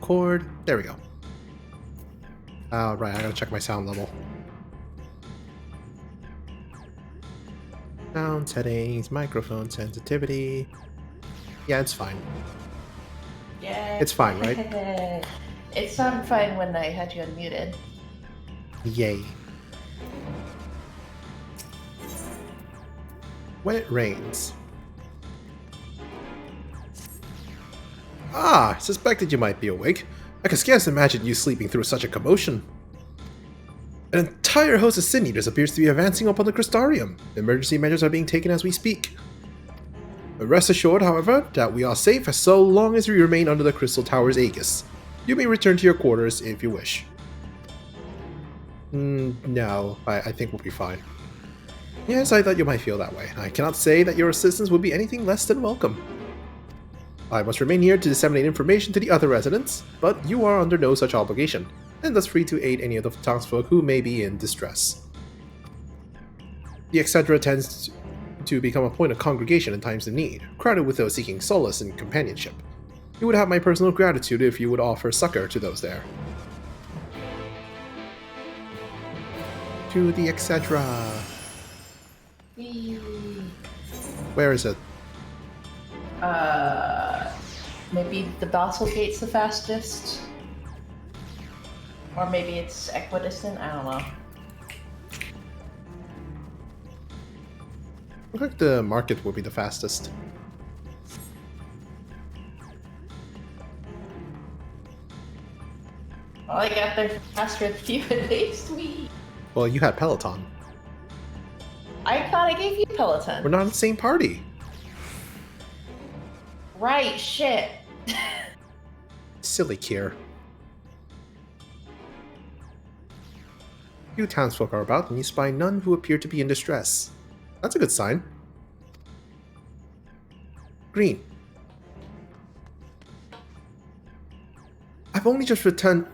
record. There we go. Right, I gotta check my sound level. Sound settings, microphone sensitivity. Yeah, it's fine. Yeah. It's fine, right? It sounded fine when I had you unmuted. Yay. When it rains. Ah, I suspected you might be awake. I could scarce imagine you sleeping through such a commotion. An entire host of sin eaters appears to be advancing upon the Crystarium. Emergency measures are being taken as we speak. Rest assured, however, that we are safe as so long as we remain under the Crystal Tower's aegis. You may return to your quarters if you wish. No, I think we'll be fine. Yes, I thought you might feel that way. I cannot say that your assistance would be anything less than welcome. I must remain here to disseminate information to the other residents, but you are under no such obligation, and thus free to aid any of the townsfolk who may be in distress. The XIV tends to become a point of congregation in times of need, crowded with those seeking solace and companionship. You would have my personal gratitude if you would offer succor to those there. To the XIV. Where is it? Maybe the Basel Gate's the fastest? Or maybe it's equidistant? I don't know. Looks like the market would be the fastest. Well, I got there faster than you at least. Well, you had Peloton. I thought I gave you Peloton. We're not in the same party. Right, shit. Silly Kier. Few townsfolk are about, and you spy none who appear to be in distress. That's a good sign. Green. I've only just returned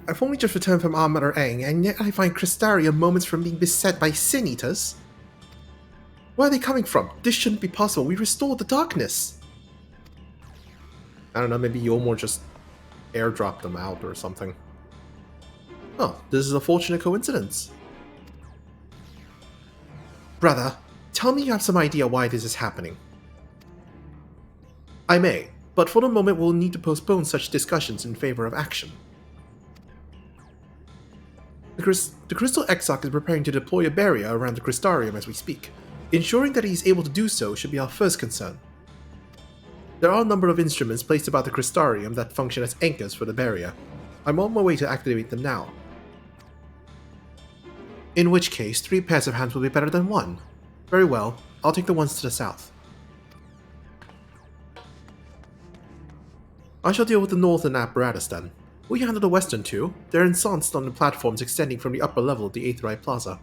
from Armor Aang, and yet I find Crystarium moments from being beset by sin eaters. Where are they coming from? This shouldn't be possible. We restored the darkness. I don't know, maybe Yolmor just airdropped them out or something. Oh, this is a fortunate coincidence. Brother, tell me you have some idea why this is happening. I may, but for the moment we'll need to postpone such discussions in favor of action. The Crystal XIV is preparing to deploy a barrier around the Crystarium as we speak. Ensuring that he is able to do so should be our first concern. There are a number of instruments placed about the Crystarium that function as anchors for the barrier. I'm on my way to activate them now. In which case, 3 pairs of hands will be better than 1. Very well, I'll take the ones to the south. I shall deal with the northern apparatus then. Will you handle the western two? They're ensconced on the platforms extending from the upper level of the Aetheryte Plaza.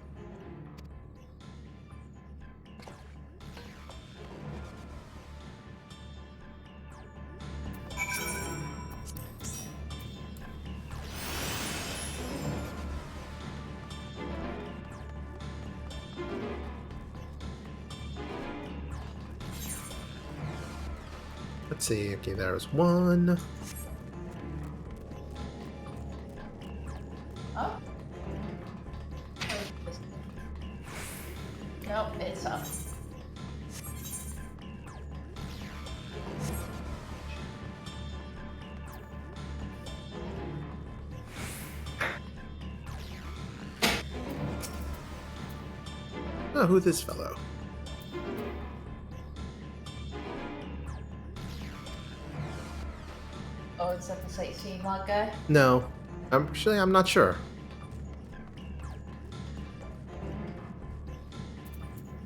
Let's see, okay, there's one. Oh. Nope, it's up. Oh, who's this fellow? Oh, is that the sightseeing log guy? No, I'm not sure.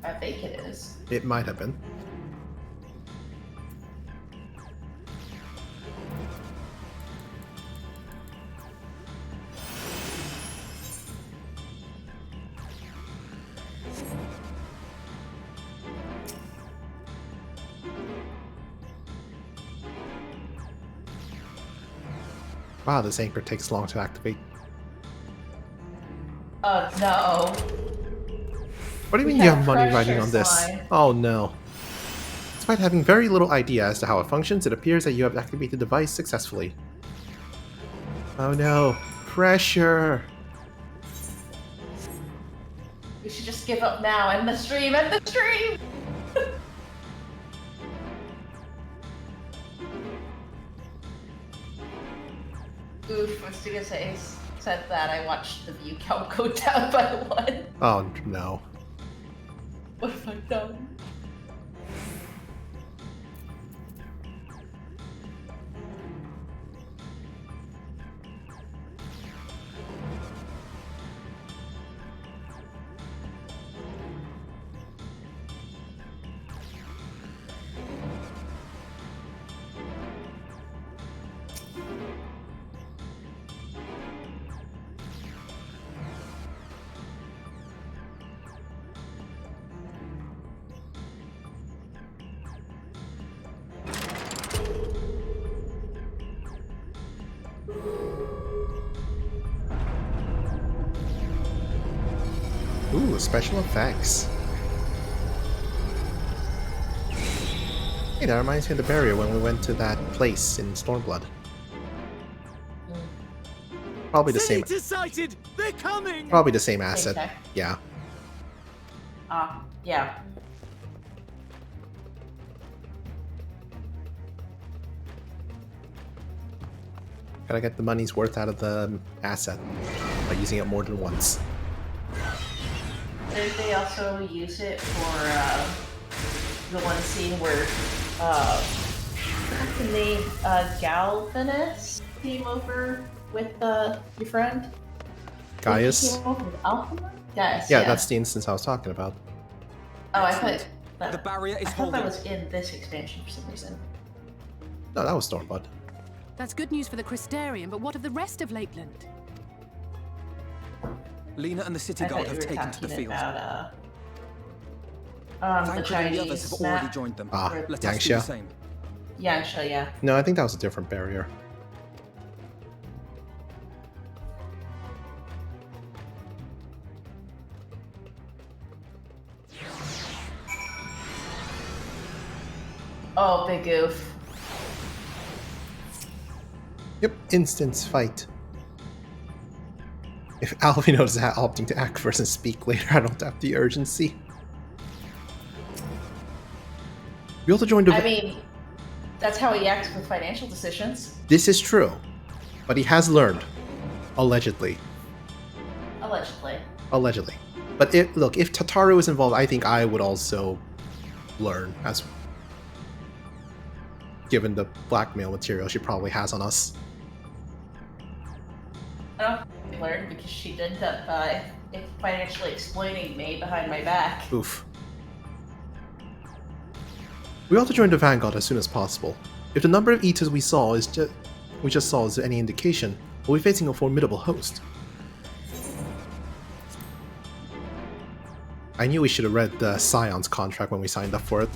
I think it is. It might have been. Wow, this anchor takes long to activate. Oh, no. What do you mean you have money riding on this? Oh no. Despite having very little idea as to how it functions, it appears that you have activated the device successfully. Oh no. Pressure. We should just give up now. End the stream. End the stream. Oof, as soon as I said that, I watched the view count go down by 1. Oh no. What have I done? Ooh, special effects. Hey, that reminds me of the barrier when we went to that place in Stormblood. Probably the same. Sighted! They're coming! Probably the same asset. tech. Yeah. Yeah. Gotta get the money's worth out of the asset by using it more than once. Did they also use it for the one scene where what's the name? Galvanus came over with your friend? Gaius? He came over with Alpha? Gaius, Yeah, that's the instance I was talking about. Oh, I thought that, The barrier is I thought holding. that was in this expansion for some reason. No, that was Stormblood. That's good news for the Crystarian, but what of the rest of Lakeland? Lena and the city I guard thought have you were taken to the talking field. about the Thancred and the Chinese others have snap. already joined them. Ah, Let us do the Yangsha. same. Yangsha, yeah. No, I think that was a different barrier. Oh, big oof. Yep, instance fight. If Alvino is opting to act first and speak later, I don't have the urgency. We also joined I mean, that's how he acts with financial decisions. This is true, but he has learned. Allegedly. Allegedly. Allegedly. But look, if Tataru is involved, I think I would also learn, as given the blackmail material she probably has on us. I don't think I learned because she ended up financially exploiting me behind my back. Oof. We ought to join the Vanguard as soon as possible. If the number of eaters we just saw is any indication, we'll be facing a formidable host. I knew we should have read the Scion's contract when we signed up for it.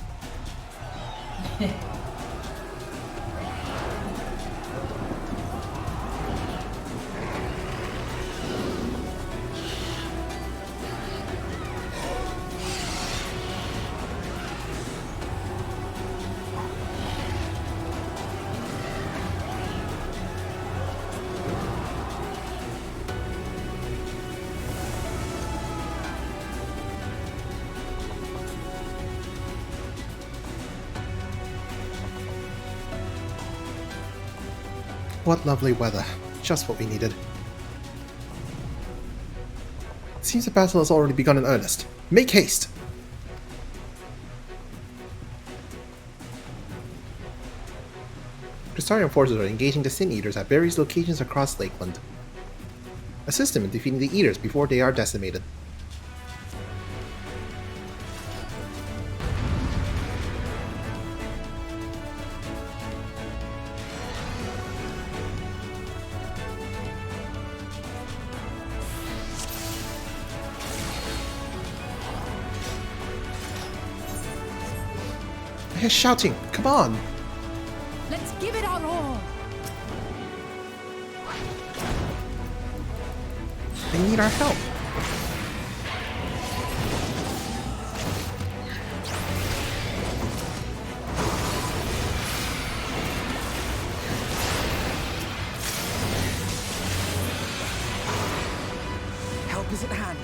What lovely weather. Just what we needed. It seems the battle has already begun in earnest. Make haste! Crystarian forces are engaging the Sin Eaters at various locations across Lakeland. Assist them in defeating the Eaters before they are decimated. I hear shouting! Come on! Let's give it our all! They need our help! Help is at hand.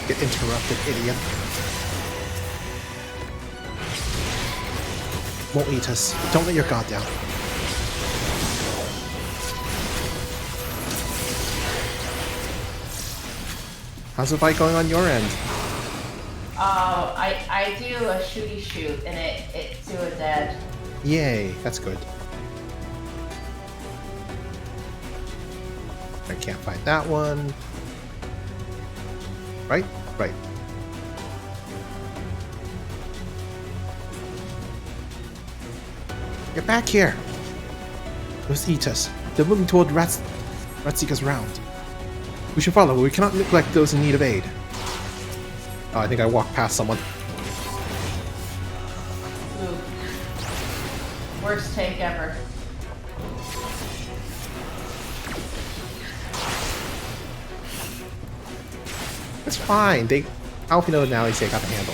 Get interrupted, idiot. Won't eat us. Don't let your guard down. How's the fight going on your end? I do a shooty shoot and it do a dead. Yay, that's good. I can't fight that one. Right? Right. Get back here! Those eat us. They're moving toward Ratseeker's round. We should follow, but we cannot neglect those in need of aid. Oh, I think I walked past someone. Ooh. Worst take ever. It's fine. Alfino and Alice got the handle.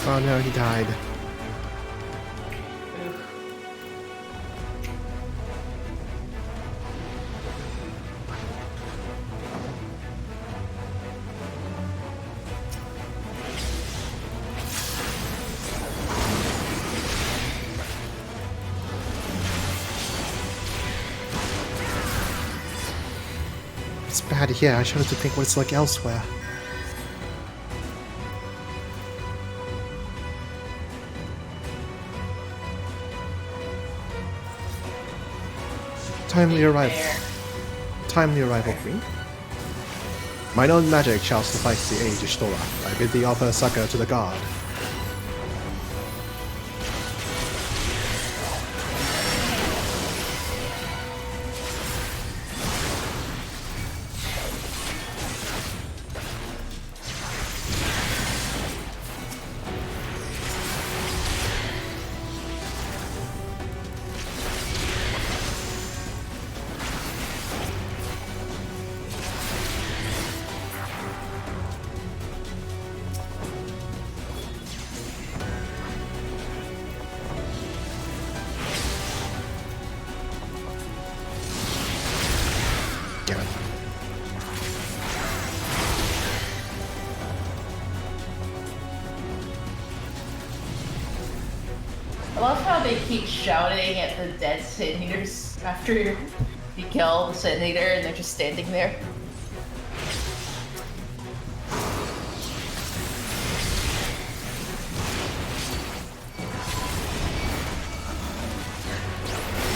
Oh no, he died. It's bad here. I shudder to think what it's like elsewhere. Timely arrival, Queen. Mine own magic shall suffice the age Ishtora. I bid thee offer succor to the god. Damn it. I love how they keep shouting at the dead Sin Eaters after you kill the Sin Eater and they're just standing there.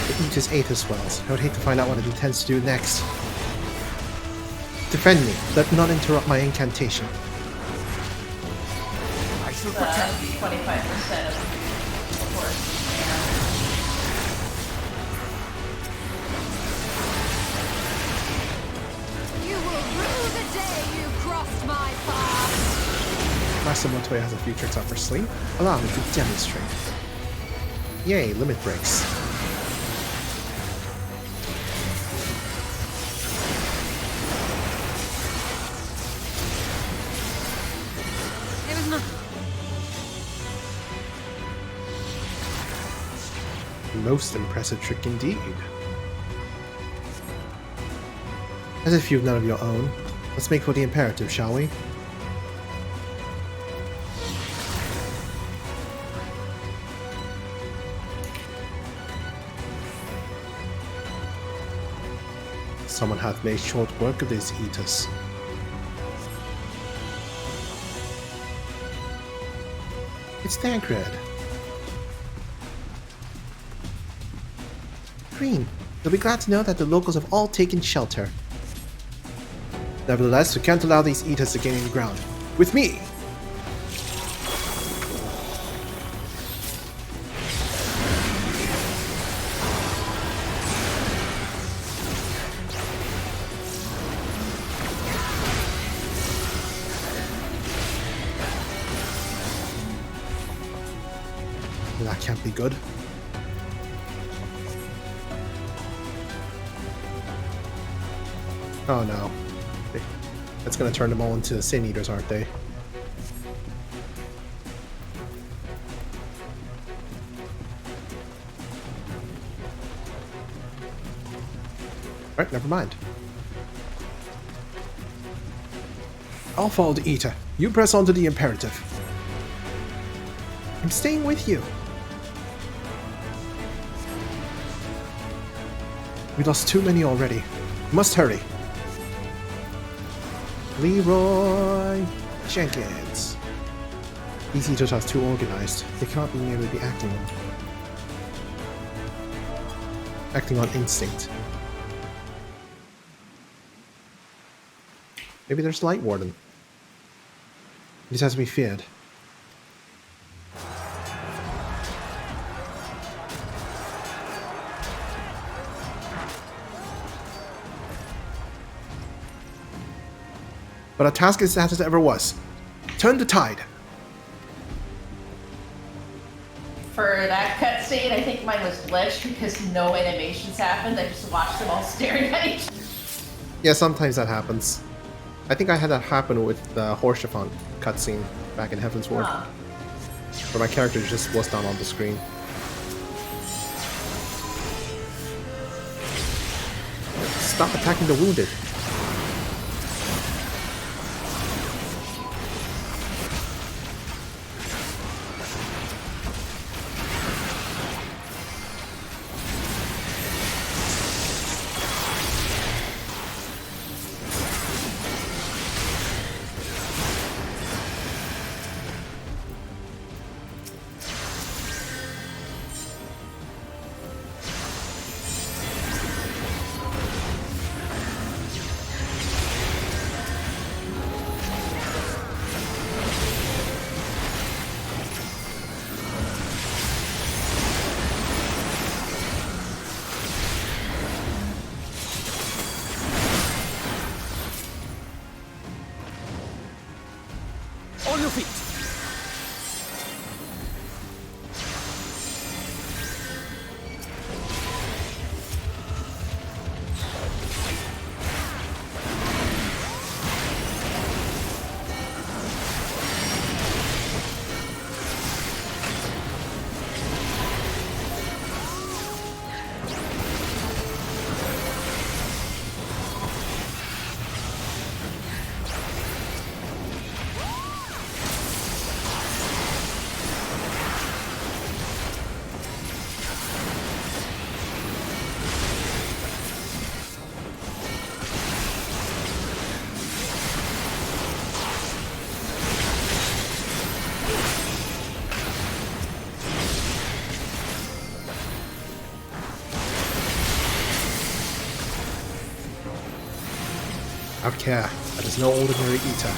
The Aegis ate us wells. I would hate to find out what it intends to do next. Defend me. Let not interrupt my incantation. I shall protect 25% of course. You will rue the day you crossed my path. Master Montoya has a few tricks up her sleeve. Allow me to demonstrate. Yay, limit breaks. It was not. Most impressive trick indeed. As if you've none of your own. Let's make for the imperative, shall we? Someone hath made short work of these eaters. It's Tancred. Green, you'll be glad to know that the locals have all taken shelter. Nevertheless, we can't allow these eaters to gain any ground. with me. That can't be good. Oh no. That's gonna turn them all into Sin Eaters, aren't they? Alright, never mind. I'll follow the Eater. You press on to the imperative. I'm staying with you. We lost too many already. Must hurry. Leroy Jenkins. These Eaters are too organized. They cannot be merely be acting on instinct. Maybe there's Light Warden. This has to be feared. But our task is as it ever was. Turn the tide. For that cutscene, I think mine was glitched because no animations happened. I just watched them all staring at each other. Yeah, sometimes that happens. I think I had that happen with the Horshafont cutscene back in Heaven's Ward. Huh. Where my character just was not on the screen. Stop attacking the wounded. On your feet. Out care. That is no ordinary Eater.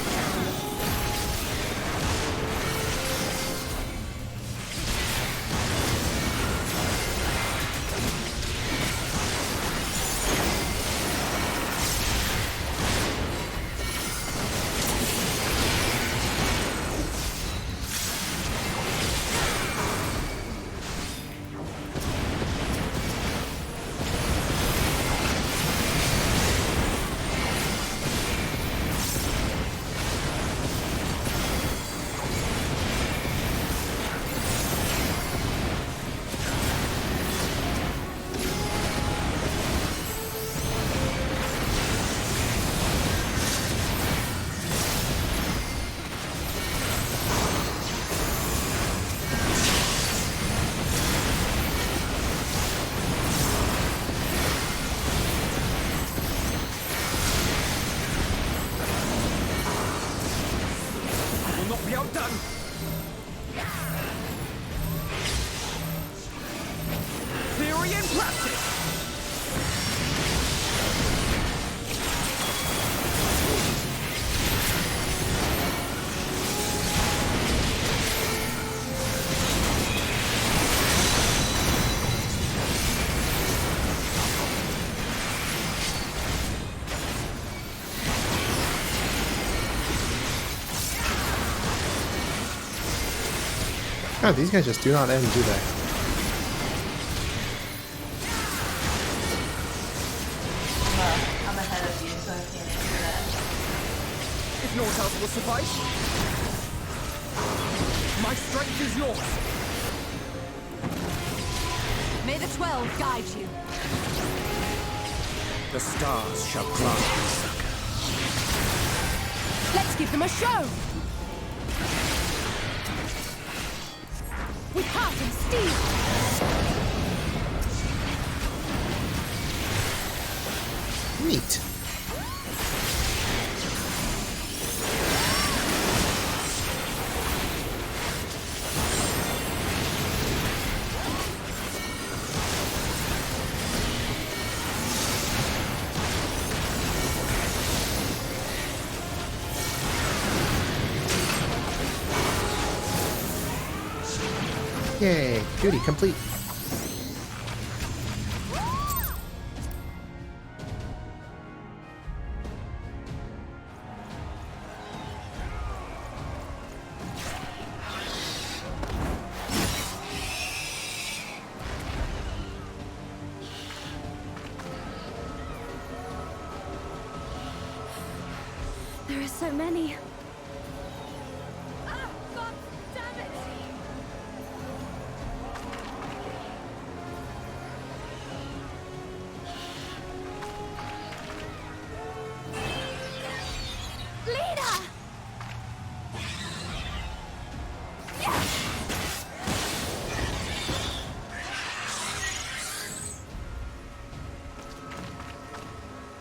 God, these guys just do not end, do they? I'm ahead of you, so I can't answer that. If naught else will suffice, my strength is yours. May the 12 guide you. The stars shall grant me succor. Let's give them a show! With heart and steel! Neat. Yay, duty complete. There are so many. Ah, God damn it! Leader!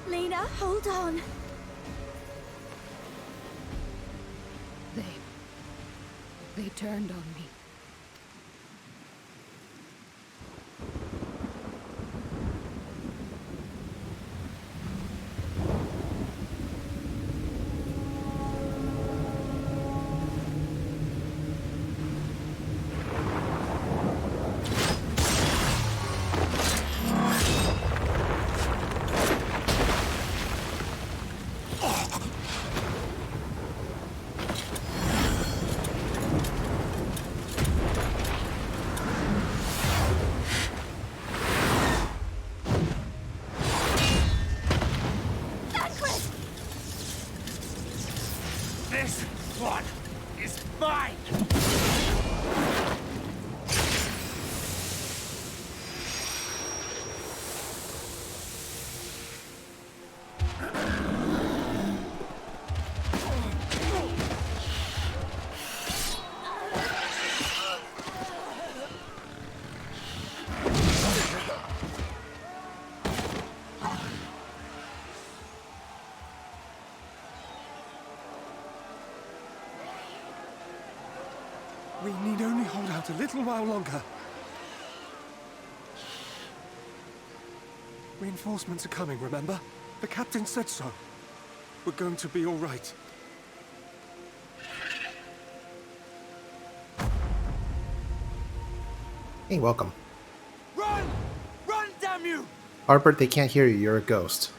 Lena, hold on. They turned on me. This one is mine! We need only hold out a little while longer. Reinforcements are coming, remember? The captain said so. We're going to be all right. Hey, welcome. Run! Run, damn you! Harper, they can't hear you. You're a ghost.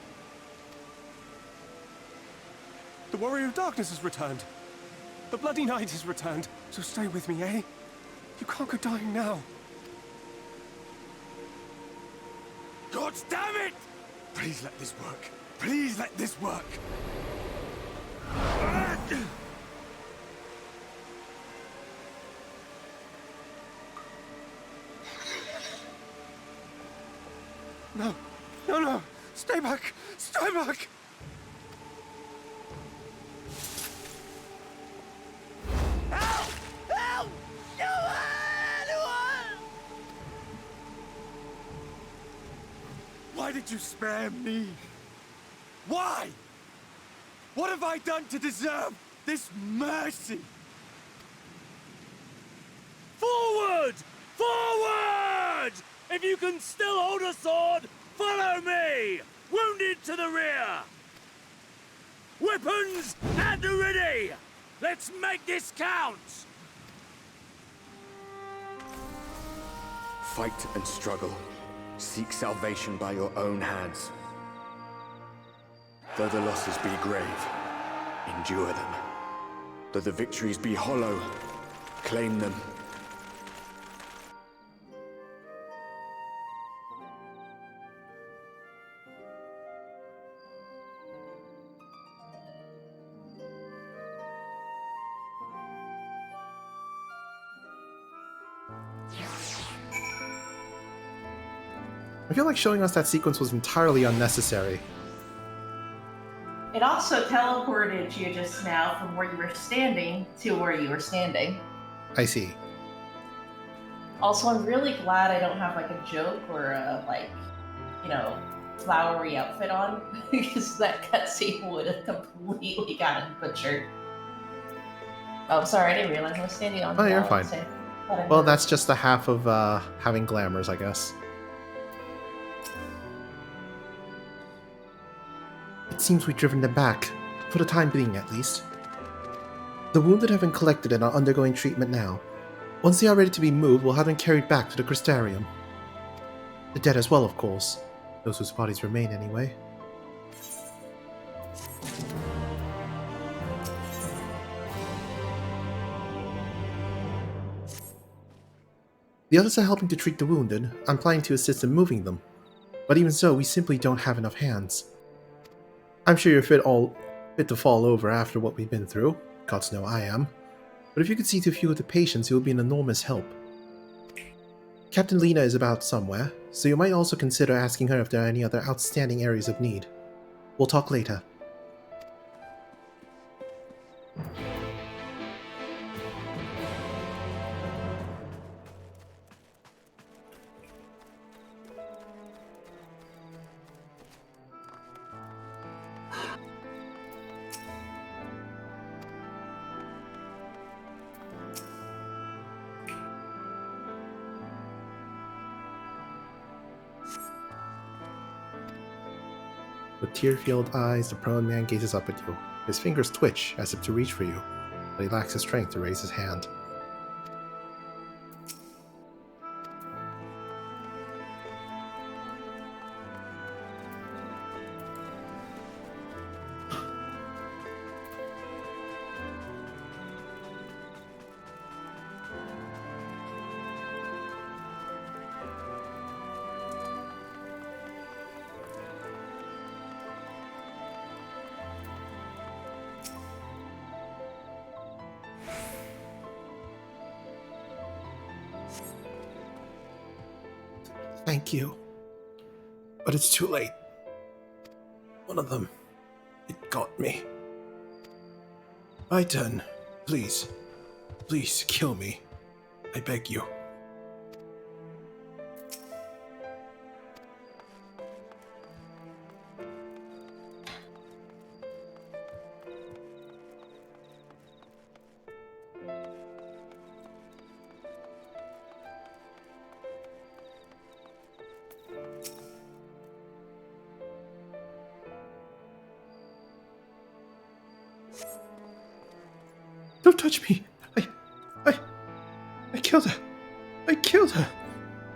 The Warrior of Darkness has returned. The Bloody Knight has returned. So stay with me, eh? You can't go dying now. God damn it! Please let this work. Please let this work. No. No, no. Stay back. Stay back. Help! Help! Anyone! Why did you spare me? Why? What have I done to deserve this mercy? Forward! Forward! If you can still hold a sword, follow me! Wounded to the rear! Weapons at the ready! Let's make this count! Fight and struggle. Seek salvation by your own hands. Though the losses be grave, endure them. Though the victories be hollow, claim them. I feel like showing us that sequence was entirely unnecessary. It also teleported you just now from where you were standing to where you were standing. I see. Also, I'm really glad I don't have like a joke or a flowery outfit on because that cutscene would have completely gotten butchered. Oh, sorry, I didn't realize I was standing on. Oh, you're fine. Well, that's just the half of having glamours, I guess. It seems we've driven them back, for the time being at least. The wounded have been collected and are undergoing treatment now. Once they are ready to be moved, we'll have them carried back to the Crystarium. The dead as well, of course. Those whose bodies remain, anyway. The others are helping to treat the wounded. I'm planning to assist in moving them. But even so, we simply don't have enough hands. I'm sure you're fit to fall over after what we've been through. Gods know I am. But if you could see to a few of the patients, it would be an enormous help. Captain Lena is about somewhere, so you might also consider asking her if there are any other outstanding areas of need. We'll talk later. With tear-filled eyes, the prone man gazes up at you. His fingers twitch as if to reach for you, but he lacks the strength to raise his hand. Thank you. But it's too late. One of them, it got me. My turn. Please. Please kill me. I beg you. Don't touch me! I killed her! I killed her!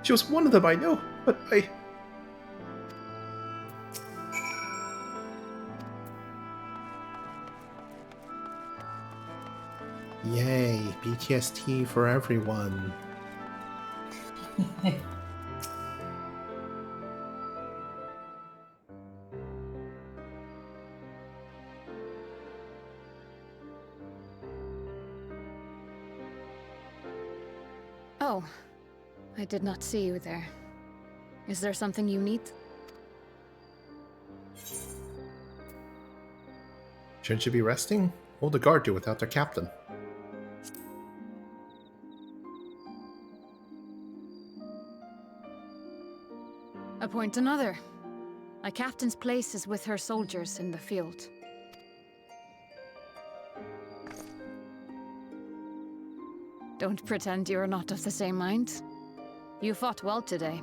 She was one of them, I know, but Yay, PTSD for everyone. Oh, I did not see you there. Is there something you need? Shouldn't you be resting? What would the guard do without their captain? Appoint another. A captain's place is with her soldiers in the field. Don't pretend you're not of the same mind. You fought well today.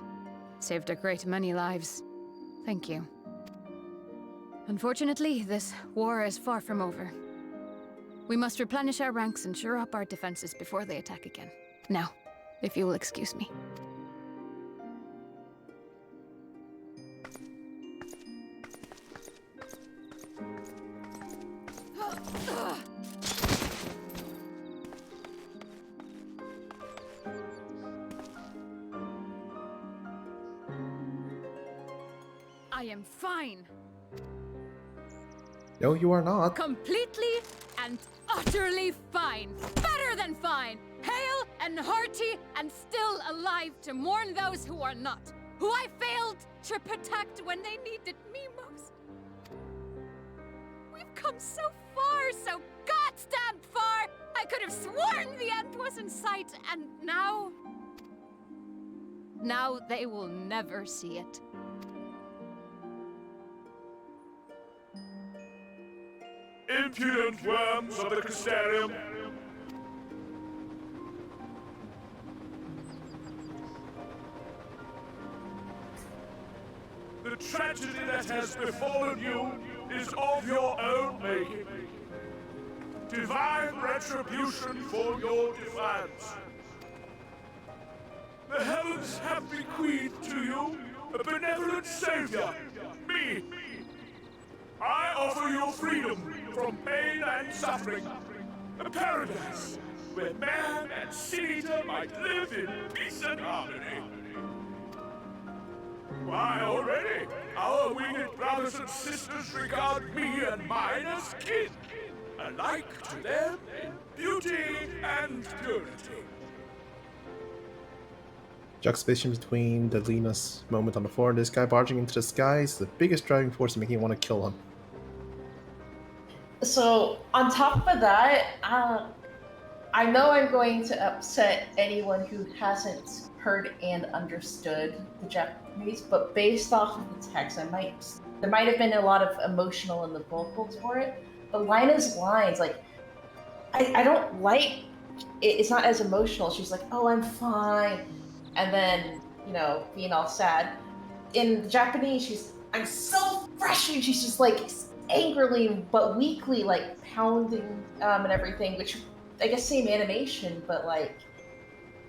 Saved a great many lives. Thank you. Unfortunately, this war is far from over. We must replenish our ranks and shore up our defenses before they attack again. Now, if you will excuse me. I am fine. No, you are not. Completely and utterly fine. Better than fine. Hale and hearty and still alive to mourn those who are not. who I failed to protect when they needed me most. We've come so far, so goddamn far! I could have sworn the end was in sight, and now... Now they will never see it. Impudent worms of the Crystarium! The tragedy that has befallen you is of your own making. Divine retribution for your defiance. The heavens have bequeathed to you a benevolent savior, me. I offer you freedom from pain and suffering. A paradise where man and sin-eater might live in peace and harmony. Why, already, our winged brothers and sisters regard me and mine as kin, alike to them in beauty and purity. Juxtaposition between the Lena's moment on the floor and this guy barging into the sky is the biggest driving force making you want to kill him. So, on top of that, I know I'm going to upset anyone who hasn't heard and understood the Japanese, but based off of the text, there might have been a lot of emotional in the vocals for it. But Lina's lines, like, I don't like it. It's not as emotional. She's like, "Oh, I'm fine," and then, you know, being all sad. In Japanese, "I'm so frustrated." She's just like angrily but weakly, like pounding and everything, which I guess same animation, but like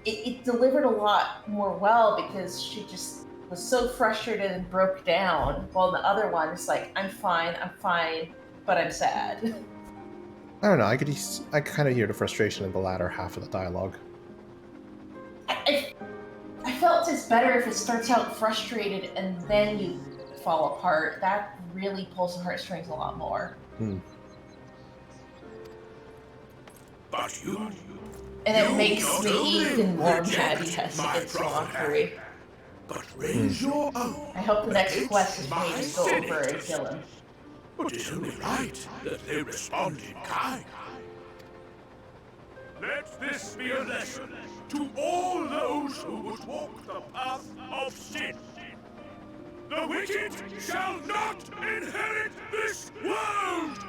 it delivered a lot more well because she just was so frustrated and broke down, while the other one is like, I'm fine, but I'm sad." I don't know, I could kind of hear the frustration in the latter half of the dialogue. I felt it's better if it starts out frustrated and then you fall apart. That really pulls the heartstrings a lot more. But you... And it You makes not me only even more reject mad he has to my get so prophet angry. but raise your own. I hope the next against quest is for my me to go over and senators. kill him. But it's only right that they respond in kind. Let this be a lesson to all those who would walk the path of sin. The wicked shall not inherit this world!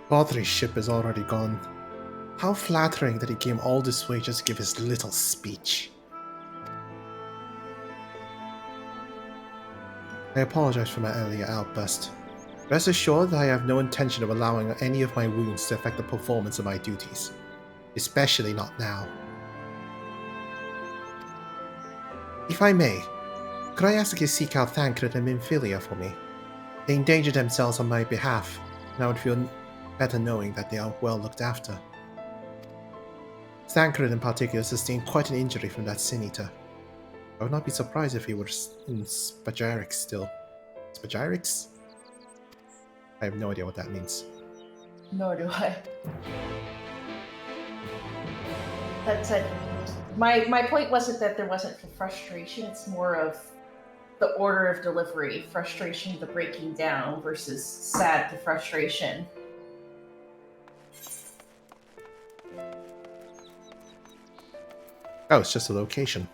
Baldry's ship is already gone. How flattering that he came all this way just to give his little speech. I apologize for my earlier outburst. Rest assured that I have no intention of allowing any of my wounds to affect the performance of my duties. Especially not now. If I may, could I ask that you seek out Thancred and Minfilia for me? They endanger themselves on my behalf, and I would feel better knowing that they are well looked after. Thancred in particular sustained quite an injury from that Sin-Eater. I would not be surprised if he were in Spagyrix still. Spagyrix? I have no idea what that means. Nor do I. That said, my point wasn't that there wasn't frustration, it's more of the order of delivery. Frustration to breaking down versus sad to frustration. Oh, it's just a location.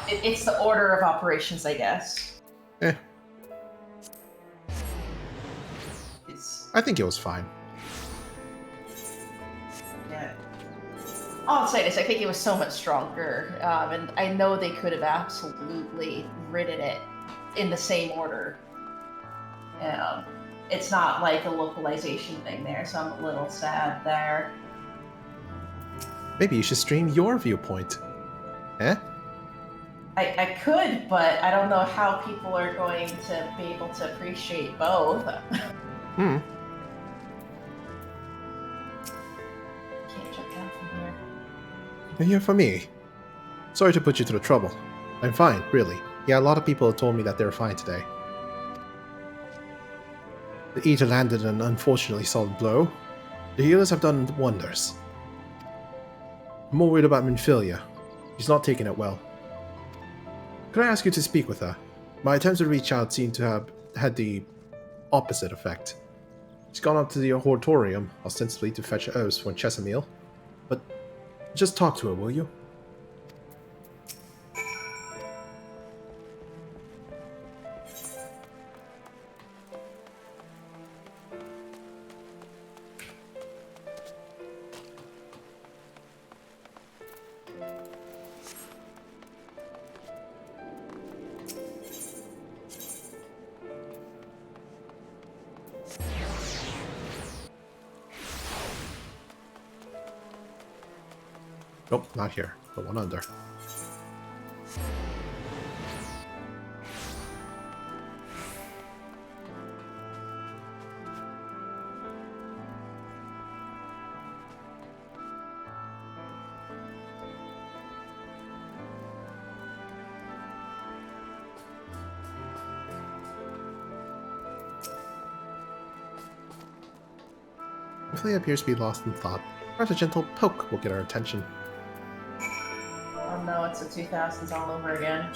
It's the order of operations, I guess. I think it was fine. Yeah. All I'm saying is I think it was so much stronger, and I know they could have absolutely written it in the same order. It's not like a localization thing there, so I'm a little sad there. Maybe you should stream your viewpoint. Eh? I could, but I don't know how people are going to be able to appreciate both. Hmm. Can't jump down from here. You're here for me. Sorry to put you through trouble. I'm fine, really. Yeah, a lot of people have told me that they're fine today. The eater landed an unfortunately solid blow. The healers have done wonders. I'm more worried about Minfilia. She's not taking it well. Could I ask you to speak with her? My attempts to reach out seem to have had the opposite effect. She's gone up to the Hortorium, ostensibly to fetch herbs for Chesamil. But just talk to her, will you? Nope, not here. The one under. If appears to be lost in thought, perhaps a gentle poke will get our attention. Oh no, it's the 2000s all over again.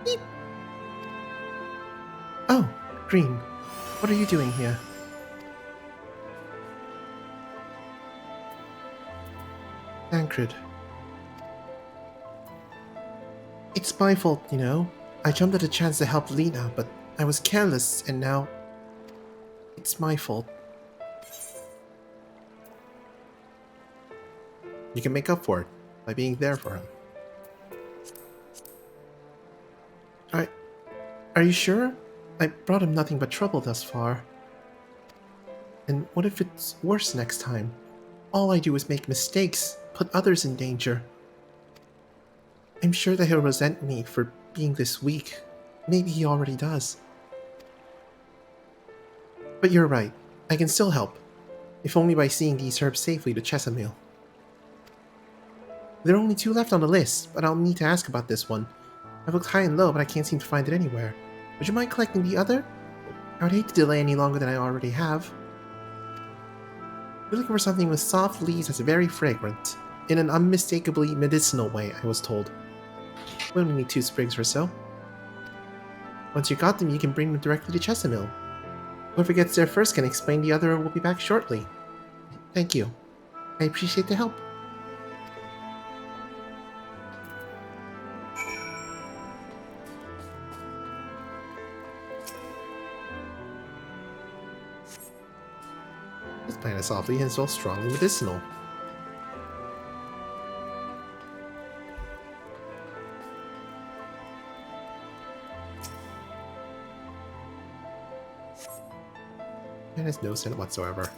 Beep. Oh, Green. What are you doing here? Tancred. It's my fault, you know. I jumped at a chance to help Lena, but I was careless, and now... it's my fault. You can make up for it by being there for him. Are you sure? I brought him nothing but trouble thus far. And what if it's worse next time? All I do is make mistakes, put others in danger. I'm sure that he'll resent me for being this weak. Maybe he already does. But you're right. I can still help. If only by seeing these herbs safely to Chesamil. There are only 2 left on the list, but I'll need to ask about this one. I've looked high and low, but I can't seem to find it anywhere. Would you mind collecting the other? I would hate to delay any longer than I already have. You're looking for something with soft leaves that's very fragrant. In an unmistakably medicinal way, I was told. We only need 2 sprigs or so. Once you got them, you can bring them directly to Chesamil. Whoever gets there first can explain the other, and we'll be back shortly. Thank you. I appreciate the help. This plant is softly and so strongly medicinal. It has no scent whatsoever.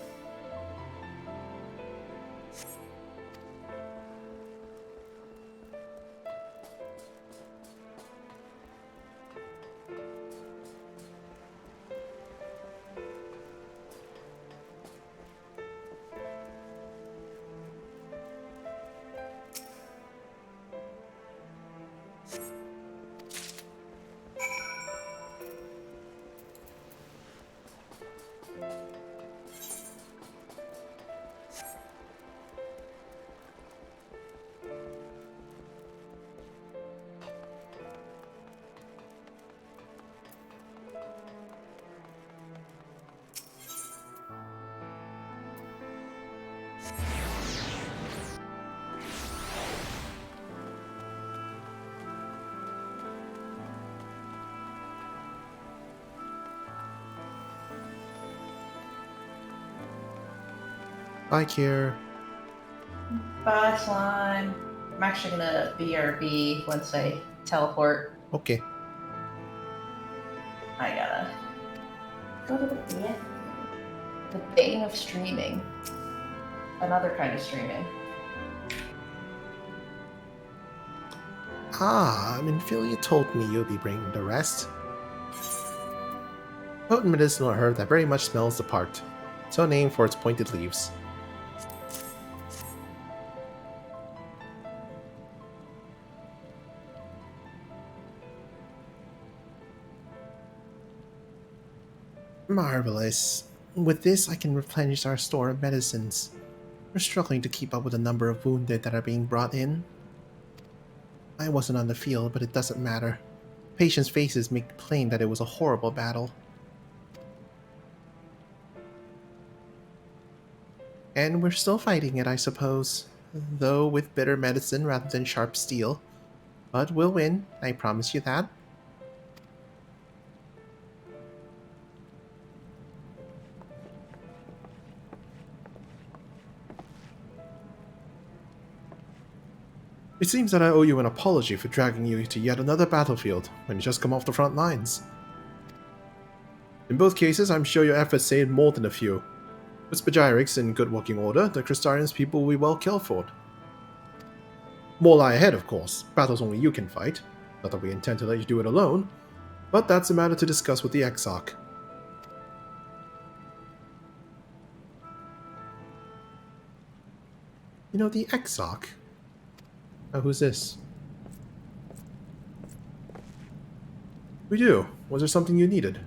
Bye, Kier. Bye, slime. I'm actually gonna BRB once I teleport. Okay. I gotta go to the bed. The bane of streaming. Another kind of streaming. Ah, I'm in Phil, you told me you'll be bringing the rest. Potent medicinal herb that very much smells the part, so named for its pointed leaves. Marvelous. With this, I can replenish our store of medicines. We're struggling to keep up with the number of wounded that are being brought in. I wasn't on the field, but it doesn't matter. Patients' faces make plain that it was a horrible battle. And we're still fighting it, I suppose. Though with bitter medicine rather than sharp steel. But we'll win, I promise you that. It seems that I owe you an apology for dragging you to yet another battlefield when you just come off the front lines. In both cases, I'm sure your efforts saved more than a few. With Spagyrix in good working order, the Crystarians people will be well cared for. More lie ahead, of course. Battles only you can fight. Not that we intend to let you do it alone, but that's a matter to discuss with the Exarch. You know, the Exarch? Oh, who's this? We do. Was there something you needed?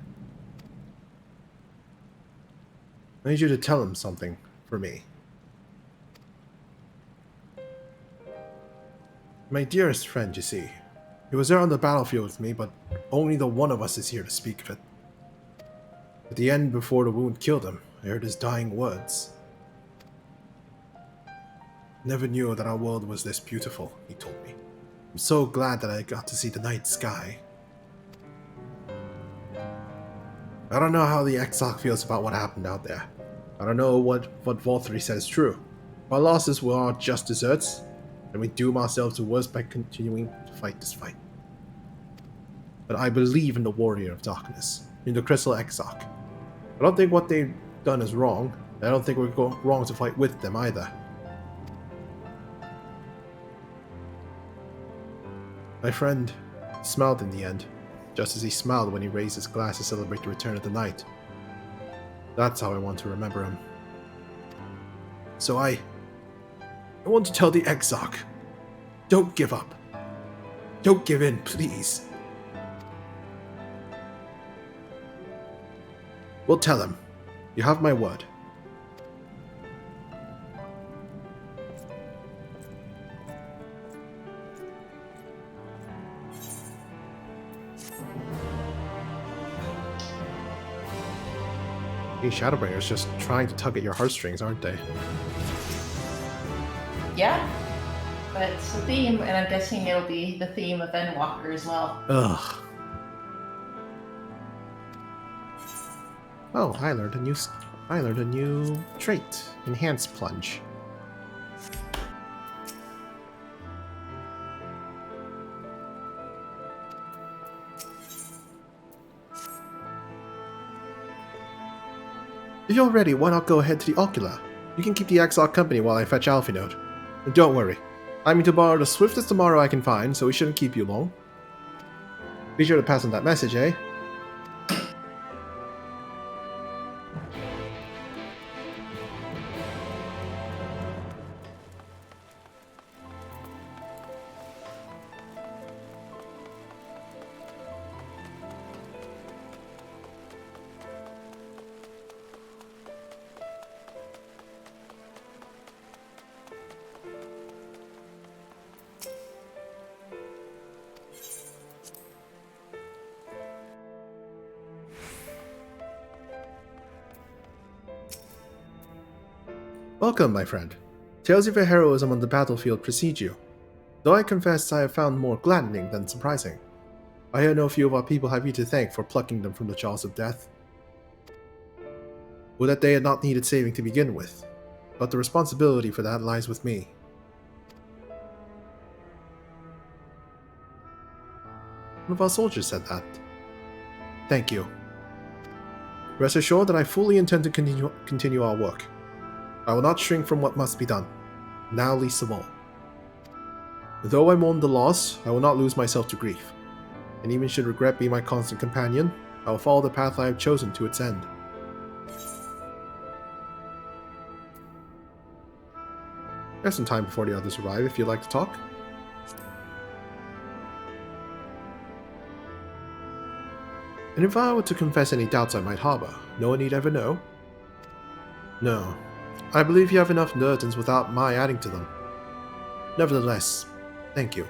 I need you to tell him something for me. My dearest friend, you see. He was there on the battlefield with me, but only the one of us is here to speak of it. At the end, before the wound killed him, I heard his dying words. Never knew that our world was this beautiful, he told me. I'm so glad that I got to see the night sky. I don't know how the Exarch feels about what happened out there. I don't know what Valtteri said is true. Our losses were our just desserts, and we doom ourselves to worse by continuing to fight this fight. But I believe in the Warrior of Darkness, in the Crystal Exarch. I don't think what they've done is wrong, and I don't think we're wrong to fight with them either. My friend smiled in the end, just as he smiled when he raised his glass to celebrate the return of the night. That's how I want to remember him. So I want to tell the Exarch, don't give up. Don't give in, please. We'll tell him. You have my word. These Shadowbringers just trying to tug at your heartstrings, aren't they? Yeah, but it's the theme, and I'm guessing it'll be the theme of Endwalker as well. Ugh. Oh, I learned a new trait. Enhanced Plunge. If you're ready, why not go ahead to the Ocula? You can keep the Exarch company while I fetch Alphinaud. And don't worry, I'm going to borrow the swiftest tomorrow I can find, so we shouldn't keep you long. Be sure to pass on that message, eh? Welcome, my friend. Tales of your heroism on the battlefield precede you. Though I confess I have found more gladdening than surprising. I hear no few of our people have you to thank for plucking them from the jaws of death. Or that they had not needed saving to begin with. But the responsibility for that lies with me. One of our soldiers said that. Thank you. Rest assured that I fully intend to continue our work. I will not shrink from what must be done, now least of all. Though I mourn the loss, I will not lose myself to grief, and even should regret be my constant companion, I will follow the path I have chosen to its end. There's some time before the others arrive if you'd like to talk. And if I were to confess any doubts I might harbor, no one need ever know? No. I believe you have enough burdens without my adding to them. Nevertheless, thank you.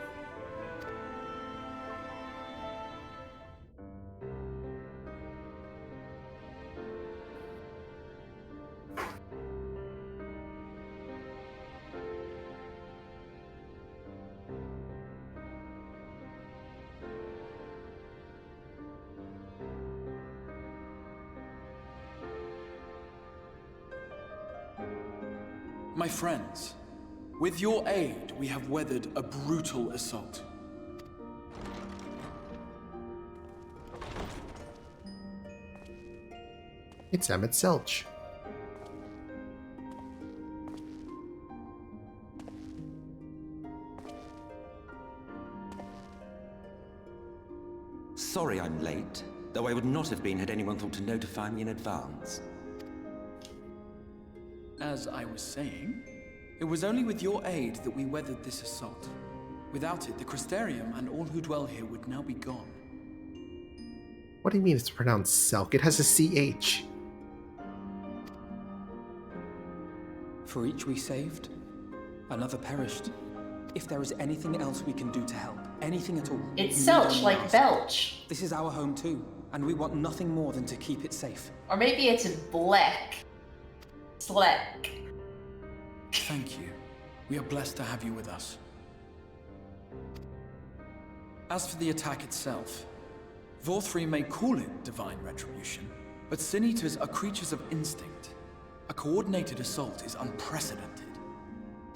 My friends, with your aid, we have weathered a brutal assault. It's Emmett Selch. Sorry I'm late, though I would not have been had anyone thought to notify me in advance. As I was saying, it was only with your aid that we weathered this assault. Without it, the Crystarium and all who dwell here would now be gone. What do you mean it's pronounced Selk? It has a CH. For each we saved, another perished. If there is anything else we can do to help, anything at all... It's Selch, like Belch. This is our home too, and we want nothing more than to keep it safe. Or maybe it's Black. Slack. Thank you. We are blessed to have you with us. As for the attack itself, Vorthri may call it divine retribution, but Sin Eaters are creatures of instinct. A coordinated assault is unprecedented.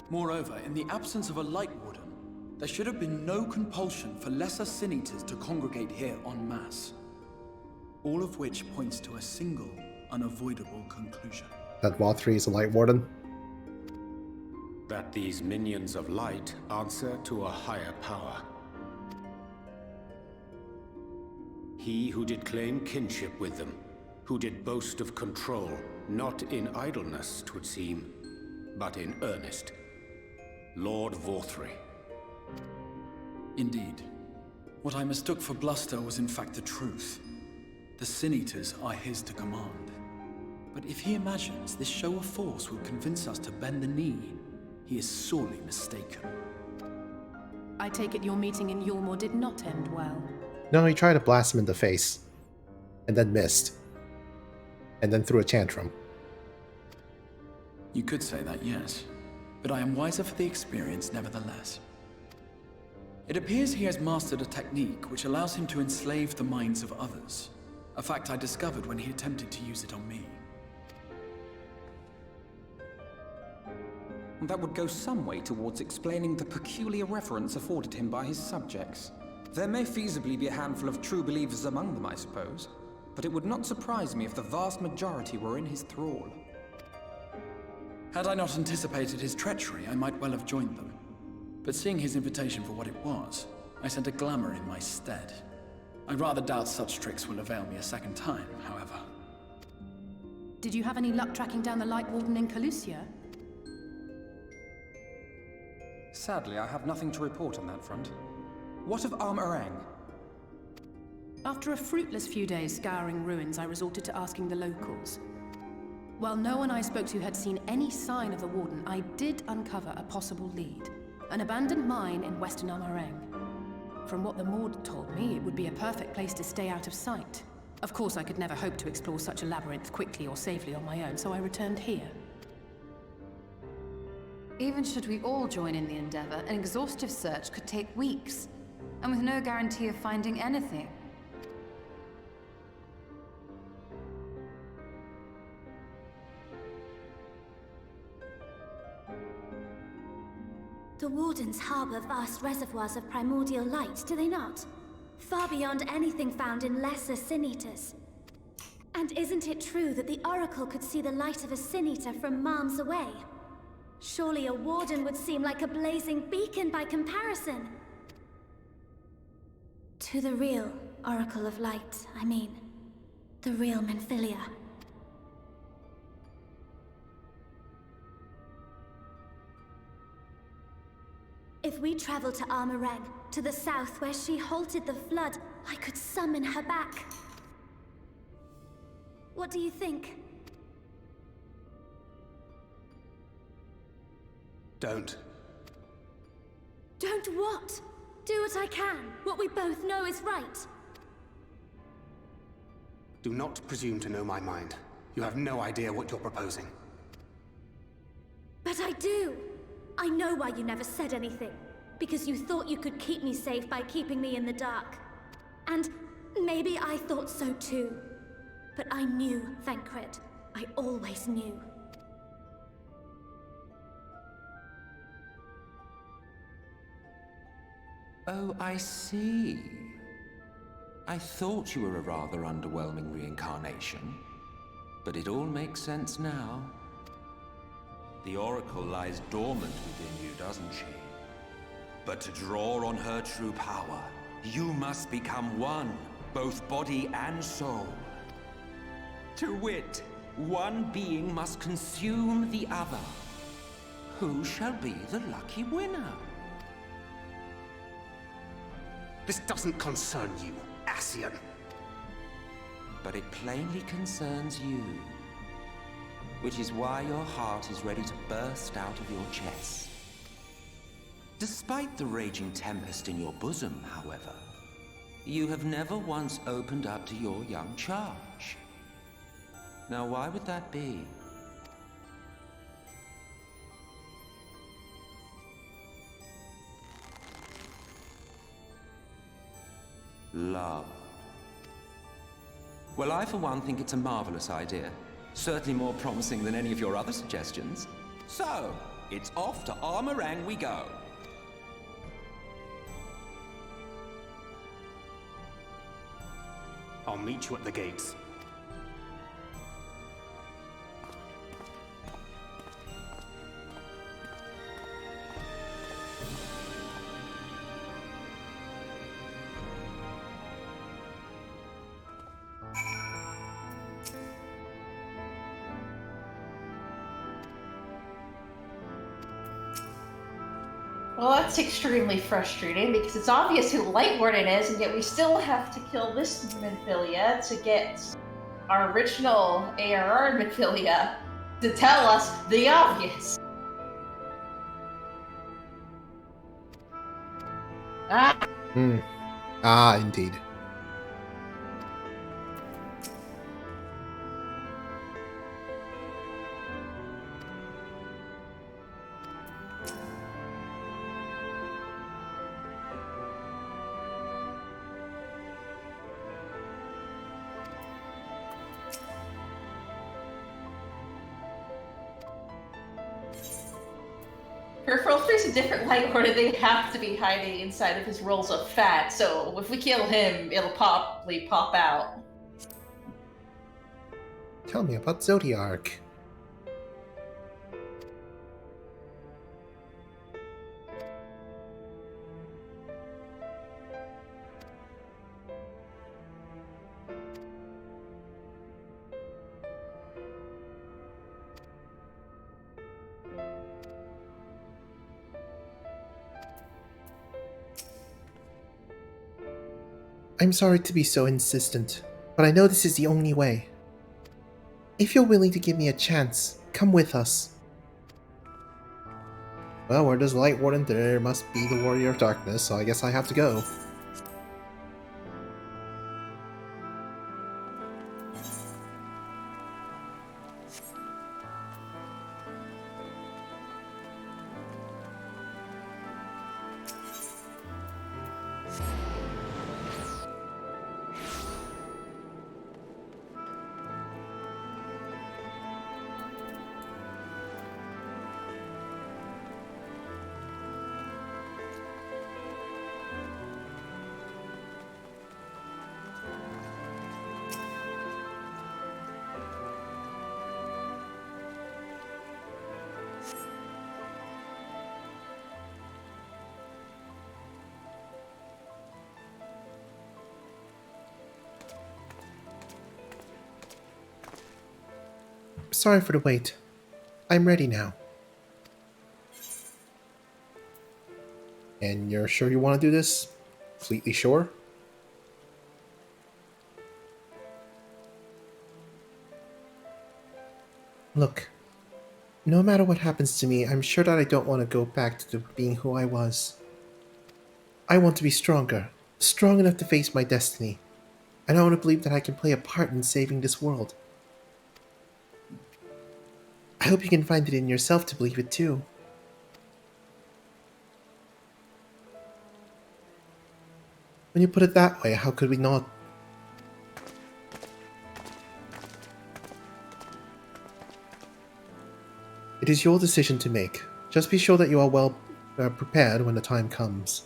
Moreover, in the absence of a Light Warden, there should have been no compulsion for lesser Sin Eaters to congregate here en masse. All of which points to a single, unavoidable conclusion. That Vorthri is a Light Warden? That these minions of light answer to a higher power. He who did claim kinship with them, who did boast of control, not in idleness, 'twould seem, but in earnest. Lord Vorthri. Indeed. What I mistook for bluster was in fact the truth. The Sin Eaters are his to command. But if he imagines this show of force will convince us to bend the knee, he is sorely mistaken. I take it your meeting in Yulmore did not end well. No, he tried to blast him in the face. And then missed. And then threw a tantrum. You could say that, yes. But I am wiser for the experience nevertheless. It appears he has mastered a technique which allows him to enslave the minds of others. A fact I discovered when he attempted to use it on me. That would go some way towards explaining the peculiar reverence afforded him by his subjects. There may feasibly be a handful of true believers among them, I suppose, but it would not surprise me if the vast majority were in his thrall. Had I not anticipated his treachery, I might well have joined them. But seeing his invitation for what it was, I sent a glamour in my stead. I rather doubt such tricks will avail me a second time, however. Did you have any luck tracking down the Light Warden in Calusia? Sadly, I have nothing to report on that front. What of Armorang? After a fruitless few days scouring ruins, I resorted to asking the locals. While no one I spoke to had seen any sign of the Warden, I did uncover a possible lead. An abandoned mine in western Armorang. From what the Maud told me, it would be a perfect place to stay out of sight. Of course, I could never hope to explore such a labyrinth quickly or safely on my own, so I returned here. Even should we all join in the endeavor, an exhaustive search could take weeks, and with no guarantee of finding anything. The Wardens harbor vast reservoirs of primordial light, do they not? Far beyond anything found in lesser Sin Eaters. And isn't it true that the Oracle could see the light of a Sin Eater from miles away? Surely a warden would seem like a blazing beacon by comparison. To the real Oracle of Light, I mean. The real Menphilia. If we travel to Armoreng, to the south where she halted the flood, I could summon her back. What do you think? Don't. Don't what? Do what I can. What we both know is right. Do not presume to know my mind. You have no idea what you're proposing. But I do. I know why you never said anything. Because you thought you could keep me safe by keeping me in the dark. And maybe I thought so too. But I knew, Thancred. I always knew. Oh, I see. I thought you were a rather underwhelming reincarnation. But it all makes sense now. The Oracle lies dormant within you, doesn't she? But to draw on her true power, you must become one, both body and soul. To wit, one being must consume the other. Who shall be the lucky winner? This doesn't concern you, Ascian. But it plainly concerns you. Which is why your heart is ready to burst out of your chest. Despite the raging tempest in your bosom, however, you have never once opened up to your young charge. Now, why would that be? Love. Well, I for one think it's a marvelous idea. Certainly more promising than any of your other suggestions. So, it's off to Armoreng we go. I'll meet you at the gates. Well, that's extremely frustrating because it's obvious who Light Warden is, and yet we still have to kill this Menphilia to get our original ARR Menphilia to tell us the obvious. Ah! Ah, indeed. For there's a different Light Warden, they have to be hiding inside of his rolls of fat, so if we kill him, it'll probably pop out. Tell me about Zodiark. I'm sorry to be so insistent, but I know this is the only way. If you're willing to give me a chance, come with us. Well, where there's Light Warden, there must be the Warrior of Darkness, so I guess I have to go. Sorry for the wait. I'm ready now. And you're sure you want to do this? Completely sure? Look, no matter what happens to me, I'm sure that I don't want to go back to being who I was. I want to be stronger, strong enough to face my destiny, and I want to believe that I can play a part in saving this world. I hope you can find it in yourself to believe it too. When you put it that way, how could we not? It is your decision to make. Just be sure that you are well prepared when the time comes.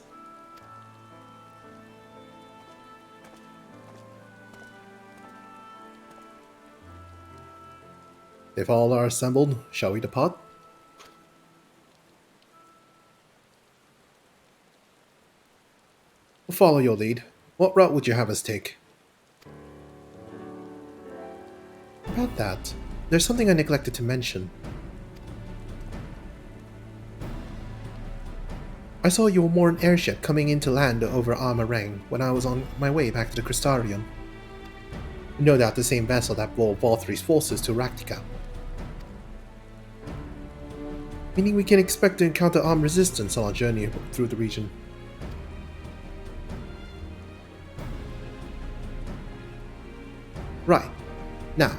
If all are assembled, shall we depart? We'll follow your lead. What route would you have us take? About that, there's something I neglected to mention. I saw your Morn airship coming in to land over Armarang when I was on my way back to the Crystarium. No doubt the same vessel that bore Valtry's forces to Raktika. Meaning we can expect to encounter armed resistance on our journey through the region. Right. Now,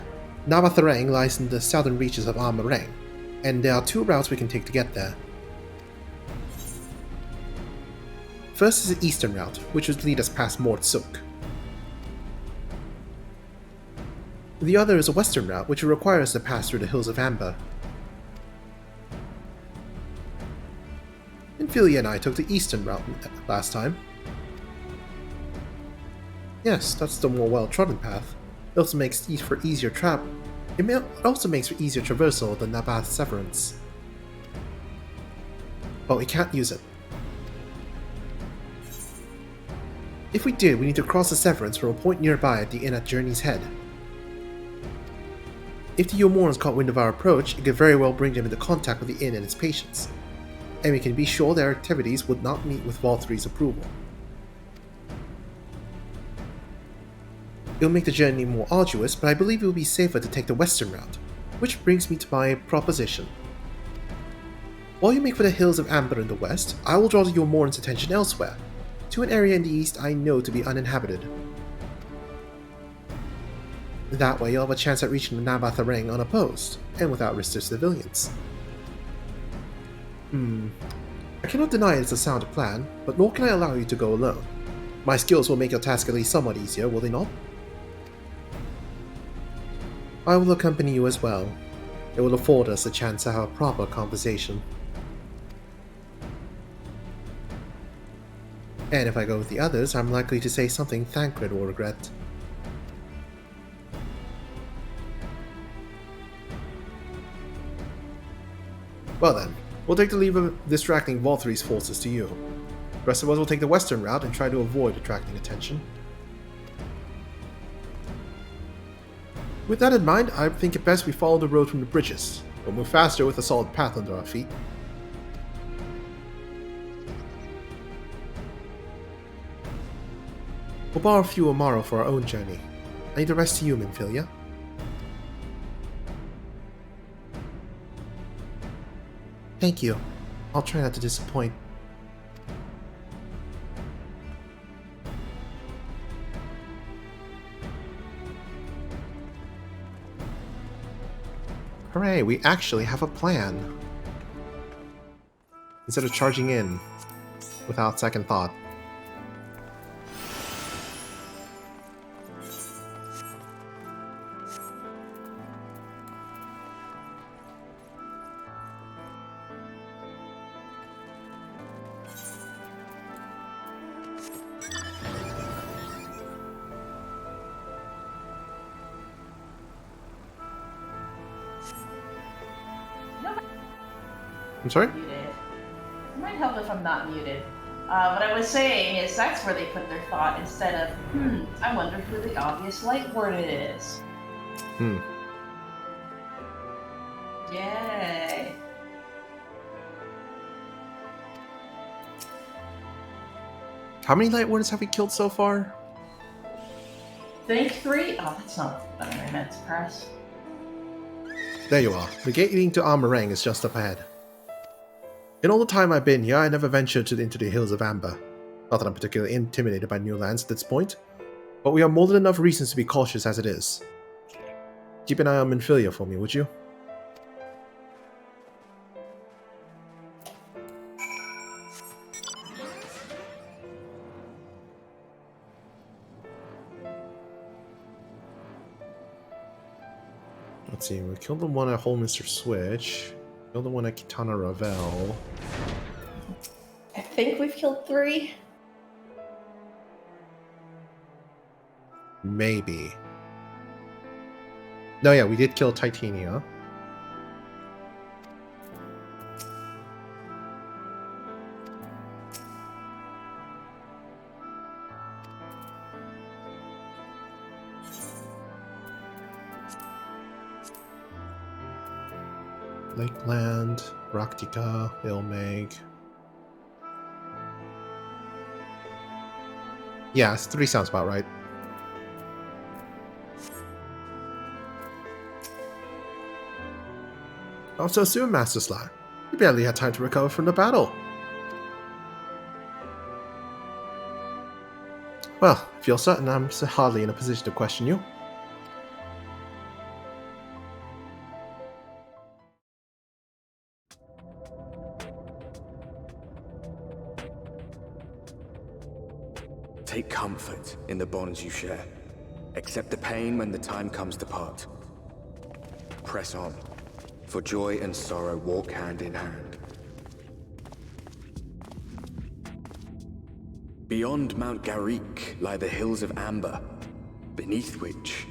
Navatharang lies in the southern reaches of Armarang, and there are two routes we can take to get there. First is the eastern route, which would lead us past Mortsuk. The other is a western route, which would require us to pass through the Hills of Amber. Ophelia and I took the eastern route last time. Yes, that's the more well-trodden path. It also makes for easier It also makes for easier traversal of the Nabath Severance. But we can't use it. If we did, we need to cross the Severance from a point nearby at the inn at Journey's Head. If the Yomorans caught wind of our approach, it could very well bring them into contact with the inn and its patients, and we can be sure their activities would not meet with Valtry's approval. It will make the journey more arduous, but I believe it will be safer to take the western route, which brings me to my proposition. While you make for the Hills of Amber in the west, I will draw your Morn's attention elsewhere, to an area in the east I know to be uninhabited. That way you'll have a chance at reaching the Navatharang unopposed, and without risk to civilians. I cannot deny it's a sound plan, but nor can I allow you to go alone. My skills will make your task at least somewhat easier, will they not? I will accompany you as well. It will afford us a chance to have a proper conversation. And if I go with the others, I'm likely to say something Thancred will regret. Well then, we'll take the leave of distracting Valtry's forces to you. The rest of us will take the western route and try to avoid attracting attention. With that in mind, I think it best we follow the road from the bridges. We'll move faster with a solid path under our feet. We'll borrow fuel tomorrow for our own journey. I need the rest to you, Minfilia. Thank you. I'll try not to disappoint. Hooray, we actually have a plan. Instead of charging in without second thought. I'm sorry? Muted. It might help if I'm not muted. What I was saying is that's where they put their thought instead of, I wonder who the obvious light word it is. Yay! How many light wardens have we killed so far? Think 3? Oh, that's not the button I meant to press. There you are. The gate leading to Armorang is just up ahead. In all the time I've been here, I never ventured into the Hills of Amber. Not that I'm particularly intimidated by new lands at this point, but we have more than enough reasons to be cautious as it is. Keep an eye on Minfilia for me, would you? Let's see, we killed the one at Holminster Switch. Killed the one at Kitana Ravel. I think we've killed 3. Maybe. No, yeah, we did kill Titania. Lakeland, Raktika, Ilmeg. Yeah, 3 sounds about right. Also, soon, Master Sly. You barely had time to recover from the battle. Well, I feel certain I'm hardly in a position to question you. Take comfort in the bonds you share. Accept the pain when the time comes to part. Press on, for joy and sorrow walk hand in hand. Beyond Mount Garrick lie the Hills of Amber, beneath which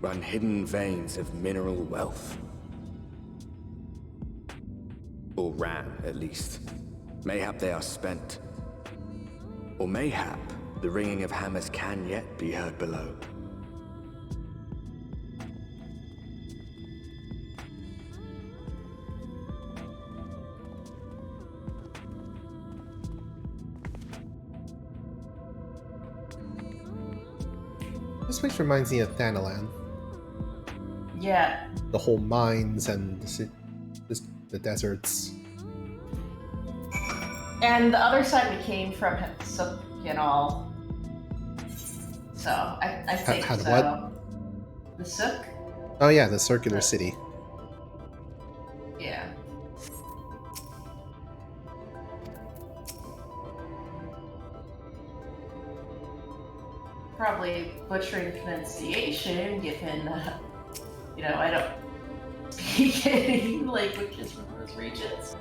run hidden veins of mineral wealth. Or ran, at least. Mayhap they are spent. Or mayhap the ringing of hammers can yet be heard below. This place reminds me of Thanalan. Yeah. The whole mines and the deserts. And the other side we came from had Sook and all. So, I think had so. what? The Sook? Oh yeah, the circular city. Yeah. Probably butchering pronunciation, given, I don't speak any languages from those regions.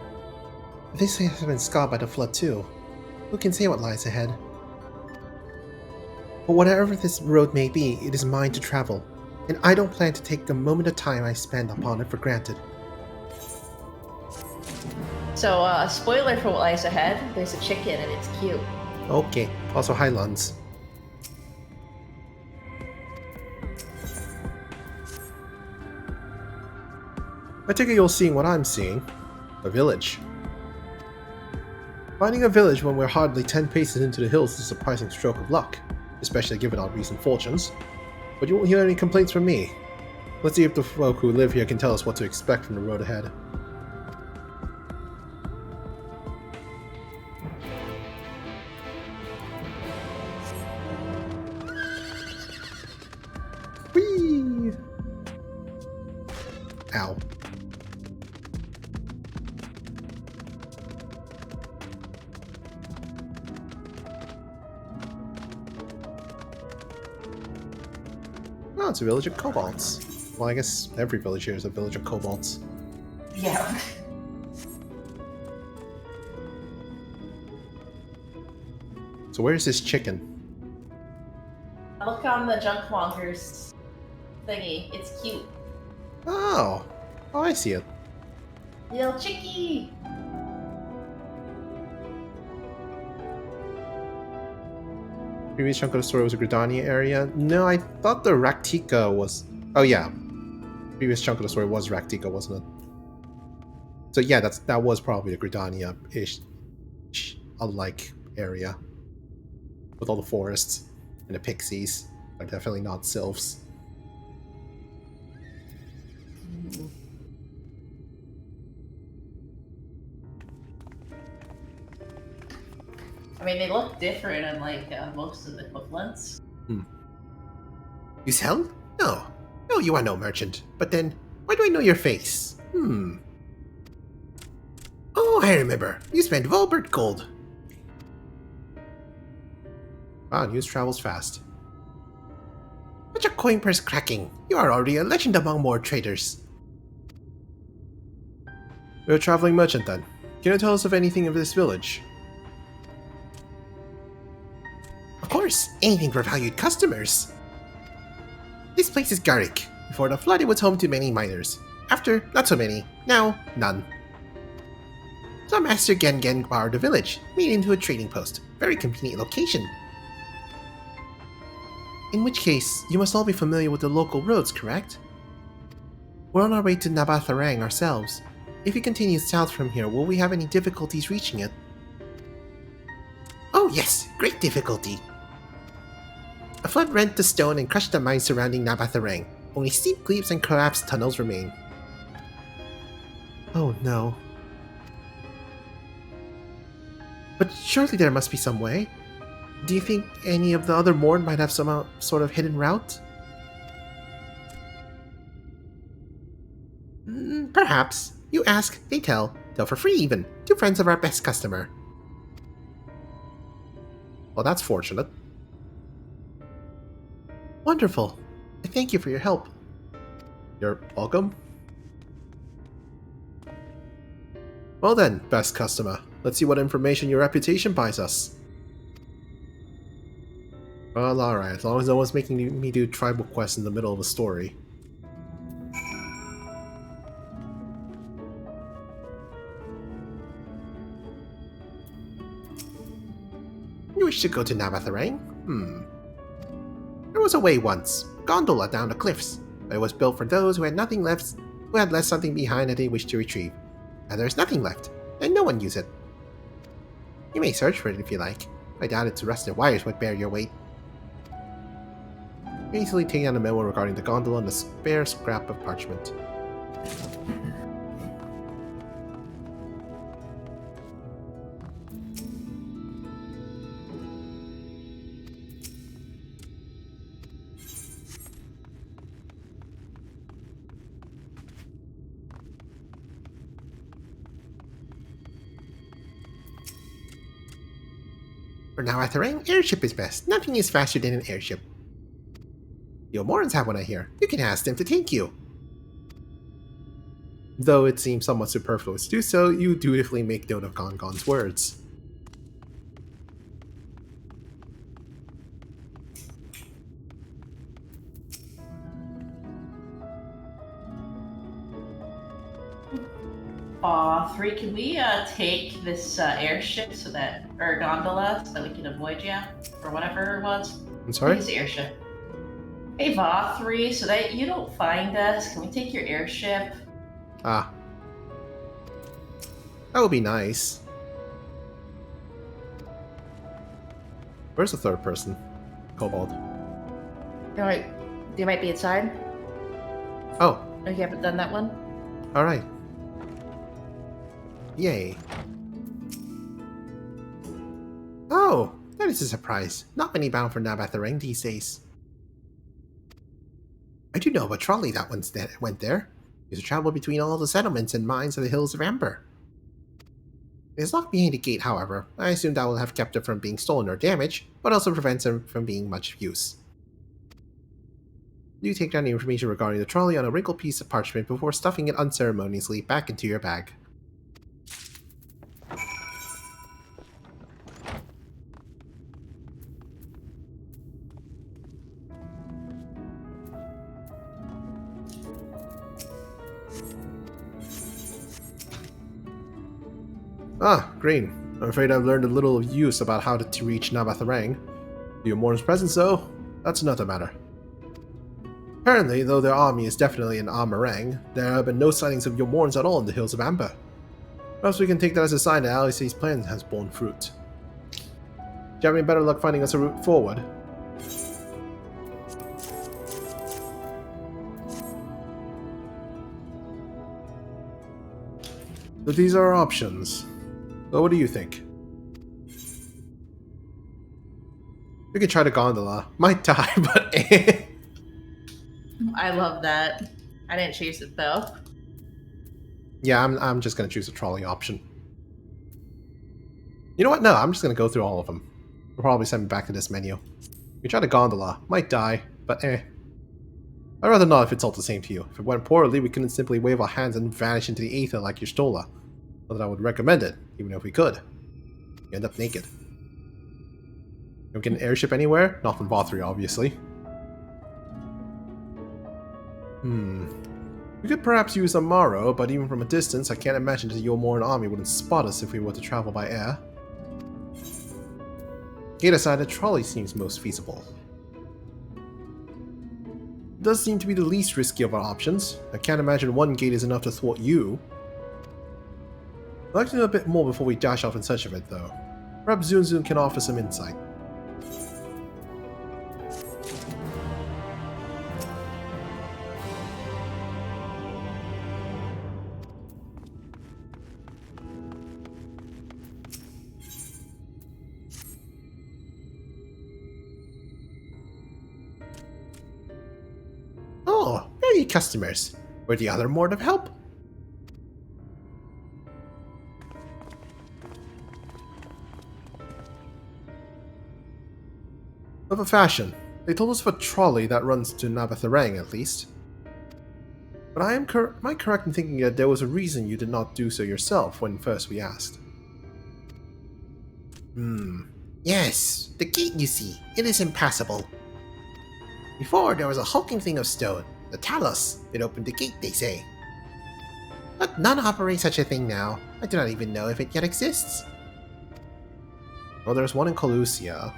This has been scarred by the flood too. Who can say what lies ahead? But whatever this road may be, it is mine to travel, and I don't plan to take the moment of time I spend upon it for granted. So, spoiler for what lies ahead, there's a chicken and it's cute. Okay, also hi Luns. I take it you're seeing what I'm seeing. A village. Finding a village when we're hardly 10 paces into the hills is a surprising stroke of luck, especially given our recent fortunes. But you won't hear any complaints from me. Let's see if the folk who live here can tell us what to expect from the road ahead. Whee! Ow. Oh, it's a village of kobolds. Well, I guess every village here is a village of kobolds. Yeah. So where's this chicken? Look on the Junkmonger's thingy. It's cute. Oh! Oh, I see it. Little chickie! Previous chunk of the story was a Gridania area. No, I thought the Raktika was... Oh yeah. Previous chunk of the story was Raktika, wasn't it? So yeah, that was probably a Gridania-ish, alike area. With all the forests and the pixies. Are definitely not sylphs. I mean, they look different in like most of the equivalents. You sell? No. No, you are no merchant. But then, why do I know your face? Oh, I remember. You spent Volbert gold. Wow, news travels fast. Such a coin purse cracking. You are already a legend among more traders. You're a traveling merchant then. Can you tell us of anything of this village? Of course, anything for valued customers. This place is Garrick. Before the flood, it was home to many miners. After, not so many. Now, none. So Master Gengen borrowed the village, made it into a trading post. Very convenient location. In which case, you must all be familiar with the local roads, correct? We're on our way to Nabatharang ourselves. If we continue south from here, will we have any difficulties reaching it? Oh yes, great difficulty. A flood rent the stone and crushed the mines surrounding Nabatharang. Only steep cliffs and collapsed tunnels remain. Oh no. But surely there must be some way. Do you think any of the other Morn might have some sort of hidden route? Perhaps. You ask, they tell. Tell for free even. 2 friends of our best customer. Well, that's fortunate. Wonderful. I thank you for your help. You're welcome. Well then, best customer. Let's see what information your reputation buys us. Well, alright, as long as no one's making me do tribal quests in the middle of a story. You wish to go to Nabatharang? There was a way once, a gondola down the cliffs, but it was built for those who had nothing left, who had left something behind that they wished to retrieve. Now there's nothing left, and no one uses it. You may search for it if you like. I doubt its rusted wires would bear your weight. Easily take down a memo regarding the gondola and a spare scrap of parchment. For now, at Nabatharang, airship is best. Nothing is faster than an airship. The Omorans have one, I hear. You can ask them to take you. Though it seems somewhat superfluous to do so, you dutifully make note of Gongon's words. Three, can we take this airship so that, or gondola, so that we can avoid you, or whatever it was? I'm sorry? It's the airship. Hey, Va3, so that you don't find us, can we take your airship? Ah. That would be nice. Where's the third person? Kobold. They might be inside. Oh. Oh, you haven't done that one? Alright. Yay. Oh, that is a surprise. Not many bound for Nabatharang these days. I do know of a trolley that went there. It used to travel between all the settlements and mines of the Hills of Amber. It is locked behind a gate, however. I assume that will have kept it from being stolen or damaged, but also prevents it from being much use. You take down the information regarding the trolley on a wrinkled piece of parchment before stuffing it unceremoniously back into your bag. Ah, Green. I'm afraid I've learned a little of use about how to reach Nabatharang. The Omorn's presence, though, that's another matter. Apparently, though their army is definitely in Amarang, there have been no sightings of Yomorns at all in the Hills of Amber. Perhaps we can take that as a sign that Alice's plan has borne fruit. Do you have any better luck finding us a route forward? So these are our options. So what do you think? We could try the gondola. Might die, but I love that. I didn't choose it though. yeah, I'm just gonna choose the trolley option. You know what? No, I'm just gonna go through all of them. They'll probably send me back to this menu. We try the gondola. Might die, but I'd rather not if it's all the same to you. If it went poorly, we couldn't simply wave our hands and vanish into the ether like Y'shtola. Not that I would recommend it, even if we could. You end up naked. You get an airship anywhere? Not from Voth3, obviously. We could perhaps use Amaro, but even from a distance, I can't imagine that the Yomoran army wouldn't spot us if we were to travel by air. Gate aside, a trolley seems most feasible. It does seem to be the least risky of our options. I can't imagine one gate is enough to thwart you. I'd like to know a bit more before we dash off in search of it, though. Perhaps Zun can offer some insight. Oh, many customers. Were the other more of help? Of a fashion. They told us of a trolley that runs to Navatharang, at least. But am I correct in thinking that there was a reason you did not do so yourself when first we asked? Yes, the gate you see. It is impassable. Before, there was a hulking thing of stone. The Talos. It opened the gate, they say. But none operate such a thing now. I do not even know if it yet exists. Well, there's one in Colusia.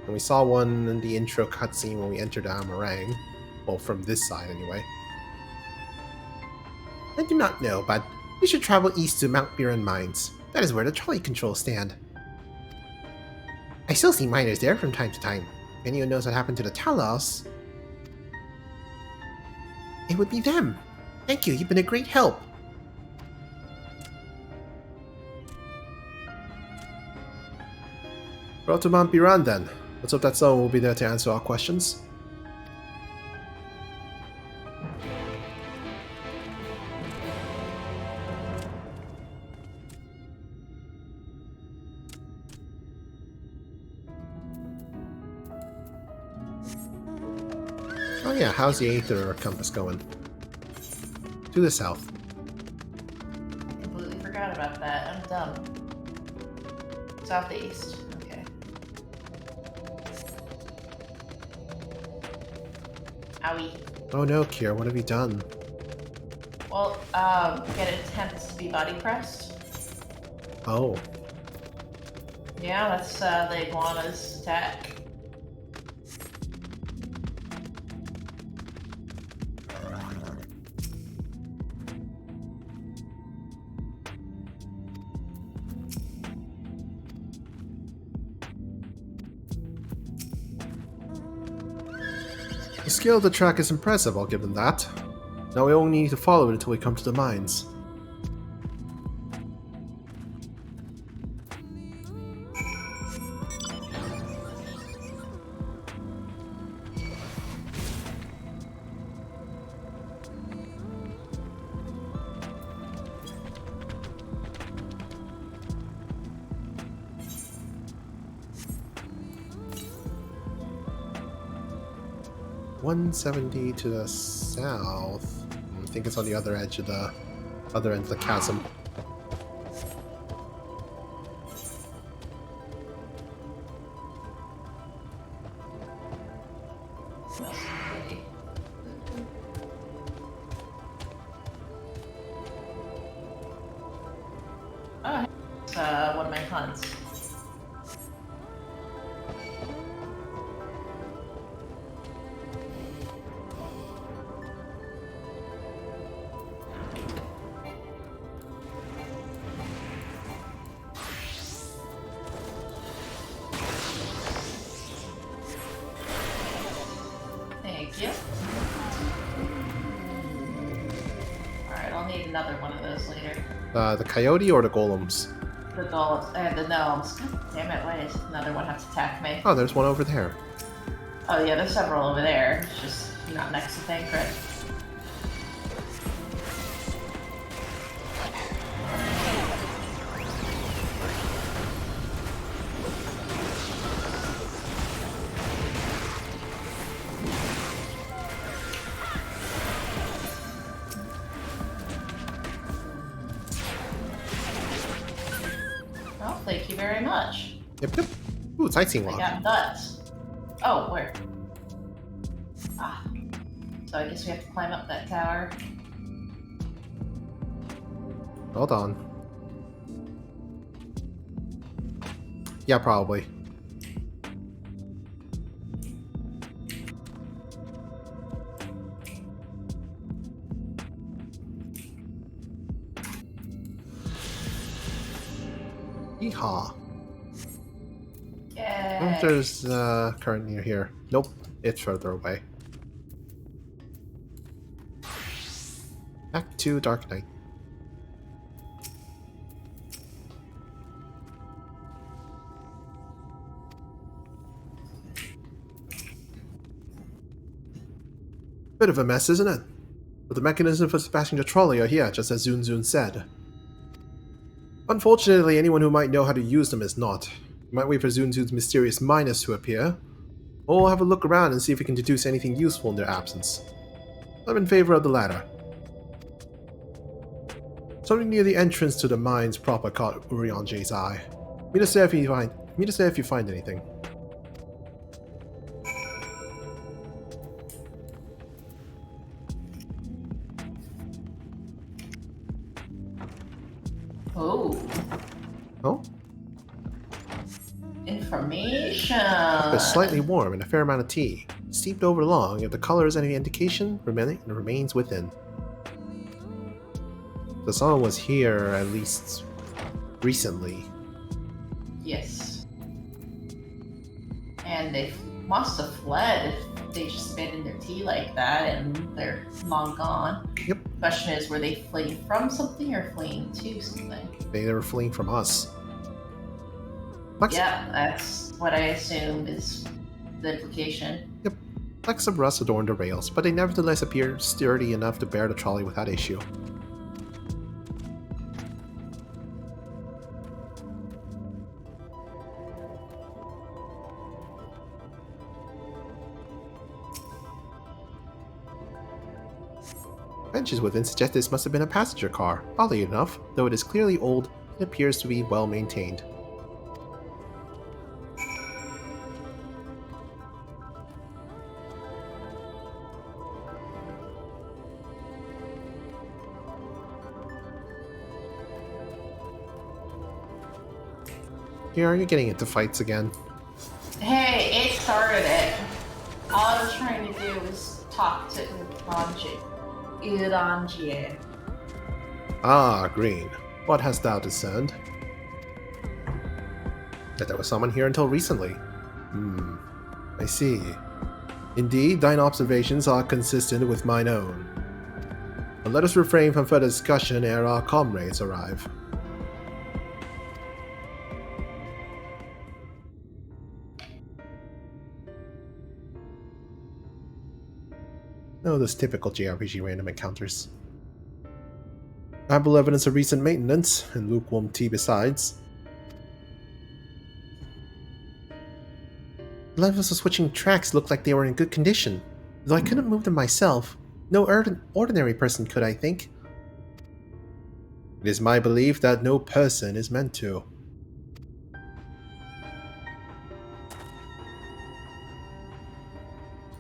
And we saw one in the intro cutscene when we entered Amarang. Well, from this side, anyway. I do not know, but we should travel east to Mount Biran Mines. That is where the trolley controls stand. I still see miners there from time to time. If anyone knows what happened to the Talos, it would be them. Thank you, you've been a great help. We're out to Mount Biran then. Let's hope that someone will be there to answer our questions. Oh yeah, how's the Aether compass going? To the south. Completely forgot about that. I'm dumb. Southeast. Okay. Owie. Oh no, Kier, what have you done? Well, get attempts to be body pressed. Oh. Yeah, that's the iguana's attack. The scale of the track is impressive, I'll give them that. Now we only need to follow it until we come to the mines. .170 to the south. I think it's on the other edge of the other end of the chasm. Oh, it's one of my hunts. Thank you. Alright, I'll need another one of those later. The coyote or the golems? The golems, the gnomes. God damn it, why does another one have to attack me? Oh, there's one over there. Oh yeah, there's several over there. It's just not next to Thancred. Well, thank you very much. Yep, yep. Ooh, sightseeing I log. got nuts. Oh, where? Ah. So I guess we have to climb up that tower. Hold on. Yeah, probably. Yeehaw. I wonder if there's current near here. Nope, it's further away. Back to Dark Knight. Bit of a mess, isn't it? But the mechanism for dispatching the trolley are here, just as Zun said. Unfortunately, anyone who might know how to use them is not. You might wait for Zun's mysterious miners to appear, or have a look around and see if we can deduce anything useful in their absence. I'm in favor of the latter. Something near the entrance to the mines proper caught Urianje's eye. Meet us there if you find anything. Oh. Oh? Information. It's slightly warm and a fair amount of tea. Steeped over long, if the color is any indication, remains within. So someone was here at least recently. Yes. And they must have fled if they just abandoned their tea like that and they're long gone. Yep. Question is, were they fleeing from something or fleeing to something? They were fleeing from us. Yeah, that's what I assume is the implication. Yep. Flecks of rust adorn the rails, but they nevertheless appear sturdy enough to bear the trolley without issue. Benches within suggest this must have been a passenger car. Oddly enough, though it is clearly old, it appears to be well maintained. Here, are you getting into fights again? Hey, it started it. All I was trying to do was talk to Uranjie. Ah, Green. What hast thou discerned? That there was someone here until recently. I see. Indeed, thine observations are consistent with mine own. But let us refrain from further discussion ere our comrades arrive. Oh, those typical JRPG random encounters. Ample evidence of recent maintenance, and lukewarm tea besides. The levels of switching tracks looked like they were in good condition, though I couldn't move them myself. No ordinary person could, I think. It is my belief that no person is meant to.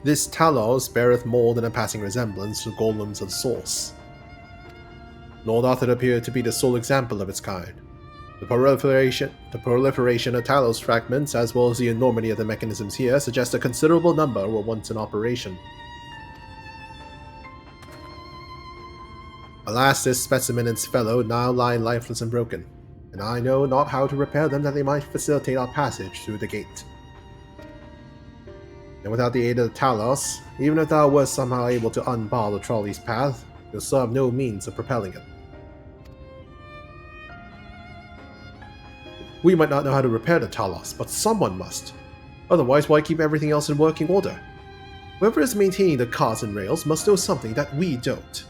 This Talos beareth more than a passing resemblance to golems of the source. Nor doth it appear to be the sole example of its kind. The proliferation of Talos fragments, as well as the enormity of the mechanisms here, suggest a considerable number were once in operation. Alas, this specimen and its fellow now lie lifeless and broken, and I know not how to repair them that they might facilitate our passage through the gate. And without the aid of the Talos, even if thou wast somehow able to unbar the trolley's path, you'll still have no means of propelling it. We might not know how to repair the Talos, but someone must. Otherwise, why keep everything else in working order? Whoever is maintaining the cars and rails must know something that we don't.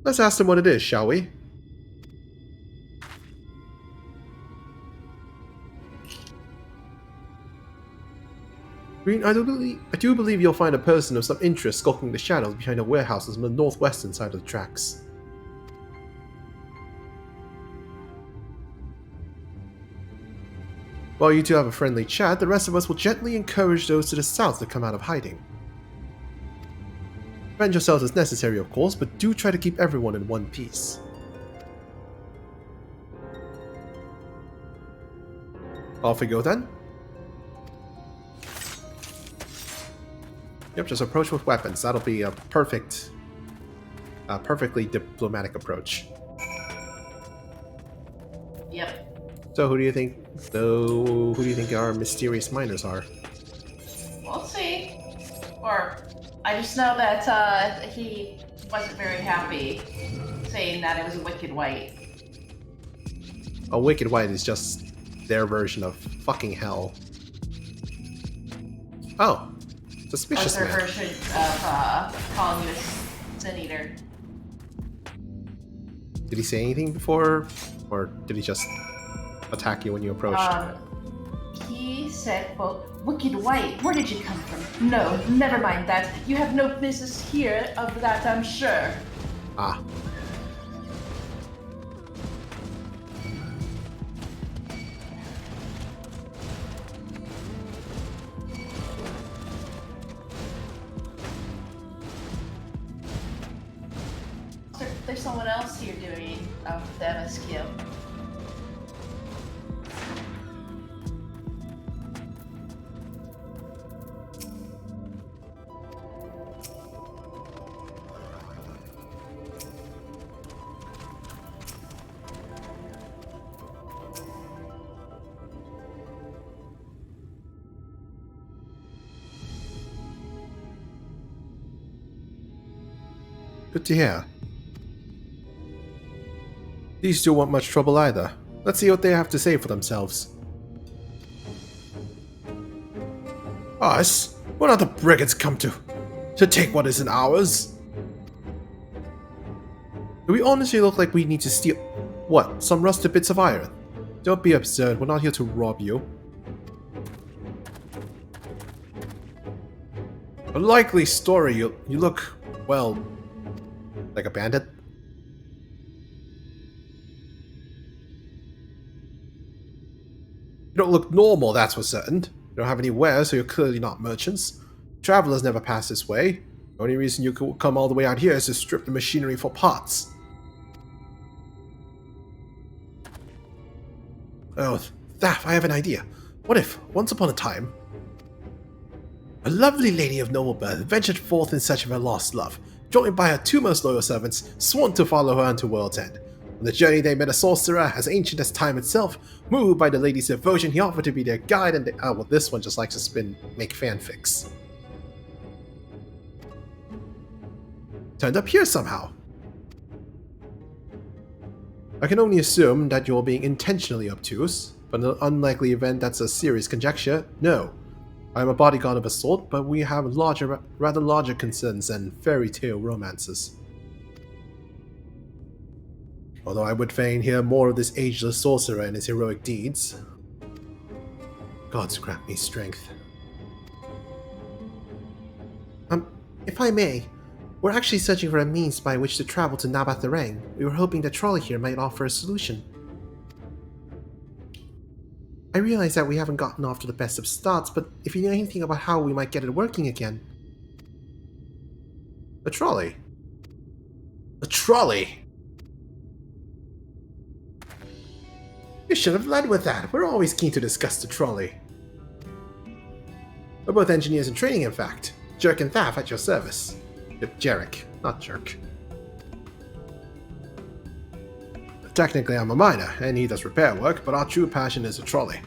Let's ask them what it is, shall we? Green, I do believe you'll find a person of some interest skulking the shadows behind the warehouses on the northwestern side of the tracks. While you two have a friendly chat, the rest of us will gently encourage those to the south to come out of hiding. Defend yourselves as necessary, of course, but do try to keep everyone in one piece. Off we go then. Yep, just approach with weapons. That'll be a perfectly diplomatic approach. Yep. So who do you think our mysterious miners are? We'll see. Or I just know that he wasn't very happy saying that it was a Wicked White. A Wicked White is just their version of fucking hell. Oh, suspicious Their man. version of calling you a Sin Eater. Did he say anything before, or did he just attack you when you approached? He said, well, Wicked White, where did you come from? No, never mind that. You have no business here, of that I'm sure. Ah. There's someone else here doing the MSQ. Good to hear. These two won't much trouble either. Let's see what they have to say for themselves. Us? What are the brigands come to? To take what isn't ours? Do we honestly look like we need to steal... What, some rusted bits of iron? Don't be absurd, we're not here to rob you. A likely story, you look, well, like a bandit? You don't look normal, that's for certain. You don't have any wares, so you're clearly not merchants. Travelers never pass this way. The only reason you could come all the way out here is to strip the machinery for parts. Oh, Thaf, I have an idea. What if, once upon a time, a lovely lady of noble birth ventured forth in search of her lost love, joined by her two most loyal servants, sworn to follow her unto World's End. On the journey they met a sorcerer as ancient as time itself. Moved by the lady's devotion, he offered to be their guide and oh, well, this one just likes to make fanfics. Turned up here somehow. I can only assume that you're being intentionally obtuse, but in the unlikely event that's a serious conjecture, no. I am a bodyguard of a sort, but we have rather larger concerns than fairy tale romances. Although I would fain hear more of this ageless sorcerer and his heroic deeds. Gods grant me strength. If I may, we're actually searching for a means by which to travel to Nabath Arang. We were hoping the trolley here might offer a solution. I realize that we haven't gotten off to the best of starts, but if you know anything about how we might get it working again... A trolley? A trolley? You should have led with that. We're always keen to discuss the trolley. We're both engineers in training, in fact. Jerk and Thaf at your service. Jarek, not Jerk. Technically, I'm a miner, and he does repair work, but our true passion is a trolley.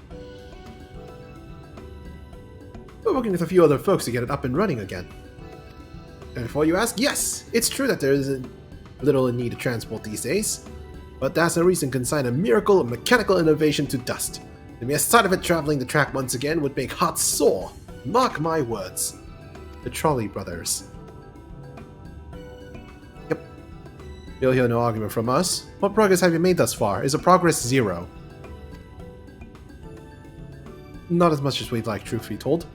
We're working with a few other folks to get it up and running again. And before you ask, yes, it's true that there is little in need of transport these days, but that's no reason to consign a miracle of mechanical innovation to dust. The mere sight of it traveling the track once again would make hearts sore. Mark my words. The Trolley Brothers. Yep. You'll hear no argument from us. What progress have you made thus far? Is the progress 0? Not as much as we'd like, truth be told.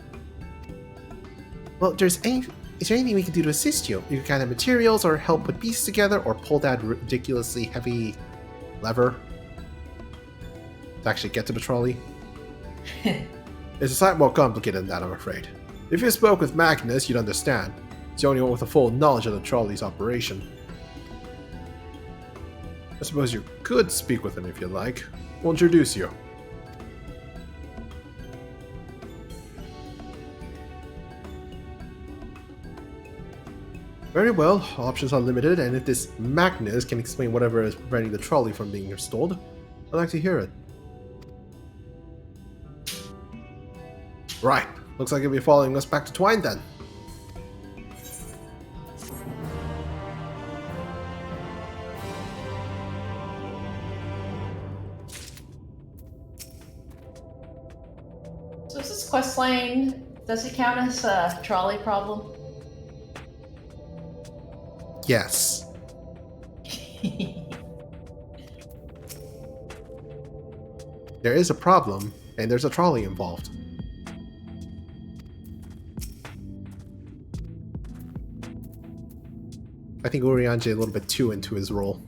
Well, is there anything we can do to assist you? You can gather materials, or help put pieces together, or pull that ridiculously heavy lever to actually get to the trolley? It's a sight more complicated than that, I'm afraid. If you spoke with Magnus, you'd understand. He's the only one with a full knowledge of the trolley's operation. I suppose you could speak with him if you like. We'll introduce you. Very well, options are limited, and if this Magnus can explain whatever is preventing the trolley from being restored, I'd like to hear it. Right, looks like you'll be following us back to Twine then. So is this quest line, does it count as a trolley problem? Yes. There is a problem, and there's a trolley involved. I think Urianger a little bit too into his role.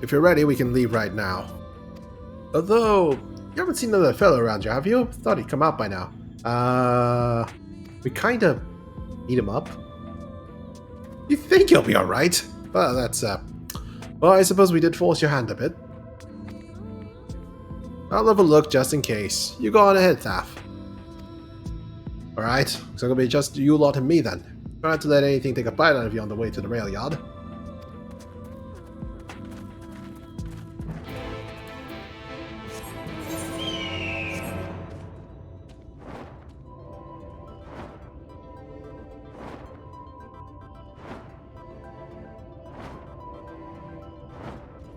If you're ready, we can leave right now. Although, you haven't seen another fellow around you, have you? Thought he'd come out by now. We kind of need him up. You think he'll be alright? Well, that's, well, I suppose we did force your hand a bit. I'll have a look just in case. You go on ahead, Thaf. Alright, so it's gonna be just you lot and me then. Try not to let anything take a bite out of you on the way to the rail yard.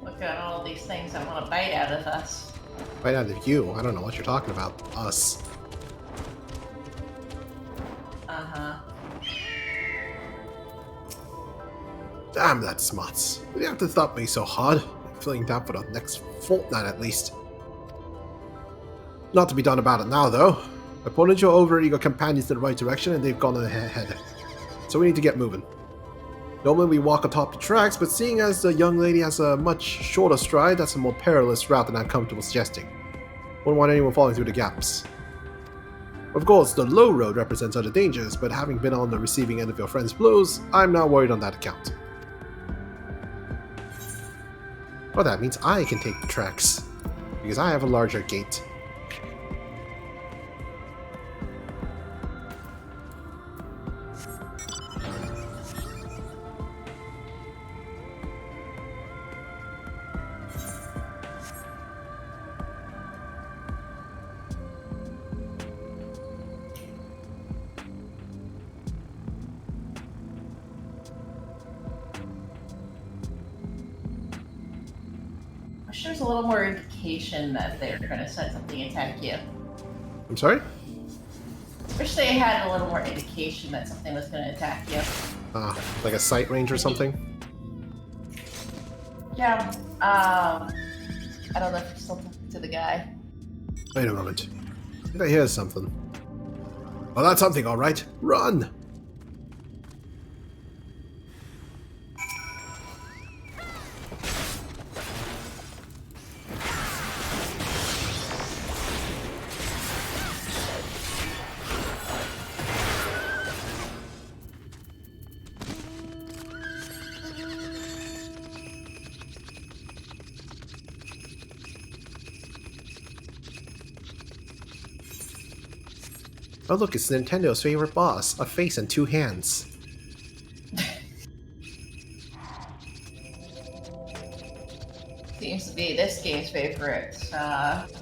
Look at all these things that want to bite out of us. Bite out of you? I don't know what you're talking about. Us. Uh-huh. Damn that smuts. You didn't have to thump me so hard. I'm feeling that for the next fortnight at least. Not to be done about it now, though. I pointed your over-eager companions in the right direction and they've gone ahead. So we need to get moving. Normally we walk atop the tracks, but seeing as the young lady has a much shorter stride, that's a more perilous route than I'm comfortable suggesting. Wouldn't want anyone falling through the gaps. Of course, the low road represents other dangers, but having been on the receiving end of your friend's blows, I'm not worried on that account. Well, that means I can take the tracks, because I have a larger gate. I wish there was a little more indication that they were trying to set something to attack you. I'm sorry? I wish they had a little more indication that something was going to attack you. Like a sight range or something? Yeah, I don't know if you're still talking to the guy. Wait a moment. I think I hear something. Oh, that's something, alright. Run! Oh look, it's Nintendo's favorite boss. A face and 2 hands. Seems to be this game's favorite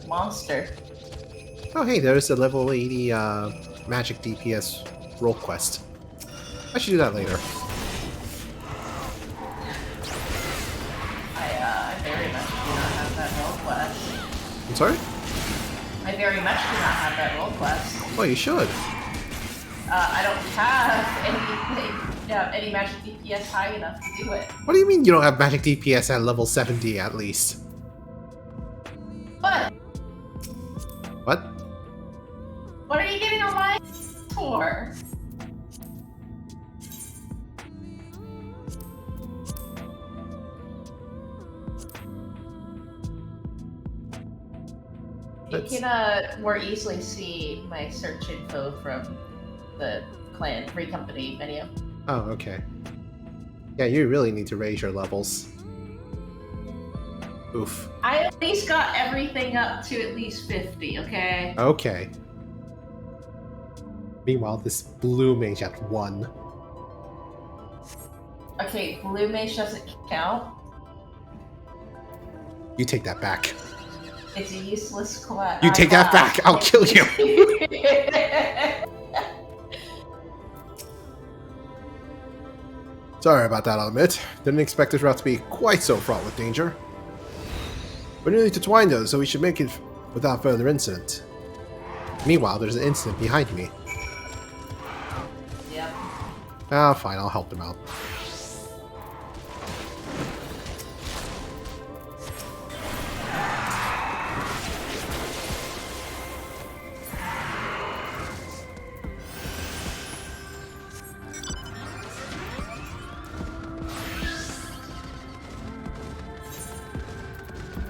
monster. Oh hey, there's the level 80 magic DPS role quest. I should do that later. I very much do not have that role quest. I'm sorry? I very much do not have that role quest. Oh, you should. I don't have any magic DPS high enough to do it. What do you mean you don't have magic DPS at level 70 at least? What? What? What are you getting on my for? You can more easily see my search info from the clan free company menu. Oh, okay. Yeah, you really need to raise your levels. Oof. I at least got everything up to at least 50, okay? Okay. Meanwhile, this blue mage at 1. Okay, blue mage doesn't count. You take that back. It's a useless class. You take that back! I'll kill you! Sorry about that, I'll admit. Didn't expect this route to be quite so fraught with danger. We're nearly to Twine though, so we should make it without further incident. Meanwhile, there's an incident behind me. Yep. Ah, fine, I'll help them out.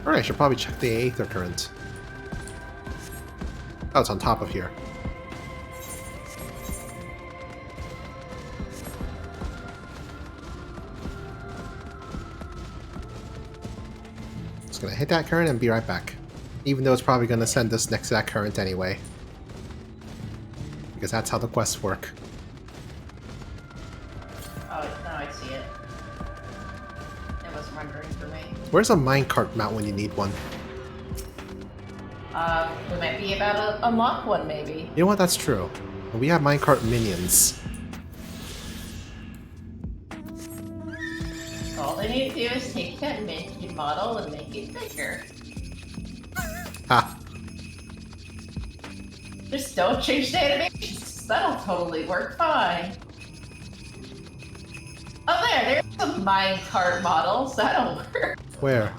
Alright, I should probably check the Aether Current. Oh, it's on top of here. Just gonna hit that current and be right back. Even though it's probably gonna send us next to that current anyway. Because that's how the quests work. Oh, now I see it. It was rendering for me. Where's a minecart mount when you need one? We might be about to unlock one, maybe. You know what? That's true. We have minecart minions. All they need to do is take that minion model and make it bigger. Ha! Just don't change the animations. That'll totally work fine. Oh, there's a minecart model, so that'll work. Where?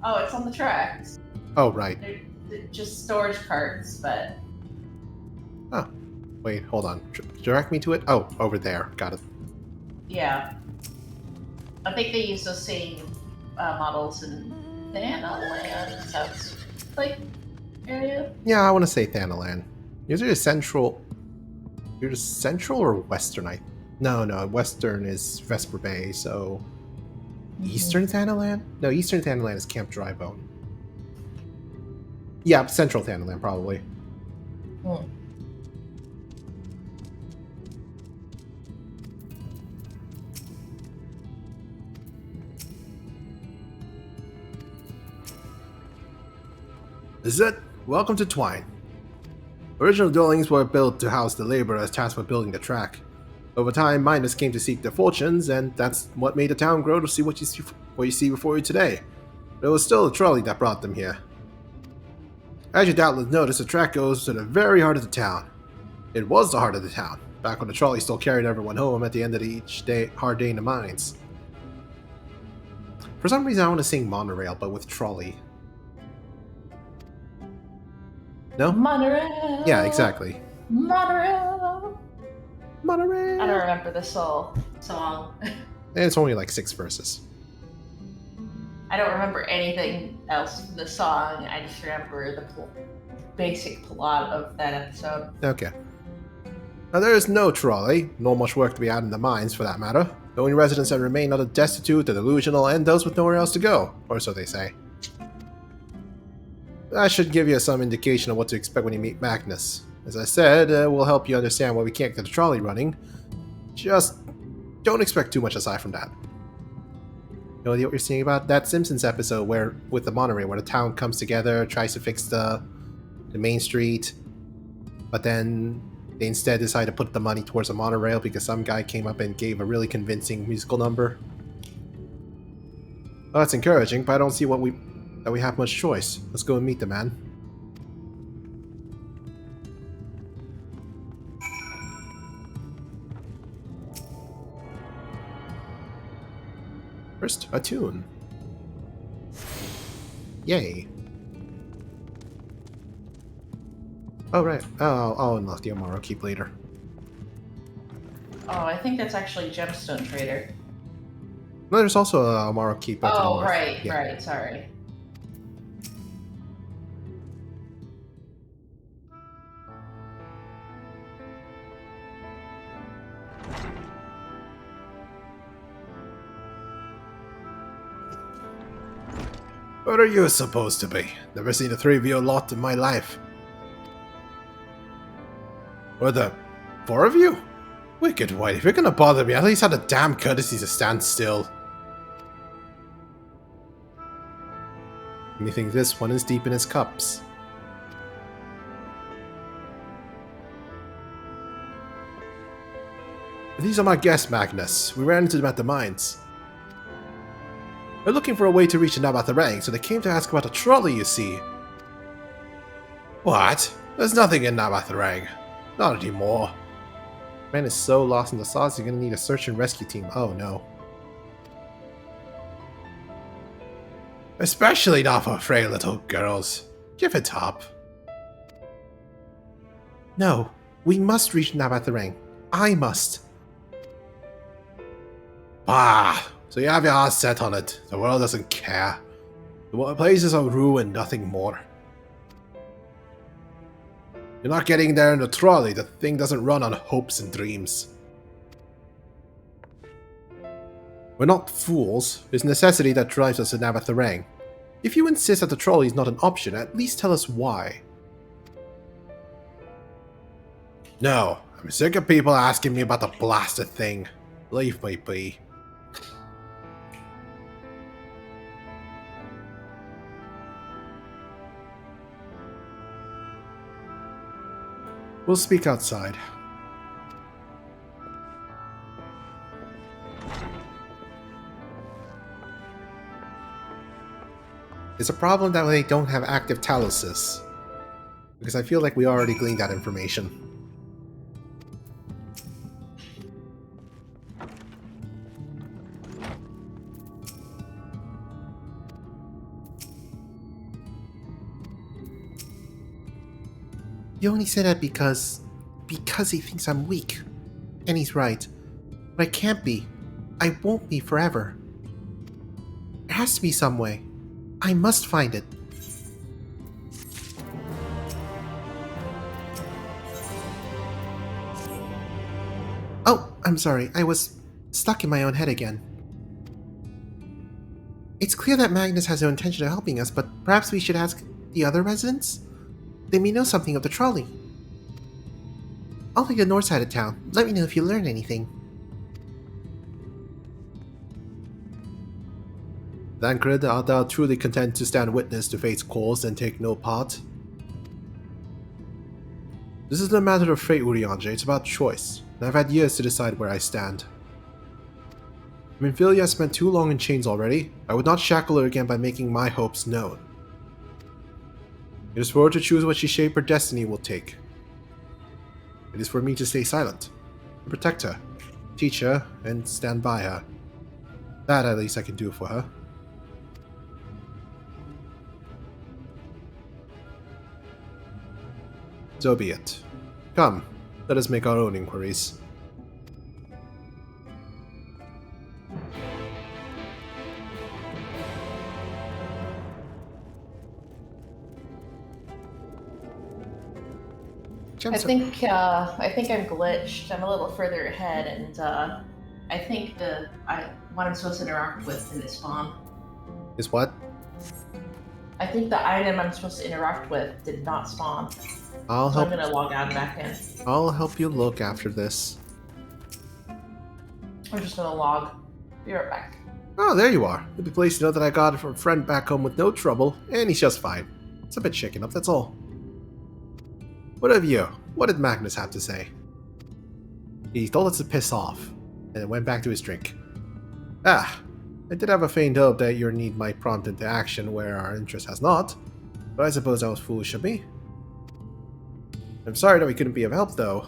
Oh, it's on the tracks. Oh, right. They're just storage carts, but... Oh. Wait, hold on. Direct me to it? Oh, over there. Got it. Yeah. I think they use those same models in Thanaland. Sounds like area. Yeah, I want to say Thanaland. Is it a central... You're central or western? No, western is Vesper Bay, so... Eastern Thanaland? No, Eastern Thanaland is Camp Drybone. Yeah, Central Thanaland, probably. Hmm. This is it. Welcome to Twine. Original dwellings were built to house the laborers tasked with building the track. Over time, miners came to seek their fortunes, and that's what made the town grow to see what you see before you today. But it was still a trolley that brought them here. As you doubtless noticed, the track goes to the very heart of the town. It was the heart of the town, back when the trolley still carried everyone home at the end of each hard day in the mines. For some reason, I want to sing Monorail, but with trolley. No? Monorail! Yeah, exactly. Monorail! Monorail! I don't remember the song. And it's only like 6 verses. I don't remember anything else from the song. I just remember the basic plot of that episode. Okay. Now there is no trolley, nor much work to be had in the mines for that matter. The only residents that remain are the destitute, the delusional, and those with nowhere else to go, or so they say. That should give you some indication of what to expect when you meet Magnus. As I said, we'll help you understand why we can't get the trolley running. Just don't expect too much aside from that. No idea what you're seeing about that Simpsons episode where, with the monorail, where the town comes together, tries to fix the main street, but then they instead decide to put the money towards a monorail because some guy came up and gave a really convincing musical number. Well, that's encouraging, but I don't see that we have much choice. Let's go and meet the man. First, a tune. Yay. Oh, right. I'll unlock the Amaro Keep later. Oh, I think that's actually Gemstone Trader. No, there's also a Amaro Keep at the north. Right, right, sorry. What are you supposed to be? Never seen a 3 of you lot in my life. Or the 4 of you? Wicked White, if you're gonna bother me, at least have the damn courtesy to stand still. Me think this one is deep in his cups. These are my guests, Magnus. We ran into them at the mines. They're looking for a way to reach the Nabatharang, so they came to ask about a trolley, you see. What? There's nothing in Nabatharang. Not anymore. Man is so lost in the sauce, he's gonna need a search and rescue team. Oh no. Especially not for frail little girls. Give it up. No, we must reach Nabatharang. I must. Bah! So you have your heart set on it. The world doesn't care. The place is a ruin, nothing more. You're not getting there in the trolley. The thing doesn't run on hopes and dreams. We're not fools. It's necessity that drives us to Nabatharang. If you insist that the trolley is not an option, at least tell us why. No, I'm sick of people asking me about the blasted thing. Leave me be. We'll speak outside. It's a problem that they don't have active taluses, because I feel like we already gleaned that information. You only say that because he thinks I'm weak. And he's right. But I can't be. I won't be forever. There has to be some way. I must find it. Oh, I'm sorry. I was stuck in my own head again. It's clear that Magnus has no intention of helping us, but perhaps we should ask the other residents? They may know something of the trolley. I'll take the north side of town. Let me know if you learn anything. Thancred, art thou truly content to stand witness to fate's course and take no part? This isn't a matter of fate, Urianger, it's about choice, and I've had years to decide where I stand. Minfilia has spent too long in chains already. I would not shackle her again by making my hopes known. It is for her to choose what she shape her destiny will take. It is for me to stay silent, and protect her, teach her, and stand by her. That at least I can do for her. So be it. Come, let us make our own inquiries. I think I'm glitched. I'm a little further ahead, and I think what I'm supposed to interact with didn't spawn. Is what? I think the item I'm supposed to interact with did not spawn. I'll So help. I'm gonna log out back in. I'll help you look after this. I'm just gonna log. Be right back. Oh, there you are. It'd be pleased to know that I got it from a friend back home with no trouble, and he's just fine. It's a bit shaken up, that's all. What of you? What did Magnus have to say? He told us to piss off, and then went back to his drink. Ah, I did have a faint hope that your need might prompt into action where our interest has not, but I suppose that was foolish of me. I'm sorry that we couldn't be of help, though.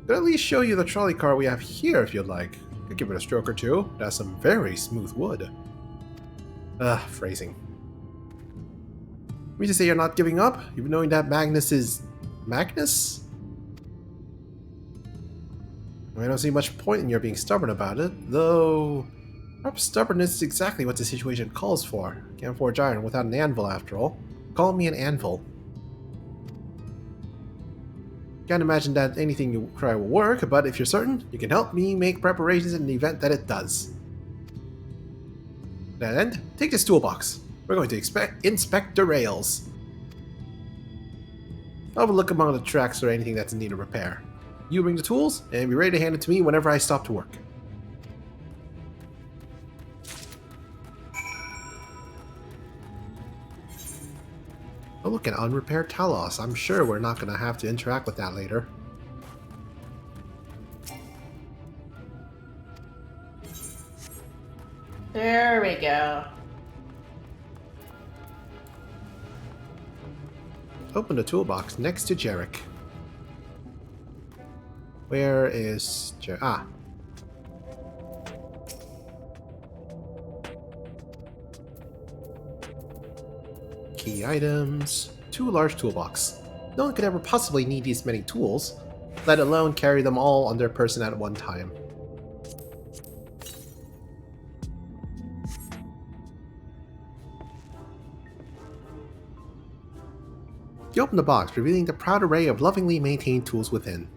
Could at least show you the trolley car we have here if you'd like. Could give it a stroke or two. It has some very smooth wood. Phrasing. You mean to say you're not giving up, even knowing that Magnus is... Magnus? I don't see much point in your being stubborn about it, though... Perhaps stubbornness is exactly what the situation calls for. Can't forge iron without an anvil, after all. Call me an anvil. Can't imagine that anything you try will work, but if you're certain, you can help me make preparations in the event that it does. To that end, take this toolbox. We're going to inspect the rails. I'll have a look among the tracks or anything that's in need of repair. You bring the tools, and be ready to hand it to me whenever I stop to work. Oh look, an unrepaired Talos. I'm sure we're not going to have to interact with that later. There we go. Open the toolbox next to Jarek. Where is Jarek? Ah. Key items. 2 large toolbox. No one could ever possibly need these many tools, let alone carry them all on their person at one time. You open the box, revealing the proud array of lovingly maintained tools within.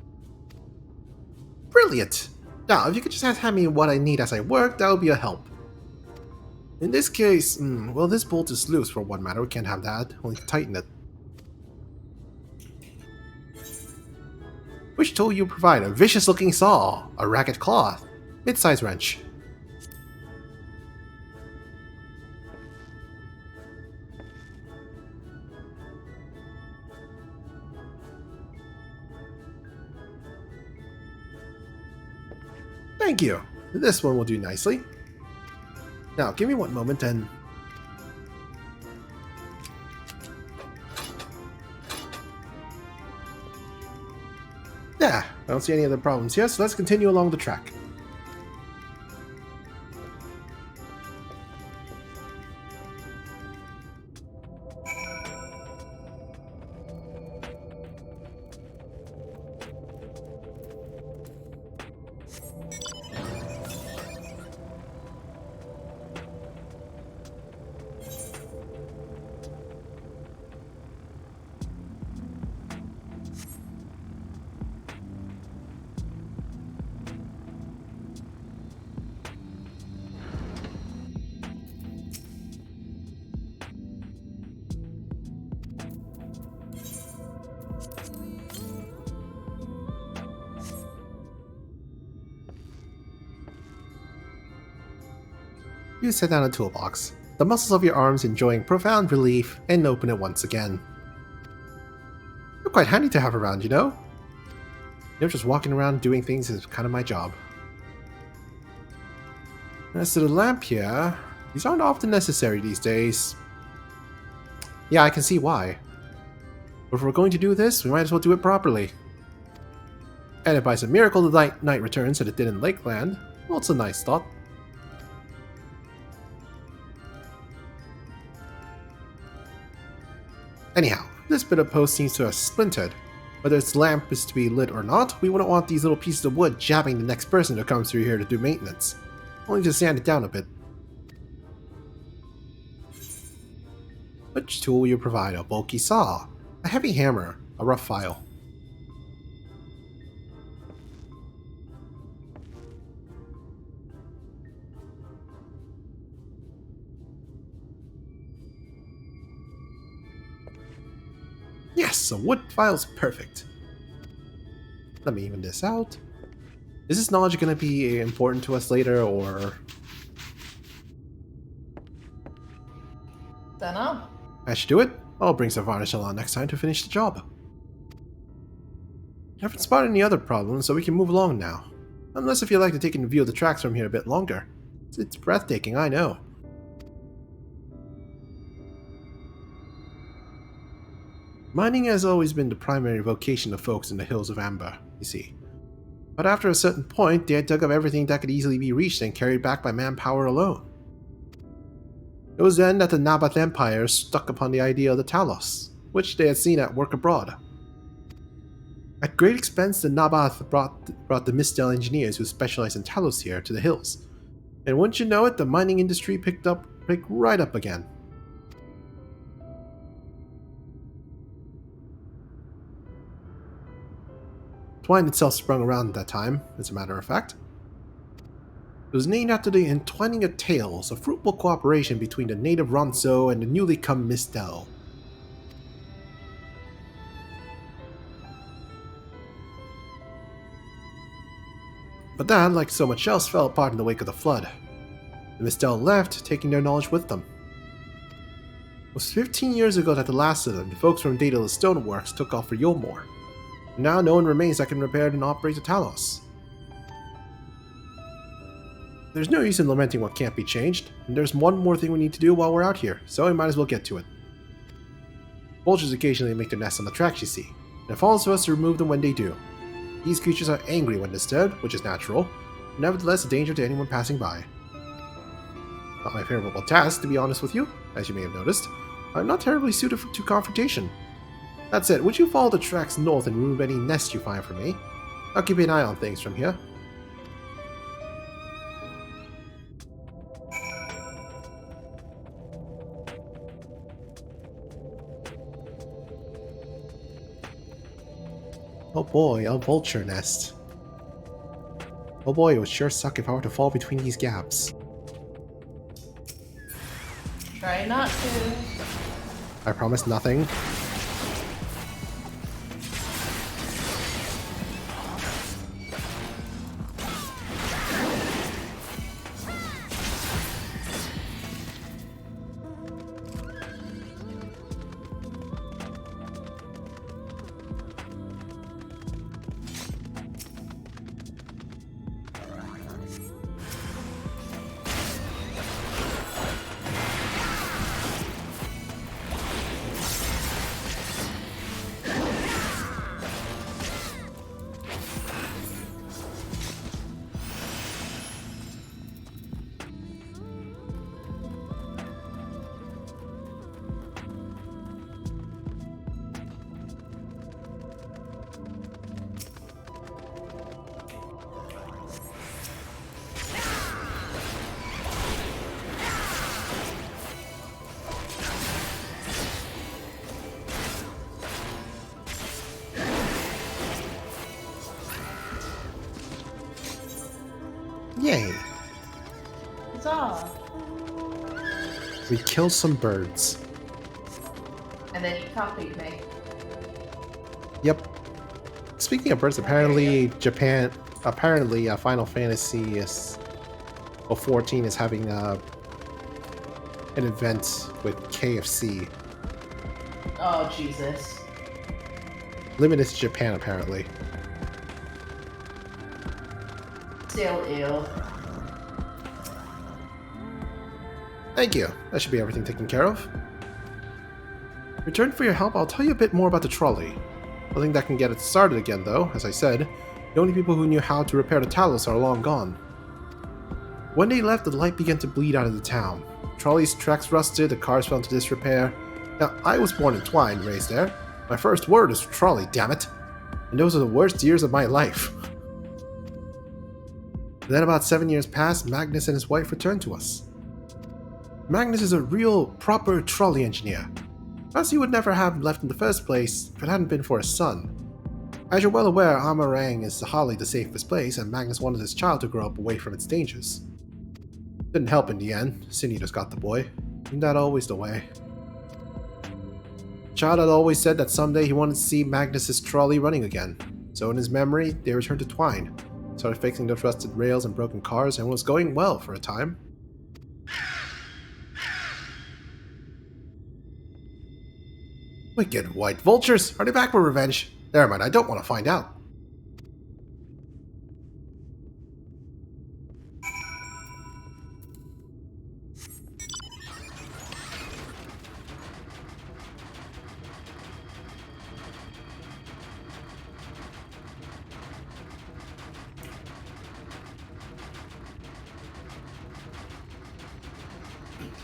Brilliant! Now, if you could just hand me what I need as I work, that would be a help. In this case, well, this bolt is loose for one matter. We can't have that. Only tighten it. Which tool you provide? A vicious-looking saw, a ragged cloth, mid-size wrench. Thank you. This one will do nicely. Now, give me one moment and... Yeah, I don't see any other problems here, so let's continue along the track. You set down a toolbox, the muscles of your arms enjoying profound relief, and open it once again. You're quite handy to have around, you know? Just walking around doing things is kind of my job. As to the lamp here, these aren't often necessary these days. Yeah, I can see why. But if we're going to do this, we might as well do it properly. And if by some miracle the night returns that it did in Lakeland, well, it's a nice thought. Anyhow, this bit of post seems to have splintered. Whether its lamp is to be lit or not, we wouldn't want these little pieces of wood jabbing the next person who comes through here to do maintenance. Only to sand it down a bit. Which tool will you provide? A bulky saw, a heavy hammer, a rough file. Yes, Yes, a wood file's perfect. Let me even this out. Is this knowledge going to be important to us later, or... Dunno. I should do it. I'll bring some varnish along next time to finish the job. I haven't spotted any other problems, so we can move along now. Unless if you'd like to take in view of the tracks from here a bit longer. It's breathtaking, I know. Mining has always been the primary vocation of folks in the Hills of Amber, you see. But after a certain point, they had dug up everything that could easily be reached and carried back by manpower alone. It was then that the Nabath Empire struck upon the idea of the Talos, which they had seen at work abroad. At great expense, the Nabath brought the Mistel engineers who specialized in Talos here to the hills. And wouldn't you know it, the mining industry picked right up again. Twine itself sprung around at that time, as a matter of fact. It was named after the entwining of tales of fruitful cooperation between the native Ronso and the newly come Mistel. But that, like so much else, fell apart in the wake of the flood. The Mistel left, taking their knowledge with them. It was 15 years ago that the last of them, the folks from Daedalus Stoneworks, took off for Yulmore. Now no one remains that can repair and operate the Talos. There's no use in lamenting what can't be changed, and there's one more thing we need to do while we're out here, so we might as well get to it. Vultures occasionally make their nests on the tracks, you see, and it falls to us to remove them when they do. These creatures are angry when disturbed, which is natural, but nevertheless a danger to anyone passing by. Not my favorable task, to be honest with you, as you may have noticed. I'm not terribly suited to confrontation. That said, would you follow the tracks north and remove any nests you find for me? I'll keep an eye on things from here. Oh boy, a vulture nest. Oh boy, it would sure suck if I were to fall between these gaps. Try not to. I promise nothing. Yay! Huzzah! We killed some birds. And then you copied me. Yep. Speaking of birds, apparently Final Fantasy 14 is having an event with KFC. Oh, Jesus. Limited to Japan, apparently. Still ill. Thank you. That should be everything taken care of. In return for your help, I'll tell you a bit more about the trolley. Nothing that can get it started again, though. As I said, the only people who knew how to repair the Talos are long gone. When they left, the light began to bleed out of the town. The trolley's tracks rusted, the cars fell into disrepair. Now, I was born in Twine, raised there. My first word is trolley, damn it! And those are the worst years of my life. And then about 7 years passed, Magnus and his wife returned to us. Magnus is a real, proper trolley engineer. As he would never have left in the first place if it hadn't been for his son. As you're well aware, Amarang is hardly the safest place, and Magnus wanted his child to grow up away from its dangers. Didn't help in the end. Sin Eaters got the boy. Isn't that always the way? child had always said that someday he wanted to see Magnus's trolley running again. So in his memory, they returned to Twine, started fixing the rusted rails and broken cars, and was going well for a time. Wicked white vultures! Are they back for revenge? Never mind, I don't want to find out.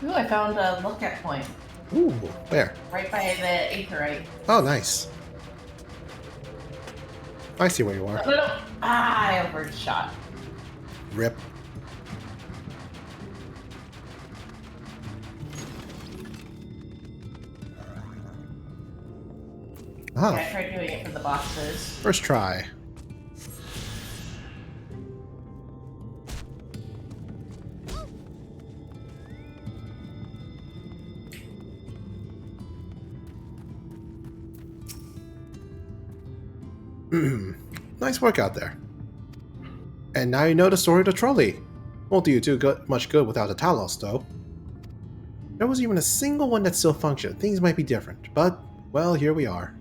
Ooh, I found a lookout point. Ooh, where? Right by the aetherite. Oh, nice. I see where you are. No. Ah, I overshot. Rip. Ah. Okay, I tried doing it for the boxes. First try. Nice work out there. And now you know the story of the trolley. Won't do you much good without a Talos, though. There was even a single one that still functioned. Things might be different, but, well, here we are.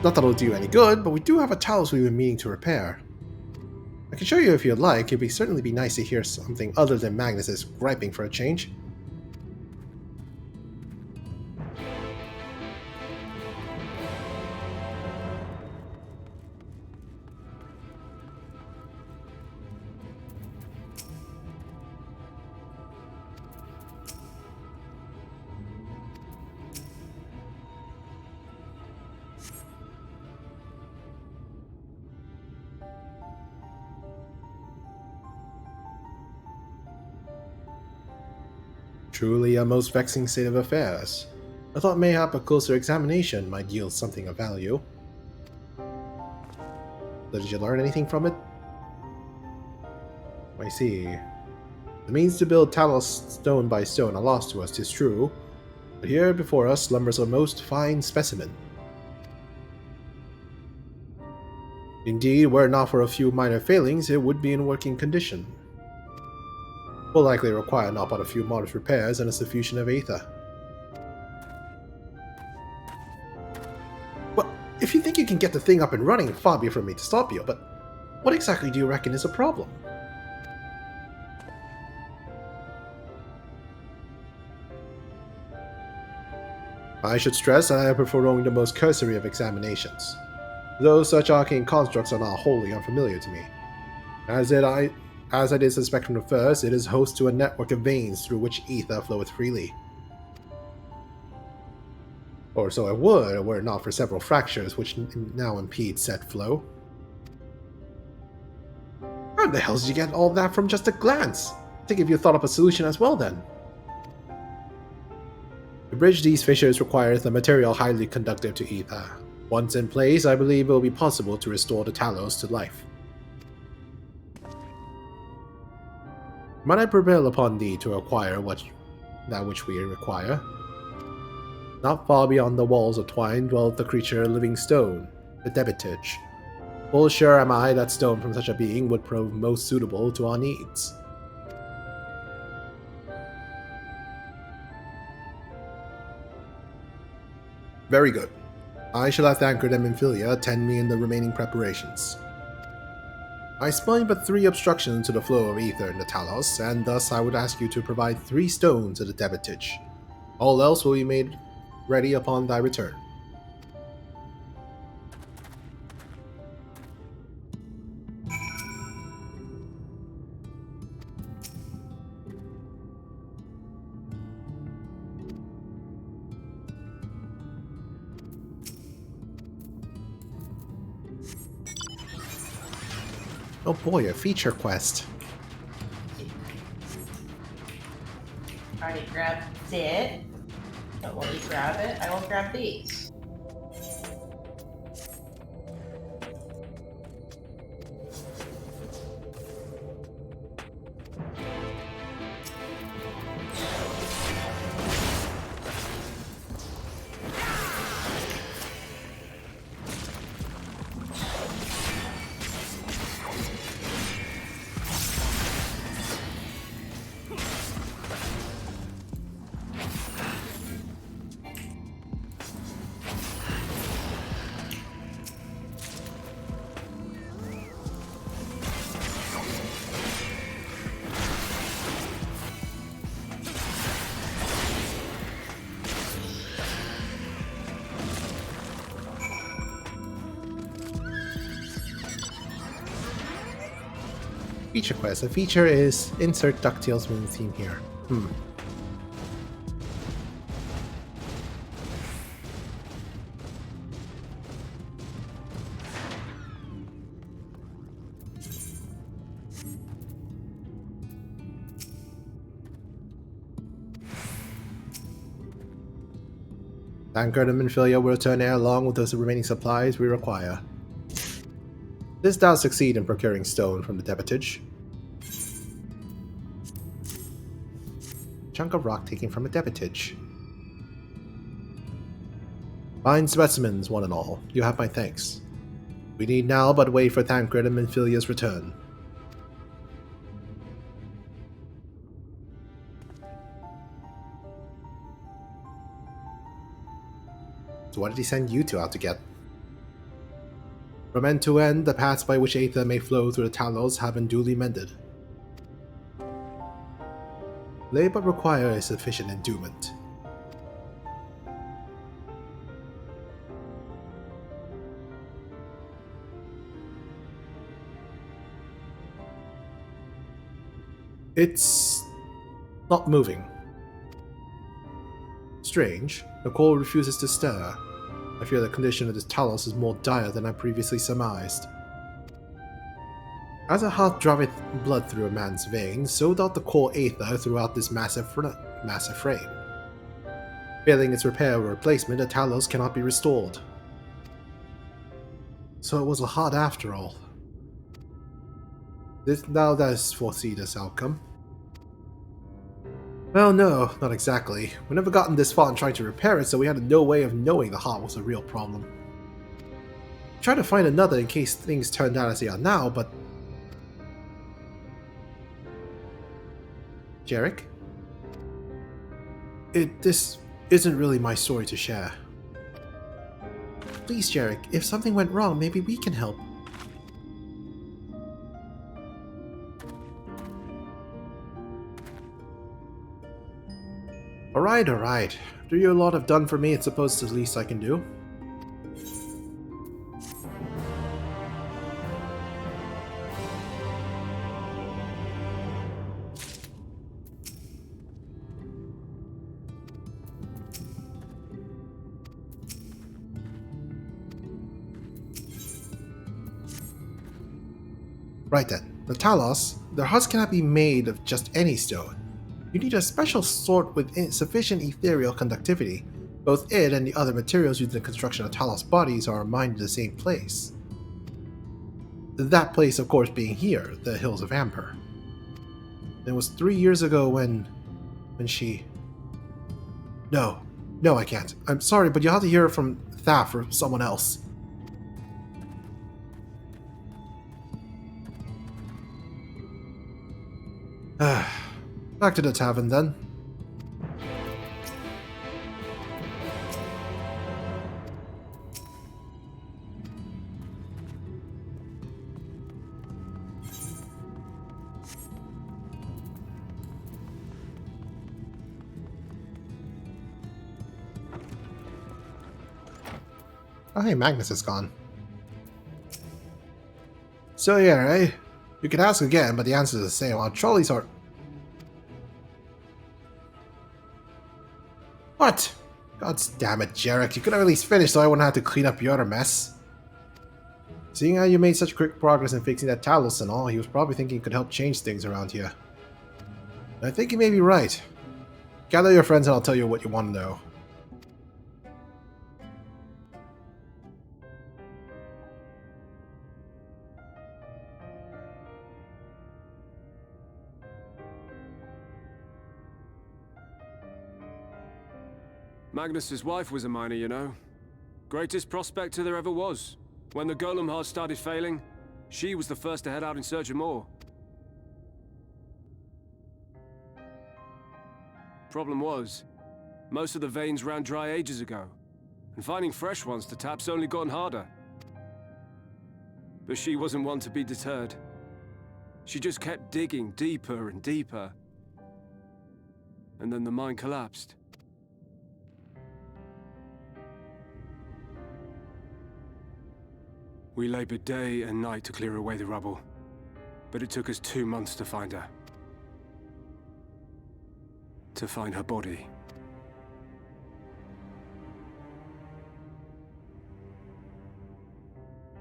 Not that it'll do you any good, but we do have a Talos we've been meaning to repair. I can show you if you'd like. It'd certainly be nice to hear something other than Magnus's griping for a change. Truly a most vexing state of affairs. I thought mayhap a closer examination might yield something of value. Did you learn anything from it? I see. The means to build Talos stone by stone are lost to us, 'tis true, but here before us slumbers a most fine specimen. Indeed, were it not for a few minor failings, it would be in working condition. Will likely require not but a few modest repairs and a suffusion of aether. Well, if you think you can get the thing up and running, far be it from me to stop you, but what exactly do you reckon is a problem? I should stress that I prefer only the most cursory of examinations, though such arcane constructs are not wholly unfamiliar to me. As I did suspect from the first, it is host to a network of veins through which ether floweth freely. Or so it would, were it not for several fractures which now impede said flow. How the hell did you get all that from just a glance? I think if you thought up a solution as well then. To bridge these fissures requires a material highly conductive to ether. Once in place, I believe it will be possible to restore the Talos to life. Might I prevail upon thee to acquire that which we require? Not far beyond the walls of Twine dwelleth the creature living stone, the Debitage. Full sure am I that stone from such a being would prove most suitable to our needs. Very good. I shall have Thancred and Minfilia attend me in the remaining preparations. I spy but 3 obstructions to the flow of ether in the Talos, and thus I would ask you to provide 3 stones at the Debitage. All else will be made ready upon thy return. Oh boy, a feature quest. Already grabbed it. But while you grab it, I will grab these. Feature quest. The feature is insert DuckTales within the theme here. Tancred and Minfilia will return here along with those remaining supplies we require. This does succeed in procuring stone from the debitage. Chunk of rock taken from a debitage. Fine specimens, one and all. You have my thanks. We need now but wait for Tancred and Minfilia's return. So what did he send you two out to get? From end to end, the paths by which Aether may flow through the Talos have been duly mended. They but require a sufficient endowment. It's not moving. Strange. The core refuses to stir. I fear the condition of this Talos is more dire than I previously surmised. As a heart draweth blood through a man's veins, so doth the core Aether throughout this massive frame. Failing its repair or replacement, the Talos cannot be restored. So it was a heart after all. Thou dost foresee this outcome? Well, no, not exactly. We never gotten this far in trying to repair it, so we had no way of knowing the heart was a real problem. Tried to find another in case things turned out as they are now, but... Jarek? This isn't really my story to share. Please, Jarek, if something went wrong, maybe we can help. Alright. After you a lot have done for me, it's supposed to the least I can do. Right then, the Talos, their hearts cannot be made of just any stone. You need a special sort with sufficient ethereal conductivity. Both it and the other materials used in the construction of Talos bodies are mined in the same place. That place, of course, being here, the Hills of Amber. It was 3 years ago when she... No, I can't. I'm sorry, but you'll have to hear it from Thaf or someone else. Back to the tavern, then. Oh, hey, Magnus is gone. So yeah, eh? You could ask again, but the answer is the same. Our trolleys are... What? God damn it, Jarek. You could have at least finished so I wouldn't have to clean up your other mess. Seeing how you made such quick progress in fixing that Talos and all, he was probably thinking he could help change things around here. And I think he may be right. Gather your friends and I'll tell you what you want to know. Magnus's wife was a miner, you know. Greatest prospector there ever was. When the golem heart started failing, she was the first to head out in search of more. Problem was, most of the veins ran dry ages ago, and finding fresh ones to tap's only gotten harder. But she wasn't one to be deterred. She just kept digging deeper and deeper. And then the mine collapsed. We labored day and night to clear away the rubble. But it took us 2 months to find her. To find her body.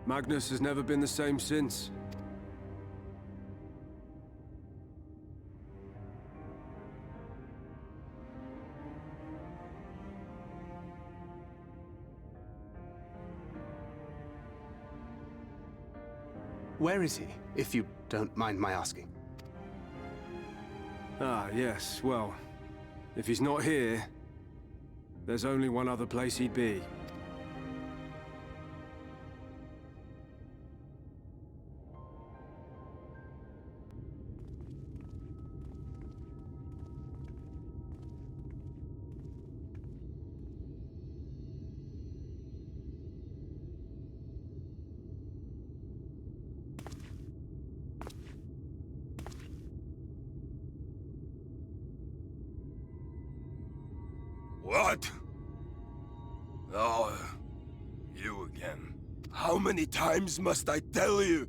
Magnus has never been the same since. Where is he, if you don't mind my asking? Ah, yes, well, if he's not here, there's only one other place he'd be. What? Oh, you again. How many times must I tell you?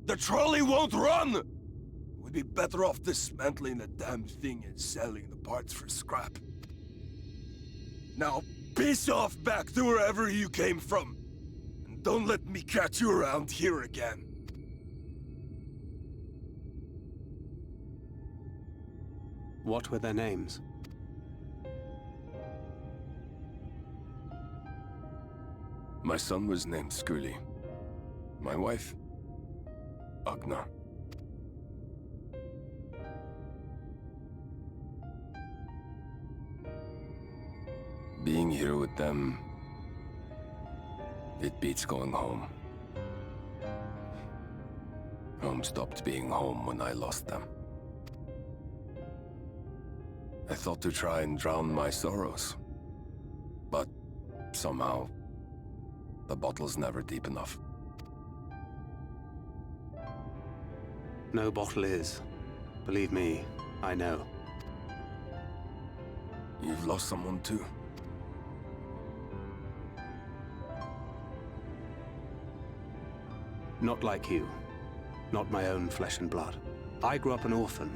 The trolley won't run! We'd be better off dismantling the damn thing and selling the parts for scrap. Now, piss off back to wherever you came from. And don't let me catch you around here again. What were their names? My son was named Skuli. My wife, Agna. Being here with them, it beats going home. Home stopped being home when I lost them. I thought to try and drown my sorrows, but somehow the bottle's never deep enough. No bottle is. Believe me, I know. You've lost someone too? Not like you. Not my own flesh and blood. I grew up an orphan,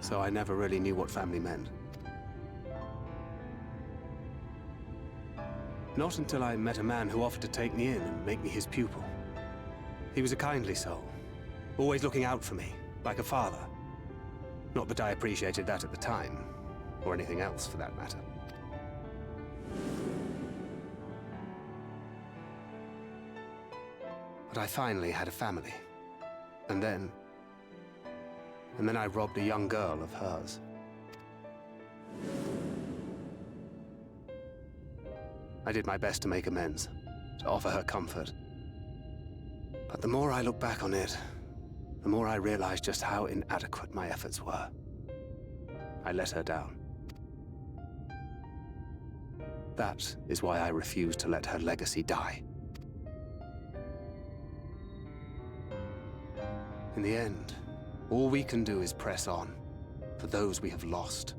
so I never really knew what family meant. Not until I met a man who offered to take me in and make me his pupil. He was a kindly soul, always looking out for me, like a father. Not that I appreciated that at the time, or anything else for that matter. But I finally had a family. And then I robbed a young girl of hers. I did my best to make amends, to offer her comfort. But the more I look back on it, the more I realize just how inadequate my efforts were. I let her down. That is why I refuse to let her legacy die. In the end, all we can do is press on, for those we have lost,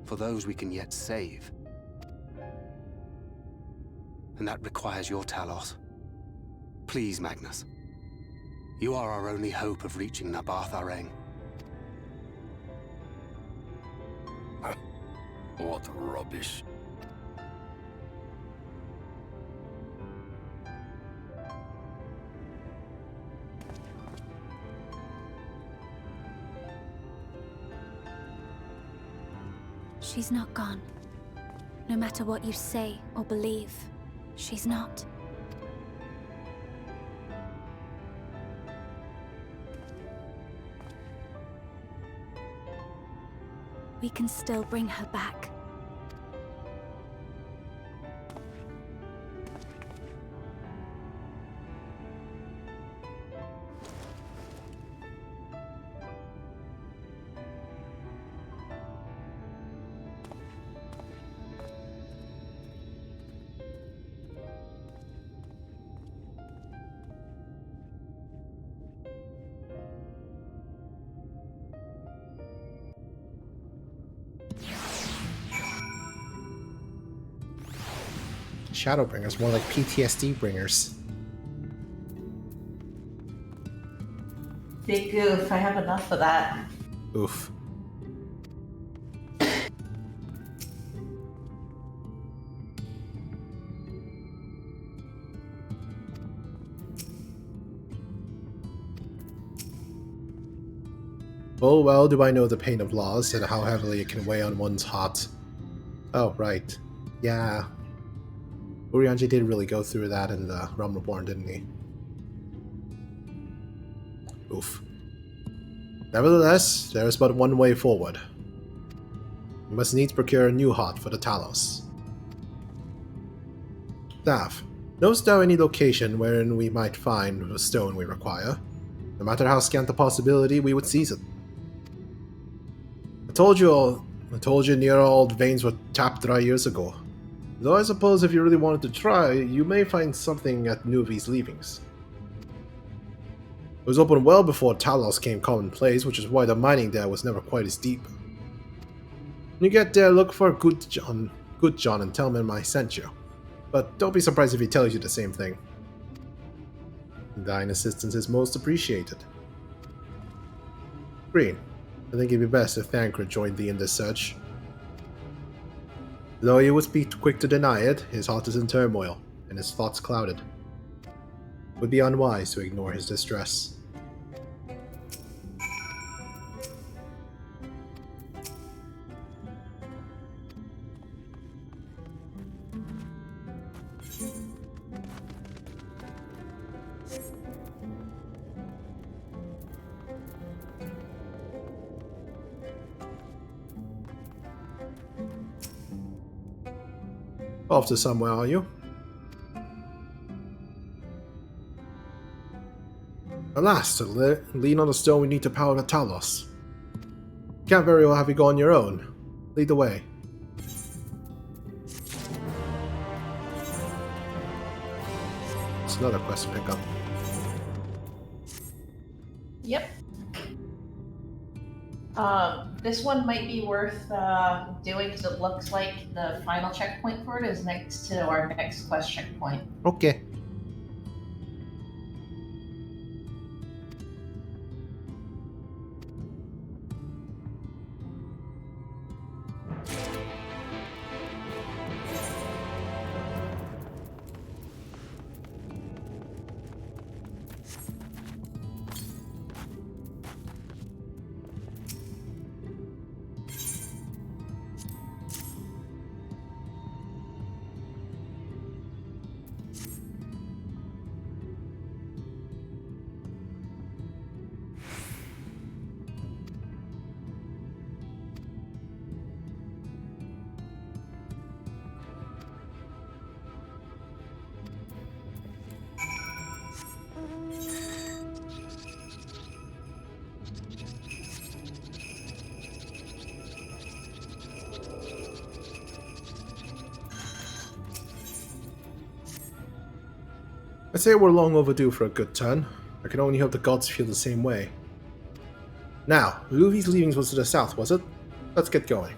for those we can yet save. And that requires your Talos. Please, Magnus. You are our only hope of reaching Nabarth Areng. What rubbish. She's not gone. No matter what you say or believe, she's not. We can still bring her back. Shadowbringers, more like PTSD bringers. Big goof, I have enough of that. Oof. Full well do I know the pain of loss and how heavily it can weigh on one's heart. Oh, right. Yeah. Urianger did really go through that in the Realm Reborn, didn't he? Oof. Nevertheless, there is but one way forward. We must needs procure a new heart for the Talos. Staff, knowest thou any location wherein we might find the stone we require? No matter how scant the possibility, we would seize it. I told you near old veins were tapped dry years ago. Though I suppose if you really wanted to try, you may find something at Nuvi's leavings. It was open well before Talos came commonplace, which is why the mining there was never quite as deep. When you get there, look for Good John, and tell him I sent you. But don't be surprised if he tells you the same thing. Thine assistance is most appreciated. Green, I think it'd be best if Thancred joined thee in this search. Though he would be quick to deny it, his heart is in turmoil, and his thoughts clouded. It would be unwise to ignore his distress. Off to somewhere, are you? Alas, to lean on the stone we need to power the Talos. Can't very well have you go on your own. Lead the way. It's another quest to pick up. Yep. This one might be worth doing because it looks like the final checkpoint for it is next to our next quest checkpoint. Okay. I'd say we're long overdue for a good turn. I can only hope the gods feel the same way. Now, Luvi's leavings was to the south, was it? Let's get going.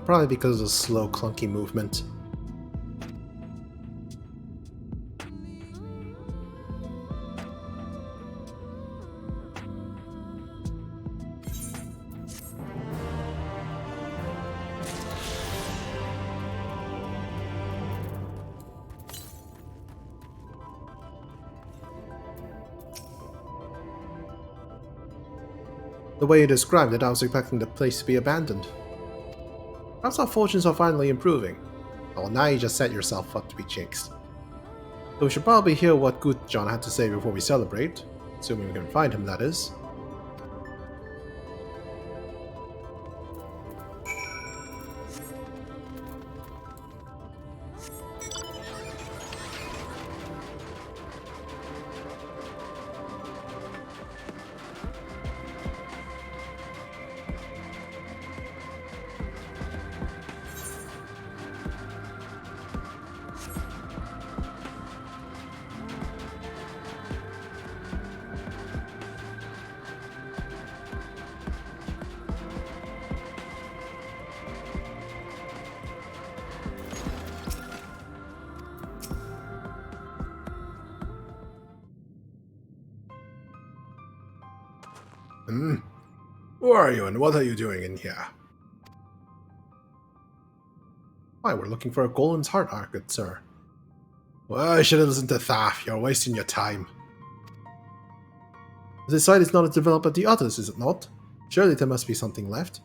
Probably because of the slow, clunky movement. The way you described it, I was expecting the place to be abandoned. Perhaps our fortunes are finally improving. Well, now you just set yourself up to be jinxed. So we should probably hear what Good John had to say before we celebrate. Assuming we can find him, that is. Who are you and what are you doing in here? Why, we're looking for a Golem's Heart, our good sir. Well, I should have listened to Thaf. You're wasting your time. This site is not as developed as the others, is it not? Surely there must be something left.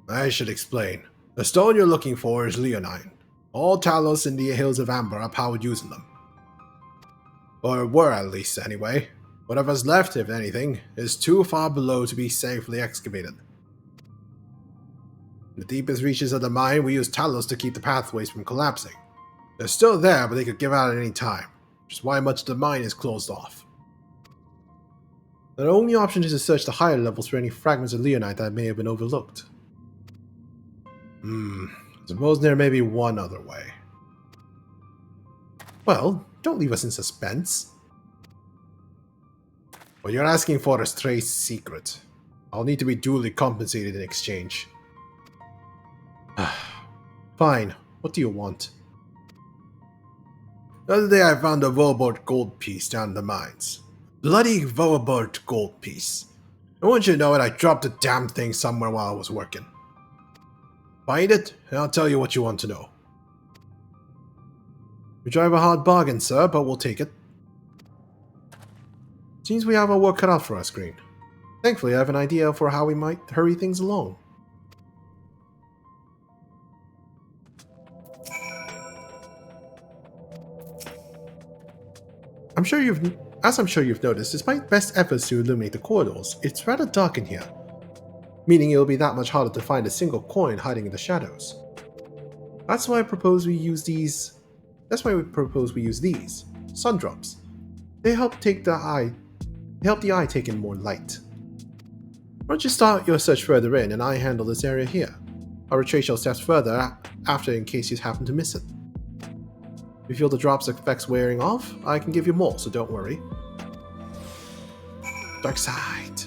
I should explain. The stone you're looking for is Leonine. All Talos in the Hills of Amber are powered using them. Or were at least, anyway. Whatever's left, if anything, is too far below to be safely excavated. In the deepest reaches of the mine, we use Talos to keep the pathways from collapsing. They're still there, but they could give out at any time, which is why much of the mine is closed off. The only option is to search the higher levels for any fragments of Leonite that may have been overlooked. Suppose there may be one other way. Well, don't leave us in suspense. What you're asking for is trade secret. I'll need to be duly compensated in exchange. Fine. What do you want? The other day I found a Vobert gold piece down in the mines. Bloody Vobert gold piece. And once you know it, I dropped the damn thing somewhere while I was working. Find it, and I'll tell you what you want to know. We drive a hard bargain, sir, but we'll take it. Seems we have our work cut out for us, Green. Thankfully, I have an idea for how we might hurry things along. I'm sure you've noticed, despite best efforts to illuminate the corridors, it's rather dark in here, meaning it'll be that much harder to find a single coin hiding in the shadows. That's why we propose we use these sun drops. They help the eye take in more light. Why don't you start your search further in, and I handle this area here. I'll retrace your steps further after in case you happen to miss it. If you feel the drop's effects wearing off, I can give you more, so don't worry. Dark side.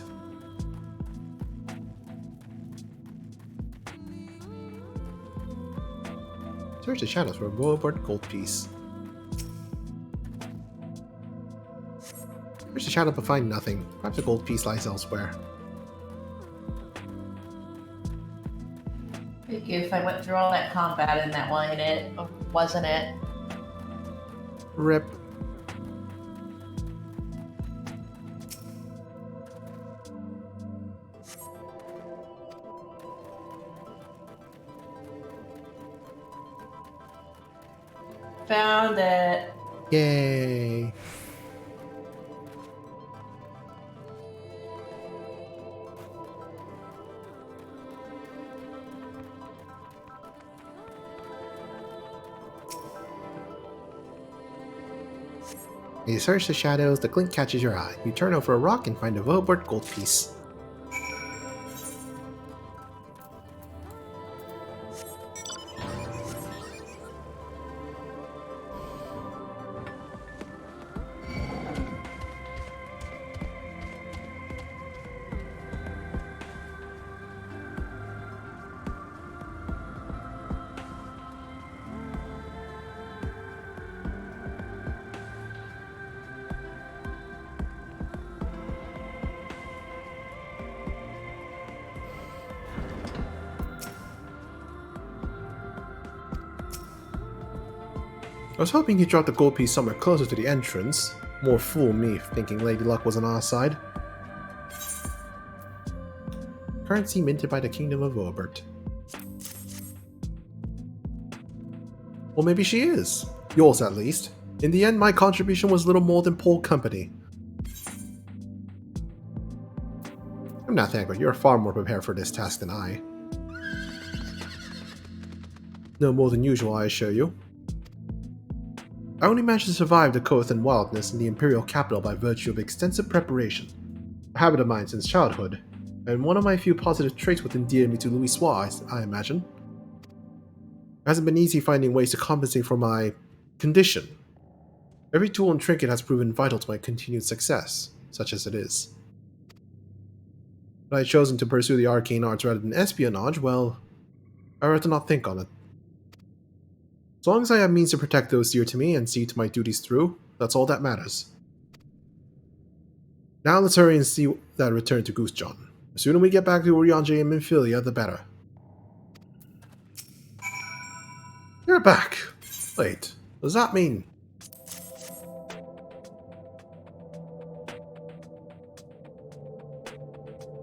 Search the shadows for a Vobert gold piece. Search the shadow but find nothing. Perhaps a gold piece lies elsewhere. Big goof, I went through all that combat and that wasn't it. Rip. Found it. Yay. You search the shadows, the glint catches your eye. You turn over a rock and find a Vobert gold piece. I was hoping he'd drop the gold piece somewhere closer to the entrance. More fool me thinking Lady Luck was on our side. Currency minted by the Kingdom of Obert. Well, maybe she is. Yours, at least. In the end, my contribution was little more than poor company. I'm not thankful. You're far more prepared for this task than I. No more than usual, I assure you. I only managed to survive the coast and wildness in the Imperial capital by virtue of extensive preparation. A habit of mine since childhood, and one of my few positive traits would endear me to Louis Suarez, I imagine. It hasn't been easy finding ways to compensate for my condition. Every tool and trinket has proven vital to my continued success, such as it is. But I had chosen to pursue the arcane arts rather than espionage, well, I rather not think on it. As long as I have means to protect those dear to me and see to my duties through, that's all that matters. Now let's hurry and see that return to Goose John. The sooner we get back to Urianger and Minfilia, the better. You're back! Wait, what does that mean?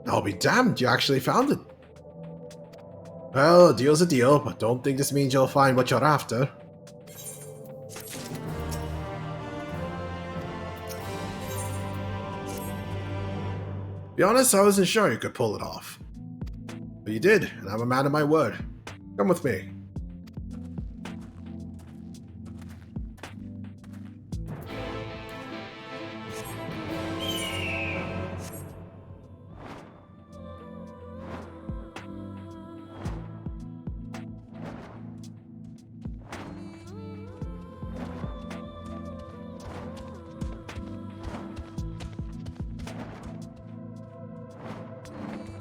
I'll be damned, you actually found it! Well, a deal's a deal, but don't think this means you'll find what you're after. To be honest, I wasn't sure you could pull it off. But you did, and I'm a man of my word. Come with me.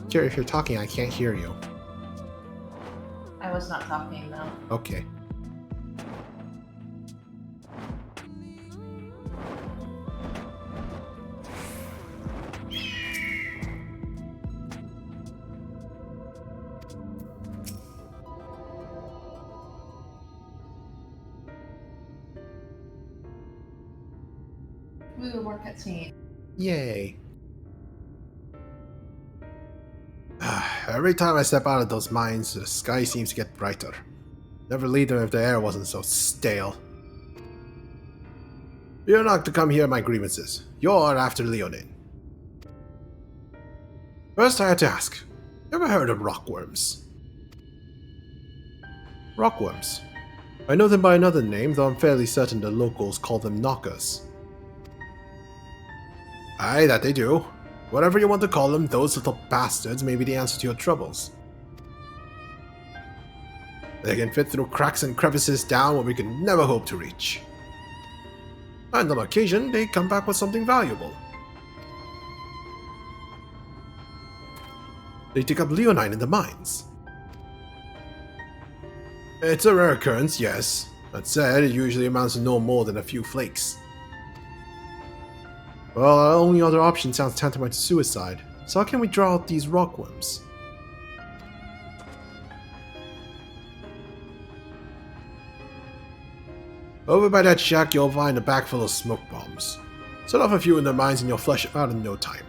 Jerry, if you're talking, I can't hear you. I was not talking, though. Okay. We will work at scene. Yay. Every time I step out of those mines, the sky seems to get brighter. Never leave them if the air wasn't so stale. You're not to come hear my grievances. You're after Leonin. First I had to ask, ever heard of rockworms? Rockworms. I know them by another name, though I'm fairly certain the locals call them knockers. Aye, that they do. Whatever you want to call them, those little bastards may be the answer to your troubles. They can fit through cracks and crevices down where we can never hope to reach. And on occasion, they come back with something valuable. They dig up leonine in the mines. It's a rare occurrence, yes. That said, it usually amounts to no more than a few flakes. Well, our only other option sounds tantamount to suicide, so how can we draw out these rockworms? Over by that shack you'll find a bag full of smoke bombs. Set off a few in their mines and you'll flush them out in no time.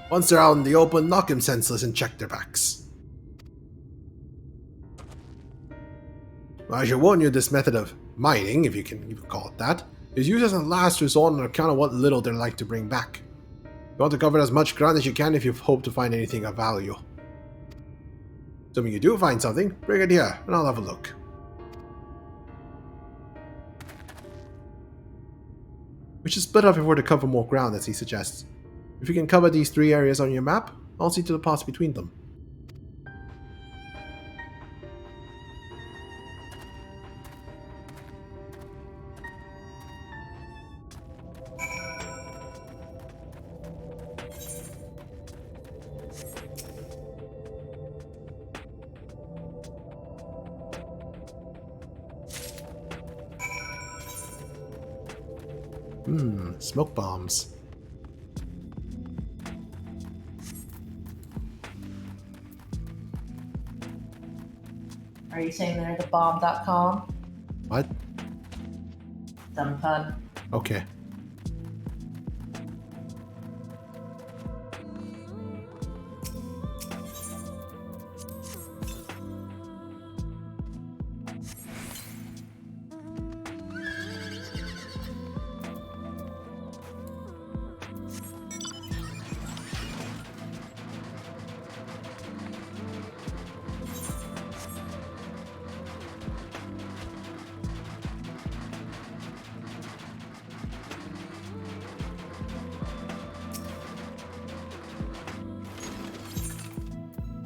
Once they're out in the open, knock them senseless and check their backs. I should warn you, this method of mining, if you can even call it that, is used as a last resort on account of what little they're like to bring back. You want to cover as much ground as you can if you hope to find anything of value. Assuming you do find something, bring it here, and I'll have a look. We should split up if we're to cover more ground, as he suggests. If you can cover these 3 areas on your map, I'll see to the paths between them. Smoke bombs. Are you saying they're the bomb.com? What? Dumb pun. Okay.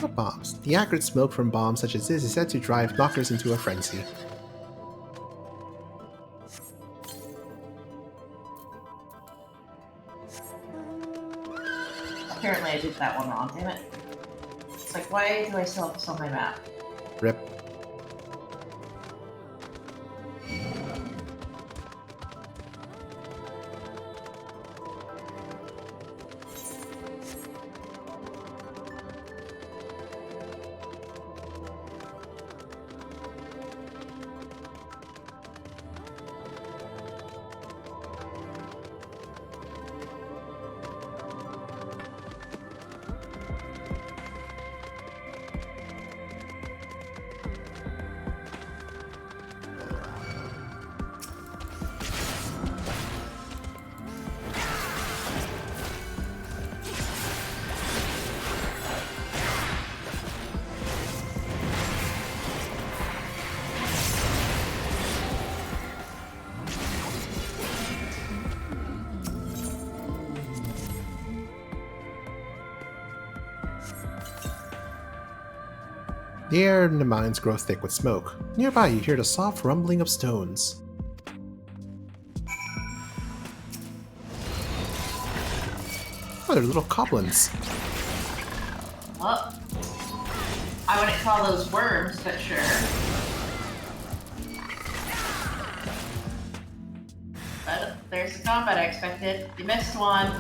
Knock-up bombs. The acrid smoke from bombs such as this is said to drive knockers into a frenzy. Apparently I did that one wrong, damn it. It's like, why do I still have this on my map? Rip. The air in the mines grows thick with smoke. Nearby, you hear the soft rumbling of stones. Oh, they're little goblins. Well, I wouldn't call those worms, but sure. But there's the combat I expected. You missed one.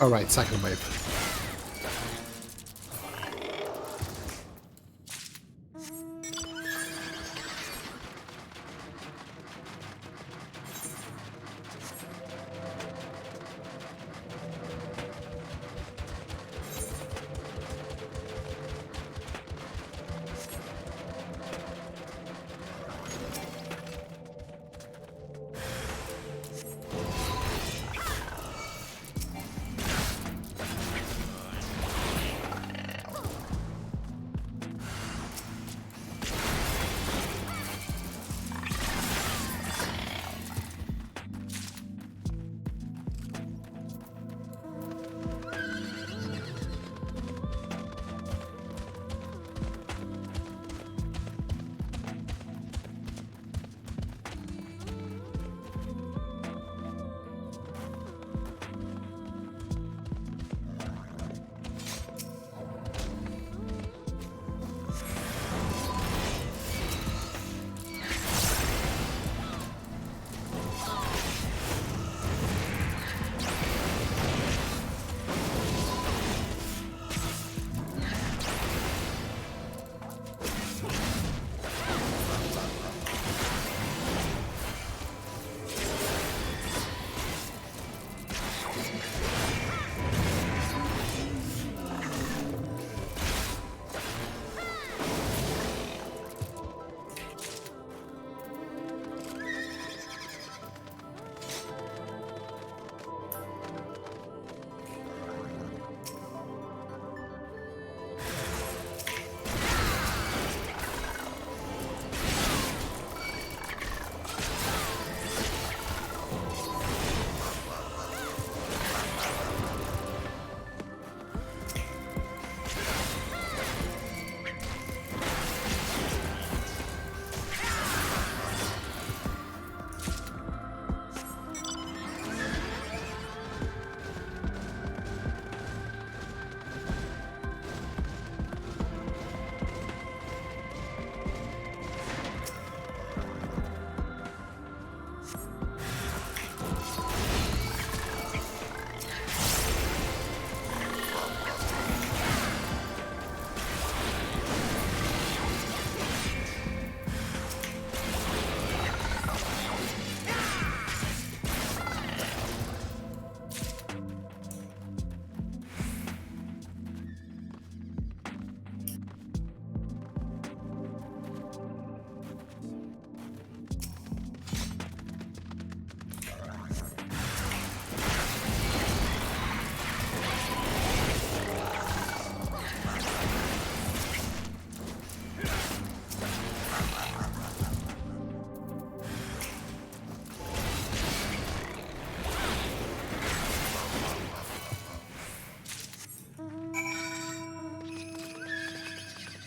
Alright, second wave.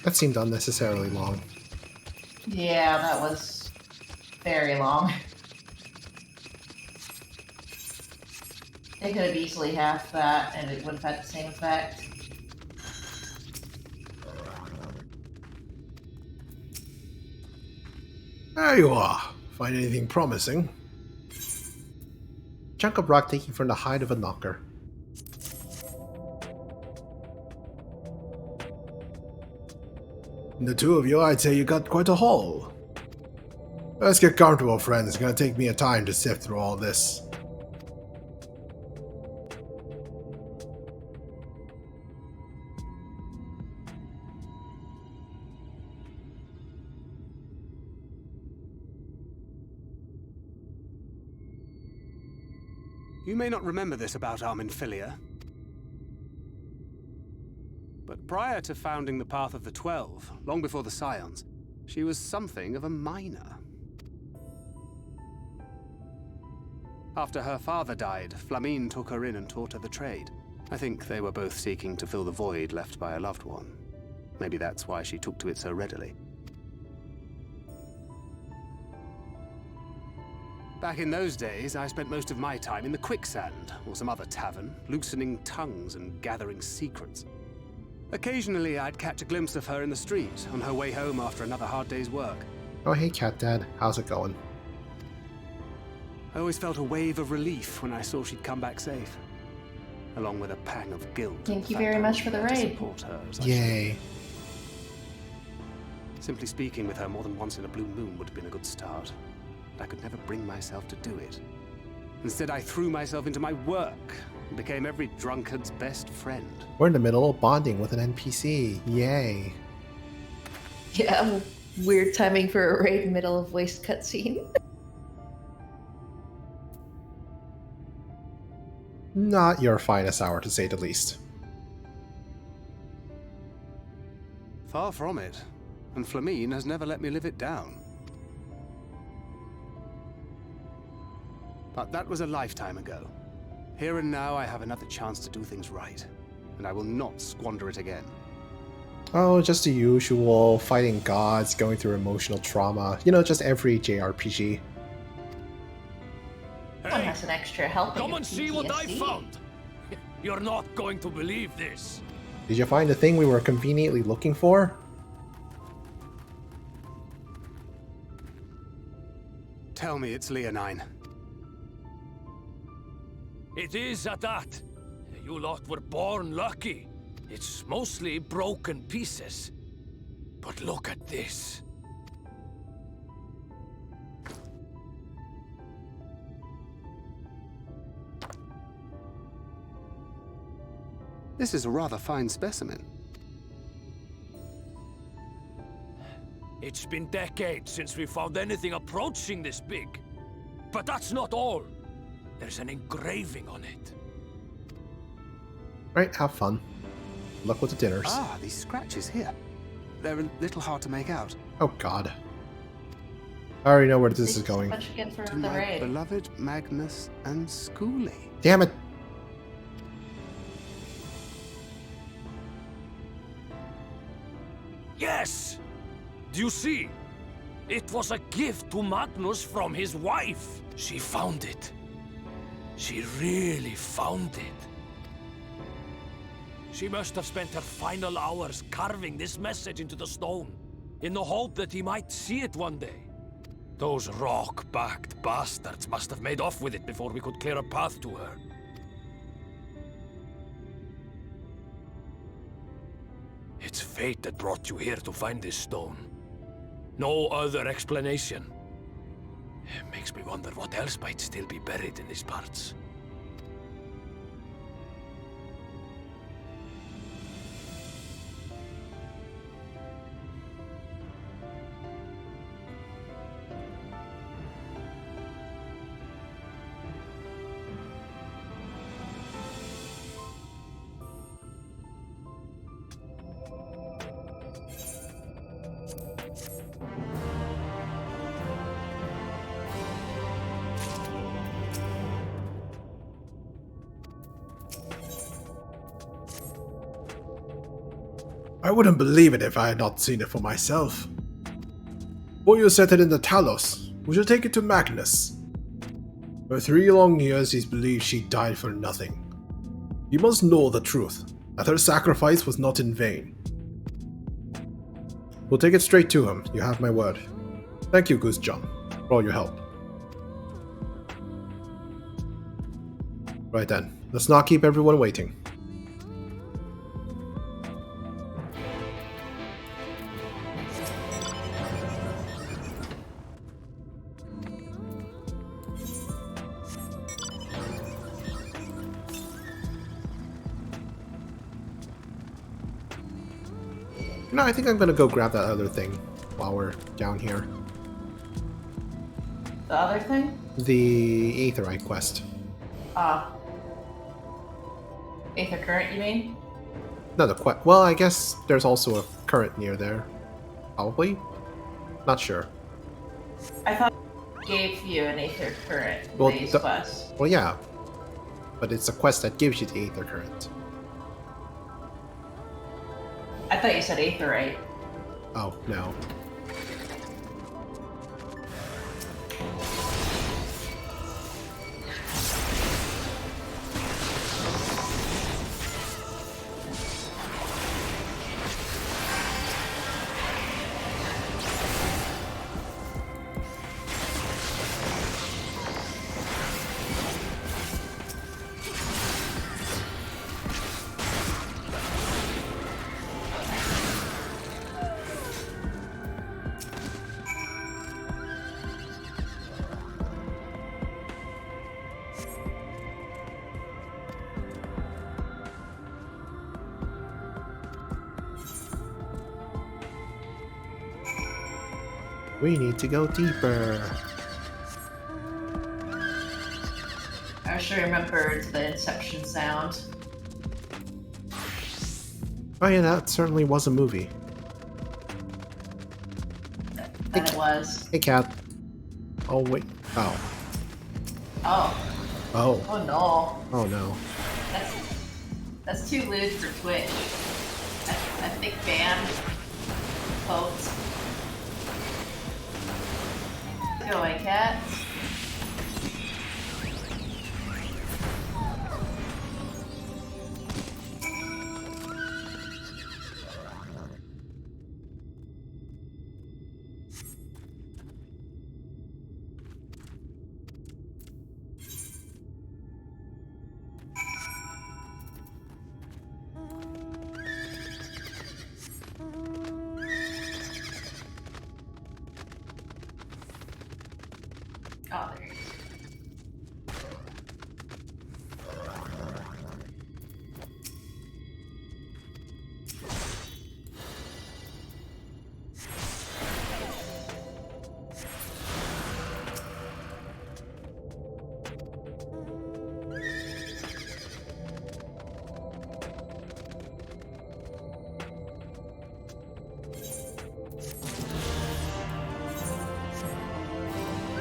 That seemed unnecessarily long. Yeah, that was very long. They could have easily halved that and it would have had the same effect. There you are. Find anything promising? Chunk of rock taken from the hide of a knocker. The two of you, I'd say you got quite a haul. Let's get comfortable, friends. It's gonna take me a time to sift through all this. You may not remember this about Arminfilia, but prior to founding the Path of the 12, long before the Scions, she was something of a miner. After her father died, Flamine took her in and taught her the trade. I think they were both seeking to fill the void left by a loved one. Maybe that's why she took to it so readily. Back in those days, I spent most of my time in the Quicksand, or some other tavern, loosening tongues and gathering secrets. Occasionally, I'd catch a glimpse of her in the street, on her way home after another hard day's work. Oh hey Cat Dad, how's it going? I always felt a wave of relief when I saw she'd come back safe, along with a pang of guilt. Thank you very much for the raid. Yay. Simply speaking with her more than once in a blue moon would have been a good start. But I could never bring myself to do it. Instead, I threw myself into my work and became every drunkard's best friend. We're in the middle of bonding with an NPC. Yay. Yeah, weird timing for a raid middle of waste cutscene. Not your finest hour, to say the least. Far from it. And Flamine has never let me live it down. But that was a lifetime ago. Here and now I have another chance to do things right. And I will not squander it again. Oh, just the usual. Fighting gods, going through emotional trauma. You know, just every JRPG. One has an extra helping. Come of and see what I PTSD. found. You're not going to believe this. Did you find the thing we were conveniently looking for? Tell me it's Leonine. It is at that. You lot were born lucky. It's mostly broken pieces. But look at this. This is a rather fine specimen. It's been decades since we found anything approaching this big. But that's not all. There's an engraving on it. Right, have fun. Luck with the dinners. Ah, these scratches here. They're a little hard to make out. Oh god. I already know where this is going. To my beloved Magnus and Schoolie. Damn it! Yes! Do you see? It was a gift to Magnus from his wife. She found it. She really found it. She must have spent her final hours carving this message into the stone, in the hope that he might see it one day. Those rock-backed bastards must have made off with it before we could clear a path to her. It's fate that brought you here to find this stone. No other explanation. It makes me wonder what else might still be buried in these parts. I wouldn't believe it if I had not seen it for myself. Boyo set it in the Talos. We shall take it to Magnus. For 3 long years he's believed she died for nothing. He must know the truth, that her sacrifice was not in vain. We'll take it straight to him, you have my word. Thank you, Goose John, for all your help. Right then, let's not keep everyone waiting. No, I think I'm gonna go grab that other thing while we're down here. The other thing? The Aetherite quest. Aether current, you mean? No, the quest. Well, I guess there's also a current near there. Probably? Not sure. I thought it gave you an Aether current base quest. Well, yeah. But it's a quest that gives you the Aether current. I thought you said Aetherite. Oh, no. We need to go deeper. I sure remembered the Inception sound. Oh yeah, that certainly was a movie. That it was. Hey, cat. Oh, wait. Oh. Oh. Oh. Oh no. Oh no. That's too lewd for Twitch. I think ban. Folks. Go away, cat. Oh, there he is.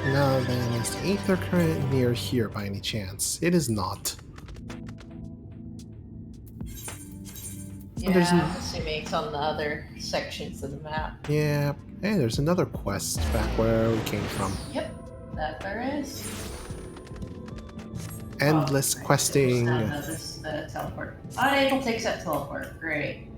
Now then, is the Aether current near here by any chance? It is not. Yeah, I'm assuming it's on the other sections of the map. Yeah. Hey, there's another quest back where we came from. Yep, that there is. Endless questing. This teleport. Unable to accept teleport. Great.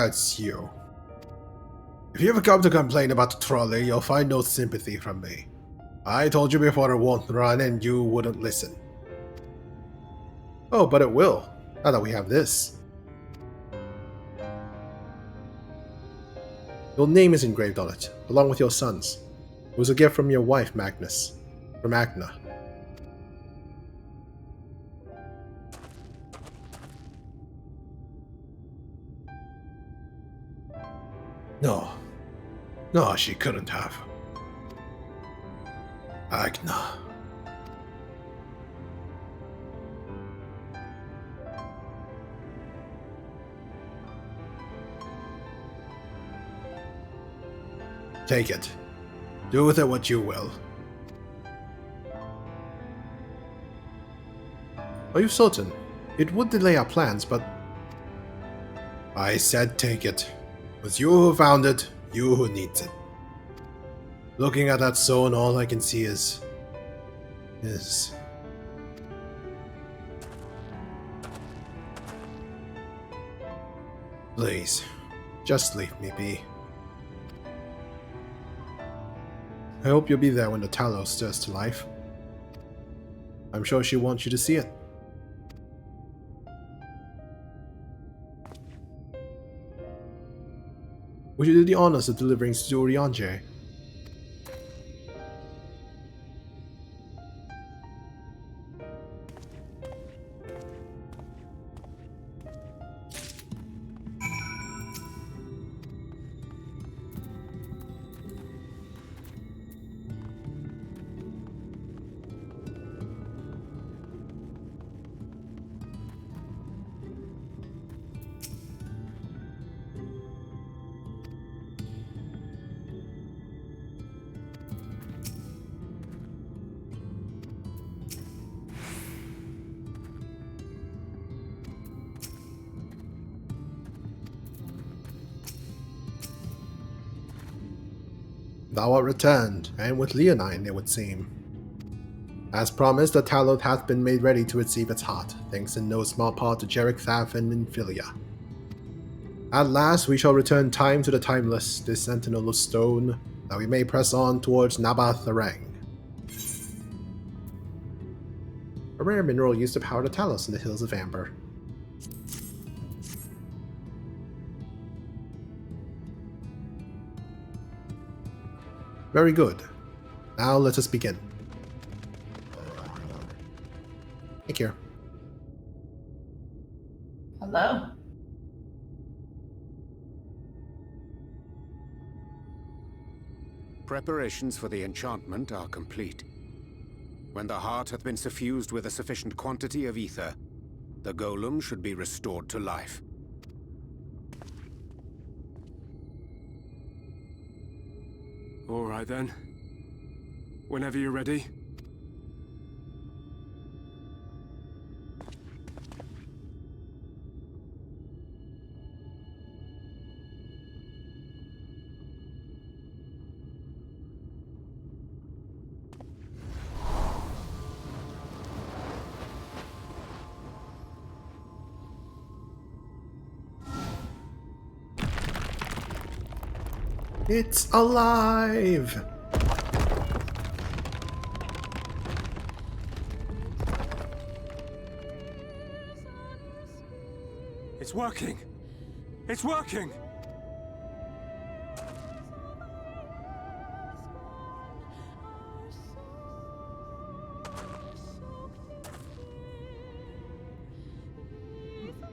It's you. If you ever come to complain about the trolley, you'll find no sympathy from me. I told you before it won't run and you wouldn't listen. Oh, but it will, now that we have this. Your name is engraved on it, along with your son's. It was a gift from your wife, Magnus. From Agna. No. No, she couldn't have. Agna. Take it. Do with it what you will. Are you certain? It would delay our plans, but... I said take it. It was you who found it, you who needs it. Looking at that stone, all I can see is... Please, just leave me be. I hope you'll be there when the Talos stirs to life. I'm sure she wants you to see it. Would you do the honors of delivering to Urianger? Thou art returned, and with Leonine, it would seem. As promised, the Talon hath been made ready to receive its heart, thanks in no small part to XIV and Minfilia. At last we shall return time to the timeless, this sentinel of stone, that we may press on towards Nabath Arang. A rare mineral used to power the Talos in the Hills of Amber. Very good. Now let us begin. Take care. Hello. Preparations for the enchantment are complete. When the heart hath been suffused with a sufficient quantity of ether, the golem should be restored to life. All right then. Whenever you're ready. It's alive! It's working! It's working!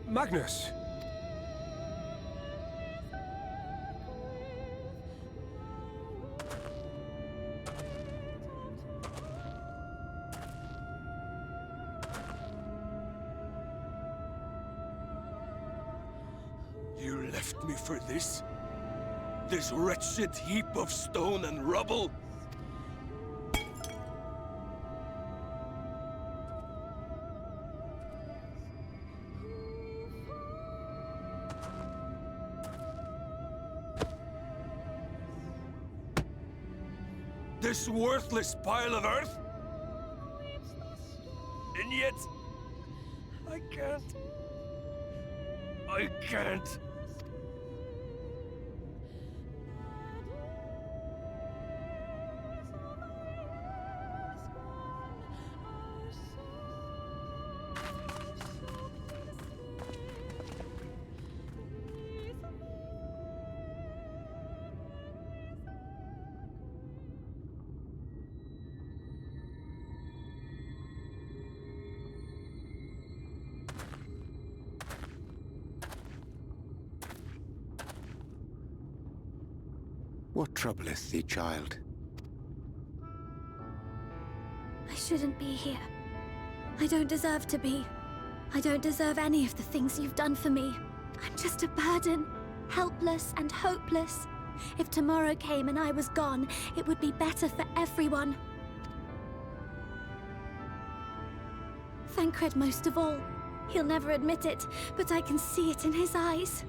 Magnus! You left me for this? This wretched heap of stone and rubble? This worthless pile of earth? And yet, I can't. I can't. What troubleth thee, child? I shouldn't be here. I don't deserve to be. I don't deserve any of the things you've done for me. I'm just a burden, helpless and hopeless. If tomorrow came and I was gone, it would be better for everyone. Thancred most of all. He'll never admit it, but I can see it in his eyes.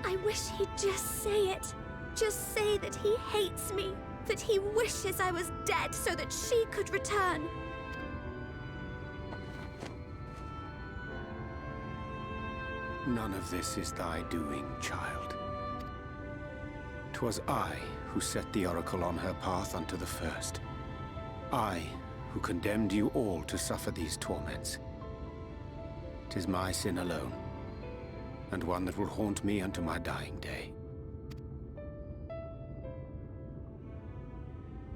I wish he'd just say it. Just say that he hates me, that he wishes I was dead so that she could return. None of this is thy doing, child. 'Twas I who set the Oracle on her path unto the first. I who condemned you all to suffer these torments. 'Tis my sin alone, and one that will haunt me unto my dying day.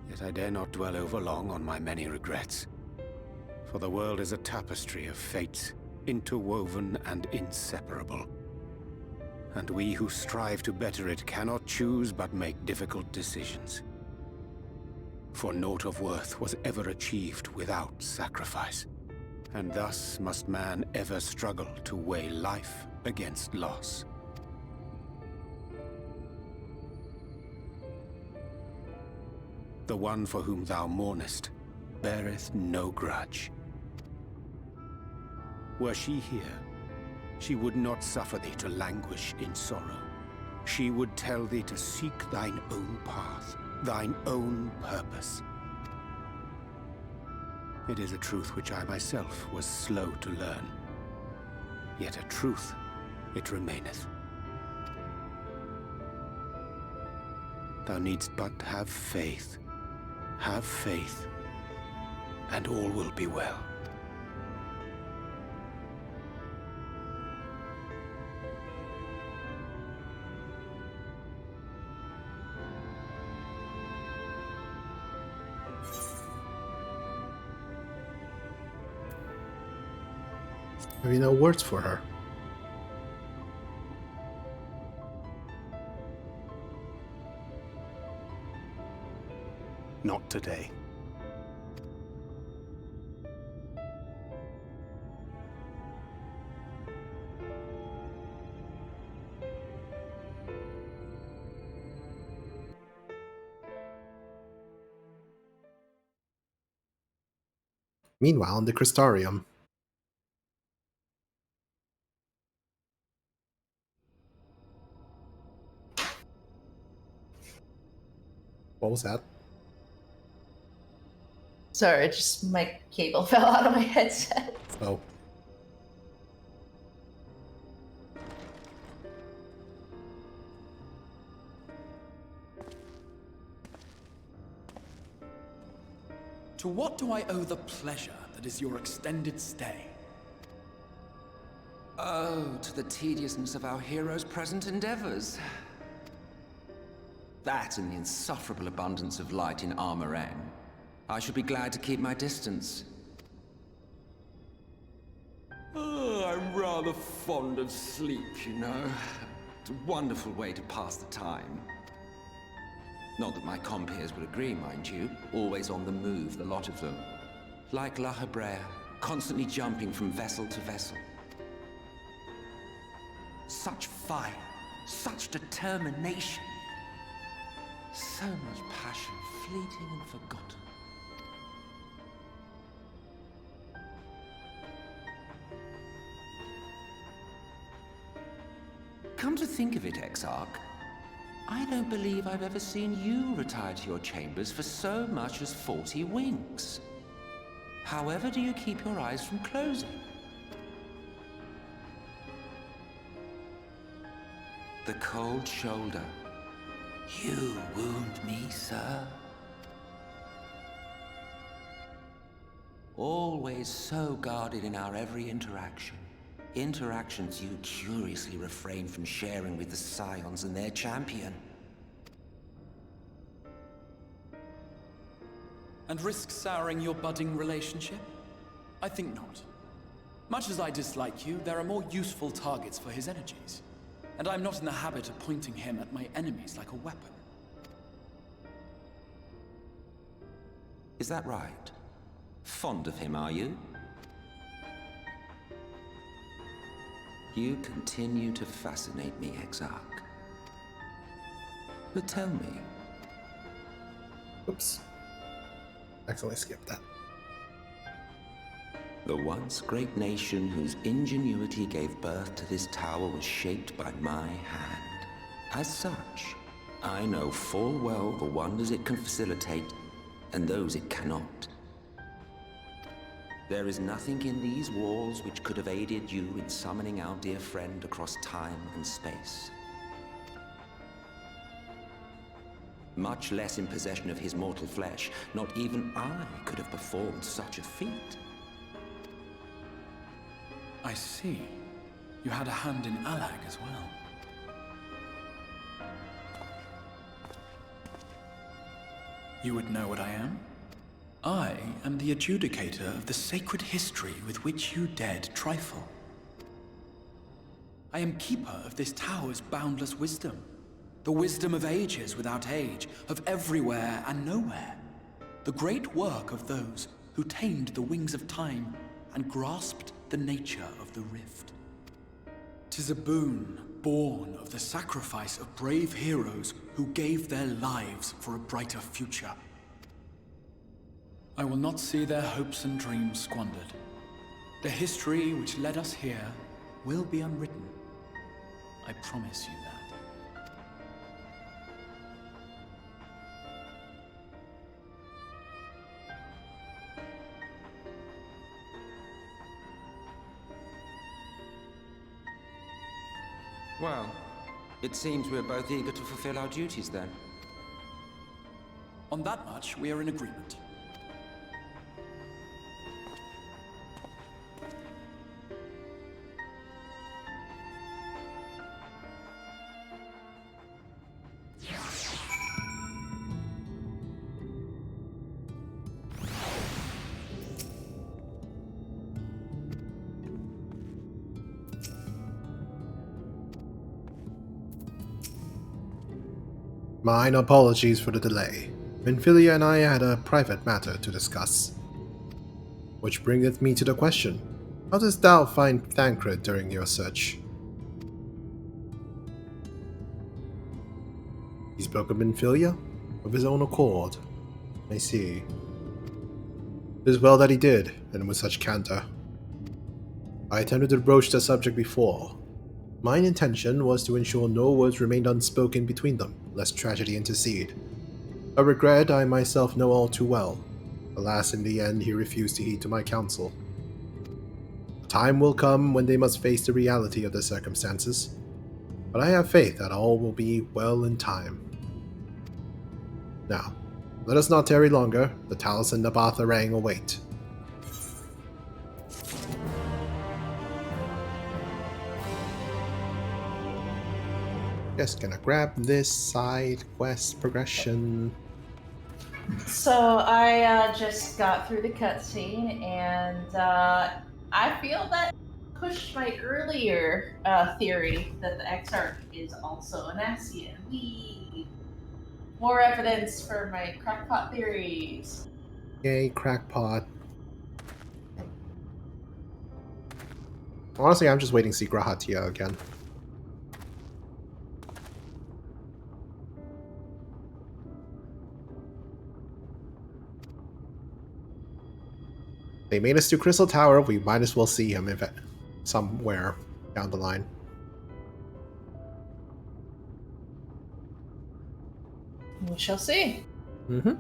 Yet I dare not dwell over long on my many regrets, for the world is a tapestry of fates, interwoven and inseparable. And we who strive to better it cannot choose but make difficult decisions. For naught of worth was ever achieved without sacrifice, and thus must man ever struggle to weigh life against loss. The one for whom thou mournest beareth no grudge. Were she here, she would not suffer thee to languish in sorrow. She would tell thee to seek thine own path, thine own purpose. It is a truth which I myself was slow to learn. Yet a truth it remaineth. Thou needst but have faith. Have faith, and all will be well. Maybe no words for her. Not today. Meanwhile, in the Crystarium. What was that? Sorry, just my cable fell out of my headset. Oh. To what do I owe the pleasure that is your extended stay? Oh, to the tediousness of our hero's present endeavors. That and the insufferable abundance of light in Armorang. I should be glad to keep my distance. Oh, I'm rather fond of sleep, you know. It's a wonderful way to pass the time. Not that my compeers would agree, mind you. Always on the move, the lot of them. Like La Hebrea, constantly jumping from vessel to vessel. Such fire, such determination. So much passion, fleeting and forgotten. Come to think of it, Exarch, I don't believe I've ever seen you retire to your chambers for so much as 40 winks. However do you keep your eyes from closing? The cold shoulder. You wound me, sir. Always so guarded in our every interaction. Interactions you curiously refrain from sharing with the Scions and their champion. And risk souring your budding relationship? I think not. Much as I dislike you, there are more useful targets for his energies. and I'm not in the habit of pointing him at my enemies like a weapon. Is that right? Fond of him, are you? You continue to fascinate me, Exarch. But tell me... Oops. Accidentally skipped that. The once great nation whose ingenuity gave birth to this tower was shaped by my hand. As such, I know full well the wonders it can facilitate and those it cannot. There is nothing in these walls which could have aided you in summoning our dear friend across time and space. Much less in possession of his mortal flesh, not even I could have performed such a feat. I see. You had a hand in Alag as well. You would know what I am? I am the adjudicator of the sacred history with which you dared trifle. I am keeper of this tower's boundless wisdom. The wisdom of ages without age, of everywhere and nowhere. The great work of those who tamed the wings of time and grasped the nature of the rift. 'Tis a boon born of the sacrifice of brave heroes who gave their lives for a brighter future. I will not see their hopes and dreams squandered. The history which led us here will be unwritten. I promise you that. Well, it seems we're both eager to fulfill our duties then. On that much, we are in agreement. Mine apologies for the delay. Minfilia and I had a private matter to discuss. Which bringeth me to the question, how didst thou find Thancred during your search? He spoke of Minfilia? Of his own accord? I see. It is well that he did, and with such candor. I attempted to broach the subject before. Mine intention was to ensure no words remained unspoken between them, lest tragedy intercede. A regret I myself know all too well. Alas, in the end, he refused to heed to my counsel. A time will come when they must face the reality of their circumstances, but I have faith that all will be well in time. Now, let us not tarry longer. The Talus and Nabatha Rang await. Just gonna grab this side quest progression. So I just got through the cutscene, and I feel that pushed my earlier theory that the Exarch is also an Ascian. Whee! More evidence for my crackpot theories. Yay, crackpot. Honestly, I'm just waiting to see Grahatia again. They made us do Crystal Tower, we might as well see him if somewhere down the line. We shall see. Mm-hmm.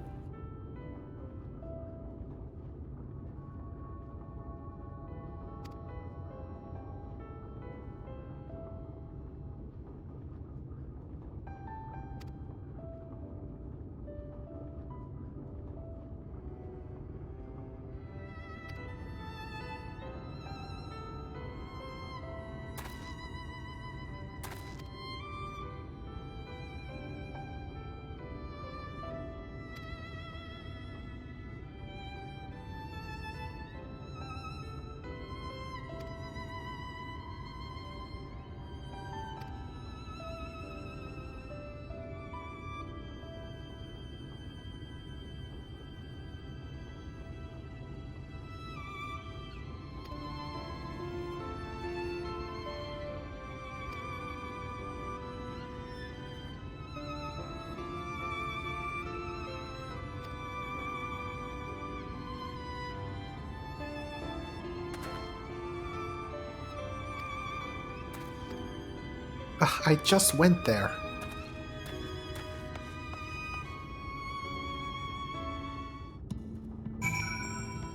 I just went there.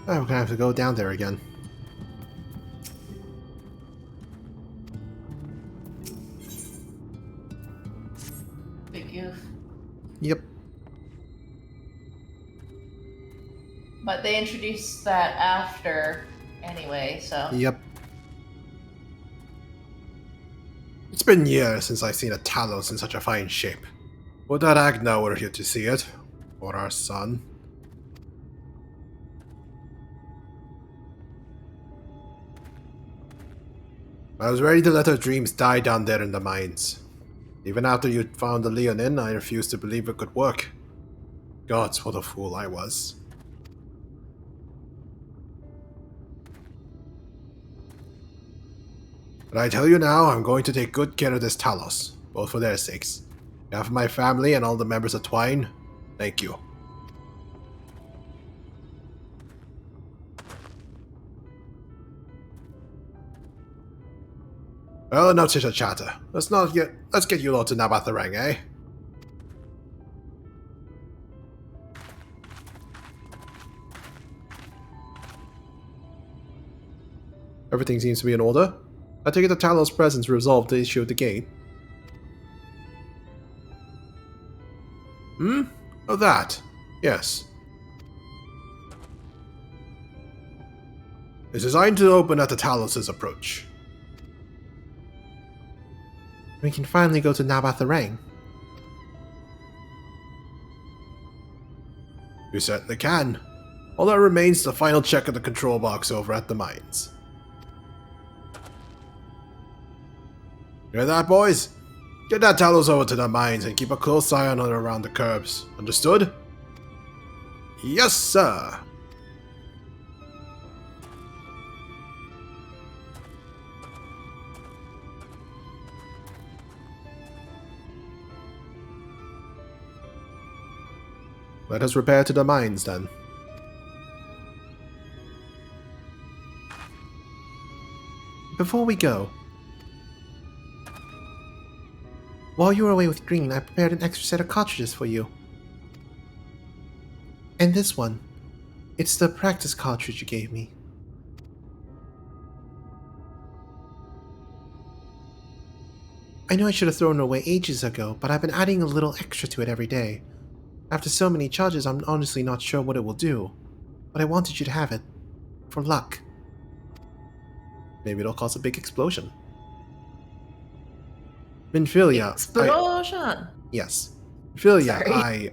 I'm gonna have to go down there again. Big goof. Yep. But they introduced that after anyway, so. Yep. It's been years since I've seen a Talos in such a fine shape. Would that Agna were here to see it? Or our son? I was ready to let our dreams die down there in the mines. Even after you found the Leonin, I refused to believe it could work. Gods, what a fool I was. But I tell you now, I'm going to take good care of this Talos, both for their sakes. On behalf of my family and all the members of Twine, thank you. Well, enough chitter-chatter. Let's get you all to Nabatharang, eh? Everything seems to be in order. I take it the Talos' presence resolved the issue of the gate. Hmm? Oh, that. Yes. It's designed to open at the Talos' approach. We can finally go to Nabatharang. We certainly can. All that remains is the final check of the control box over at the mines. Hear that, boys? Get that Talos over to the mines and keep a close eye on it around the curbs. Understood? Yes, sir. Let us repair to the mines, then. Before we go, while you were away with Green, I prepared an extra set of cartridges for you. And this one. It's the practice cartridge you gave me. I know I should have thrown it away ages ago, but I've been adding a little extra to it every day. After so many charges, I'm honestly not sure what it will do, but I wanted you to have it. For luck. Maybe it'll cause a big explosion. Minfilia, Explosion! Yes. Minfilia, Sorry.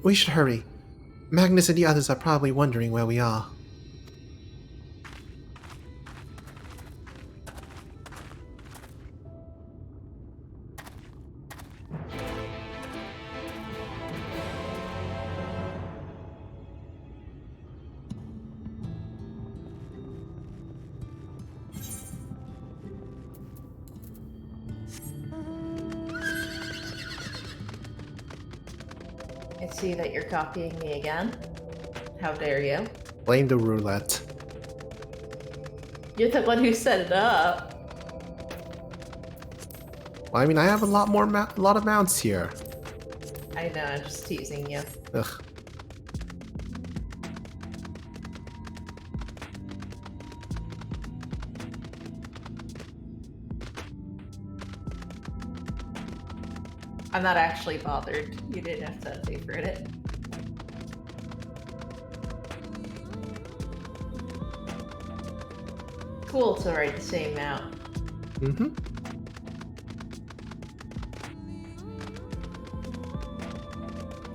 We should hurry. Magnus and the others are probably wondering where we are. I see that you're copying me again. How dare you? Blame the roulette. You're the one who set it up. Well, I mean, I have a lot of mounts here. I know, I'm just teasing you. Ugh. I'm not actually bothered. You didn't have to favorite it. Cool to write the same mount. Mm-hmm.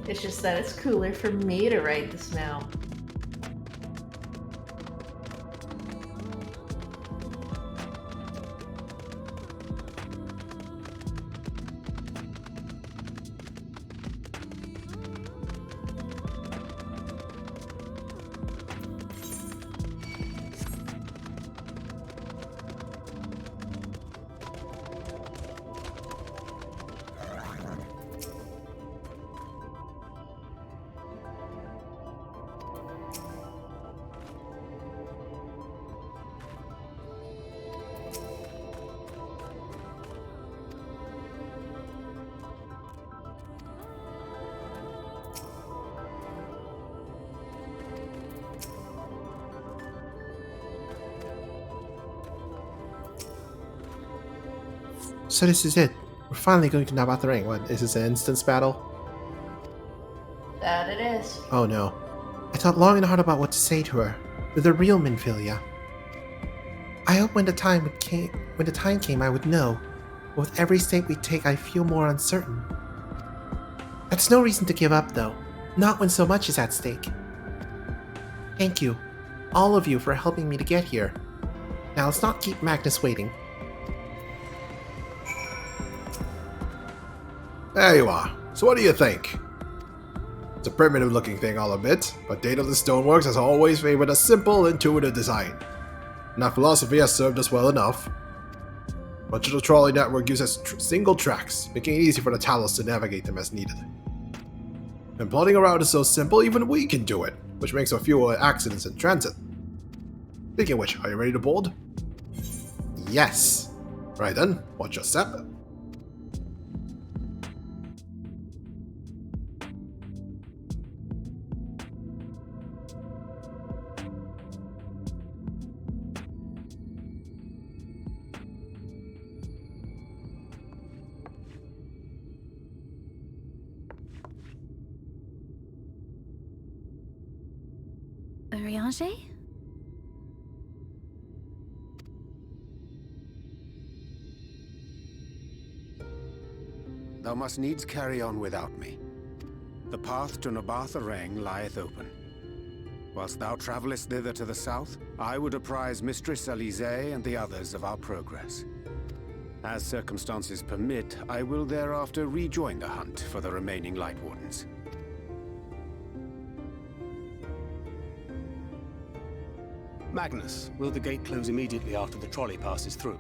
It's just that it's cooler for me to write this now. So this is it. We're finally going to knock out the ring. What, is this an instance battle? That it is. Oh no. I thought long and hard about what to say to her. With the real Minfilia. I hope when the time came I would know. But with every step we take I feel more uncertain. That's no reason to give up though. Not when so much is at stake. Thank you. All of you for helping me to get here. Now let's not keep Magnus waiting. There you are. So what do you think? It's a primitive looking thing, I'll admit, but Date of the Stoneworks has always favored a simple, intuitive design. And that philosophy has served us well enough. Much of the trolley network uses single tracks, making it easy for the Talos to navigate them as needed. And plotting a route is so simple, even we can do it, which makes for fewer accidents in transit. Speaking of which, are you ready to board? Yes. Right then, watch your step. Urianger? Thou must needs carry on without me. The path to Nabartha Rang lieth open. Whilst thou travellest thither to the south, I would apprise Mistress Alize and the others of our progress. As circumstances permit, I will thereafter rejoin the hunt for the remaining Light Wardens. Magnus, will the gate close immediately after the trolley passes through?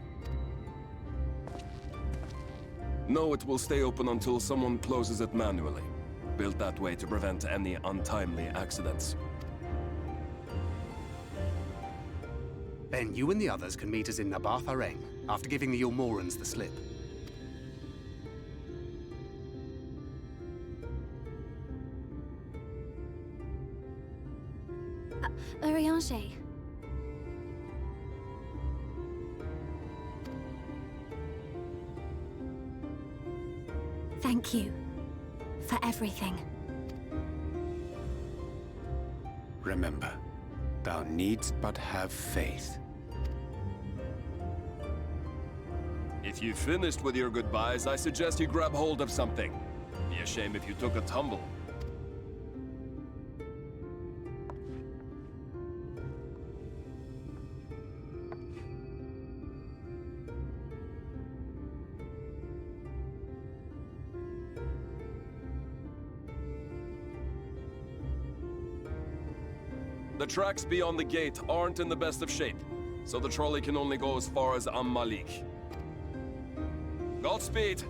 No, it will stay open until someone closes it manually. Built that way to prevent any untimely accidents. Then you and the others can meet us in Nabartha Rang, after giving the Ilmorans the slip. Urianger. Thank you for everything. Remember, thou needst but have faith. If you've finished with your goodbyes, I suggest you grab hold of something. Be a shame if you took a tumble. The tracks beyond the gate aren't in the best of shape, so the trolley can only go as far as Malik. Godspeed!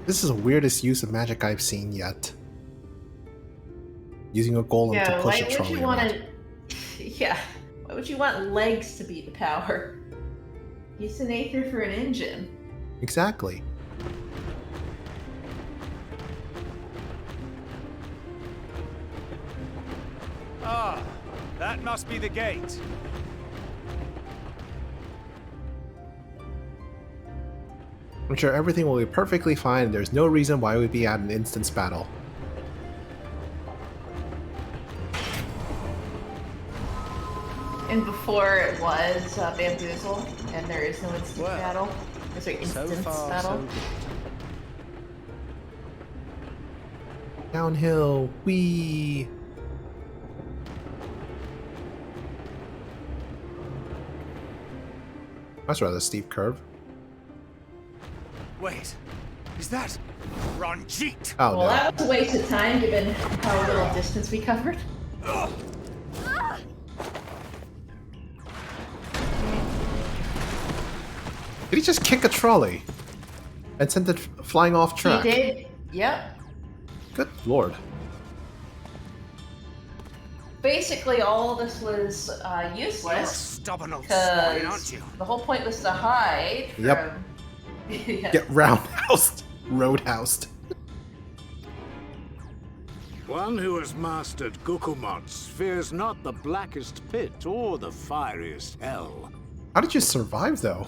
This is the weirdest use of magic I've seen yet. Using a golem to push a trolley around. Yeah, why would you want legs to beat the power? Use an Aether for an engine. Exactly. Ah, that must be the gate. I'm sure everything will be perfectly fine and there's no reason why we'd be at an instance battle. And before it was Bamboozle, and there is no instant battle. Is there instance battle? Downhill, whee! That's a rather steep curve. Wait, is that Ranjit? Oh, well, no. that was a waste of time given how little distance we covered. Did he just kick a trolley and send it flying off track? He did, yep. Good lord. Basically, all this was useless. Stubborn old because swine, aren't you? the whole point was to hide Yep. from Yeah. Get roundhoused. Roadhoused. One who has mastered Gukumots fears not the blackest pit or the fieriest hell. How did you survive, though?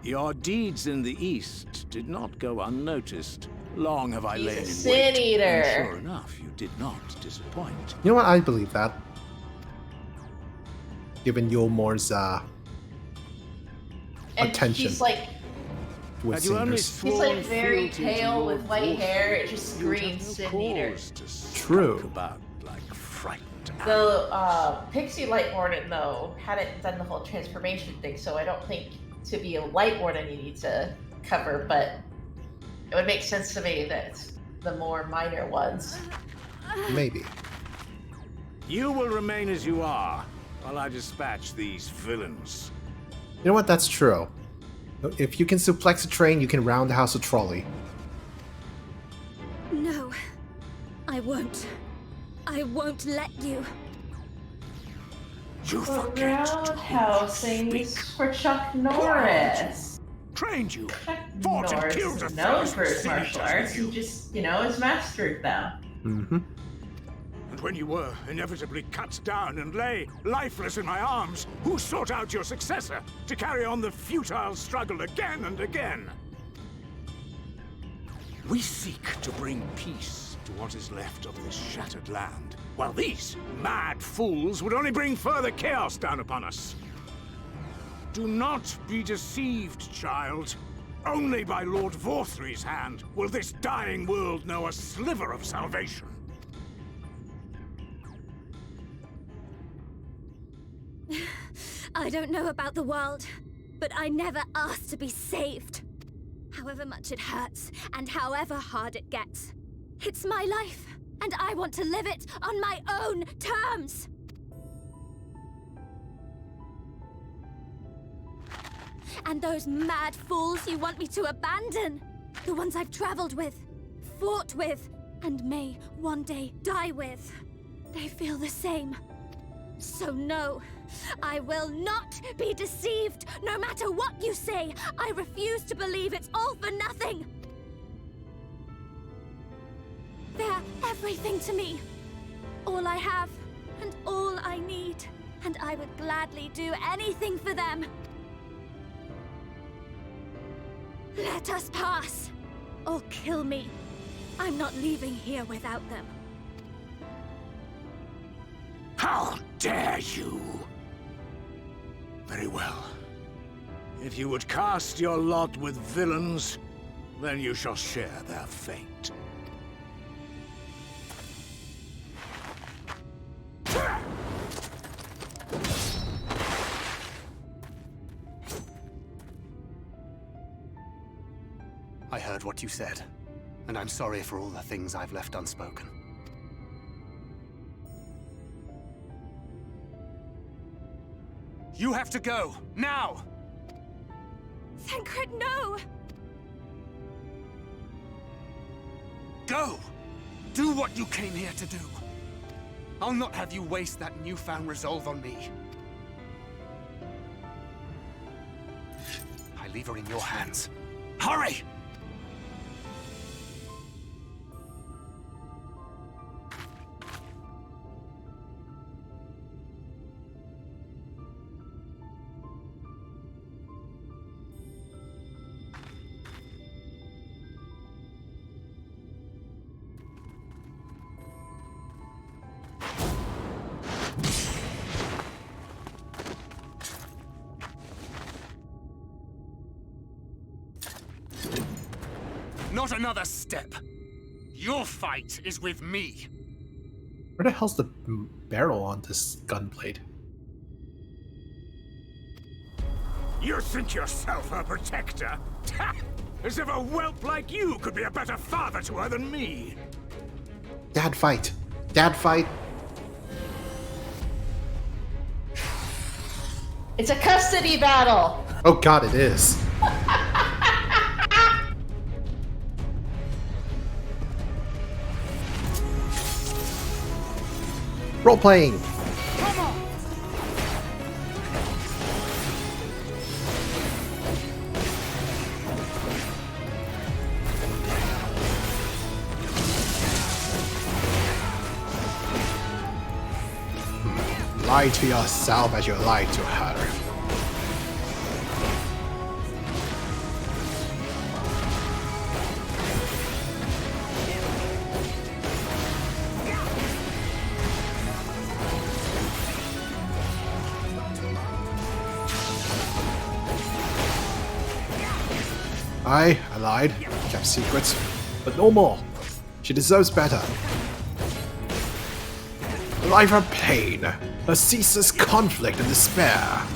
Your deeds in the east did not go unnoticed. Long have I He's lain a in sin wait, eater. and sure enough, you did not disappoint. You know what? I believe that. Given Yulmore's And attention. he's like with Had you only singers. he's like sworn very fealty to pale Lord with white Wolf, hair. It just you would screams have Sin no Eater. cause to True. skulk about like frightened The Pixie Light Warden though hadn't done the whole transformation thing, so I don't think to be a Light Warden you need to cover, but it would make sense to me that the more minor ones. Maybe. You will remain as you are while I dispatch these villains. You know what? That's true. If you can suplex a train, you can roundhouse a trolley. No, I won't. I won't let you. You Roundhousing for Chuck Norris. Trained you. Chuck Fought and Norris killed is a known thousand for his sinners martial with arts. you. He just, is mastered them. Mm-hmm. And when you were inevitably cut down and lay lifeless in my arms, who sought out your successor to carry on the futile struggle again and again? We seek to bring peace to what is left of this shattered land, while these mad fools would only bring further chaos down upon us. Do not be deceived, child. Only by Lord Vorthry's hand will this dying world know a sliver of salvation. I don't know about the world, but I never asked to be saved. However much it hurts, and however hard it gets. It's my life, and I want to live it on my own terms! And those mad fools you want me to abandon, the ones I've traveled with, fought with, and may one day die with, they feel the same. So no, I will not be deceived, no matter what you say. I refuse to believe it's all for nothing. They're everything to me. All I have, and all I need. And I would gladly do anything for them. Let us pass, or kill me. I'm not leaving here without them. How dare you! Very well. If you would cast your lot with villains, then you shall share their fate. I heard what you said, and I'm sorry for all the things I've left unspoken. You have to go, now! Thancred, no! Go! Do what you came here to do. I'll not have you waste that newfound resolve on me. I leave her in your hands. Hurry! Not another step. Your fight is with me. Where the hell's the barrel on this gunblade? You think yourself her protector? As if a whelp like you could be a better father to her than me. Dad fight! Dad fight! It's a custody battle! Oh god, it is. Role playing! Lie to yourself as you lie to her. I lied, kept secrets, but no more. She deserves better. A life of pain, a ceaseless conflict and despair.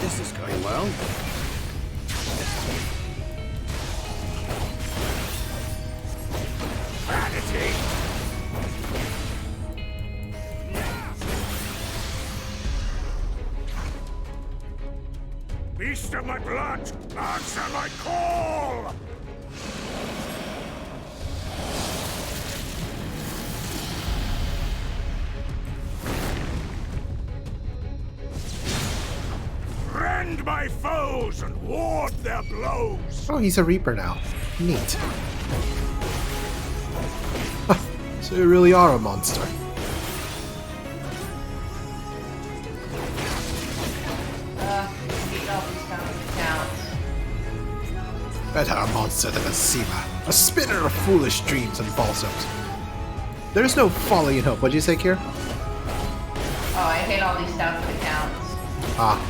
This is going well. Vanity! Beast of my blood, answer my call! Rend my foes and ward their blows! Oh, he's a Reaper now. Neat. Huh, so you really are a monster. Better a monster than a seamer, a spinner of foolish dreams and falsehoods. There is no folly in hope. What'd you say, Kier? Oh, I hate all these doubts accounts. Ah.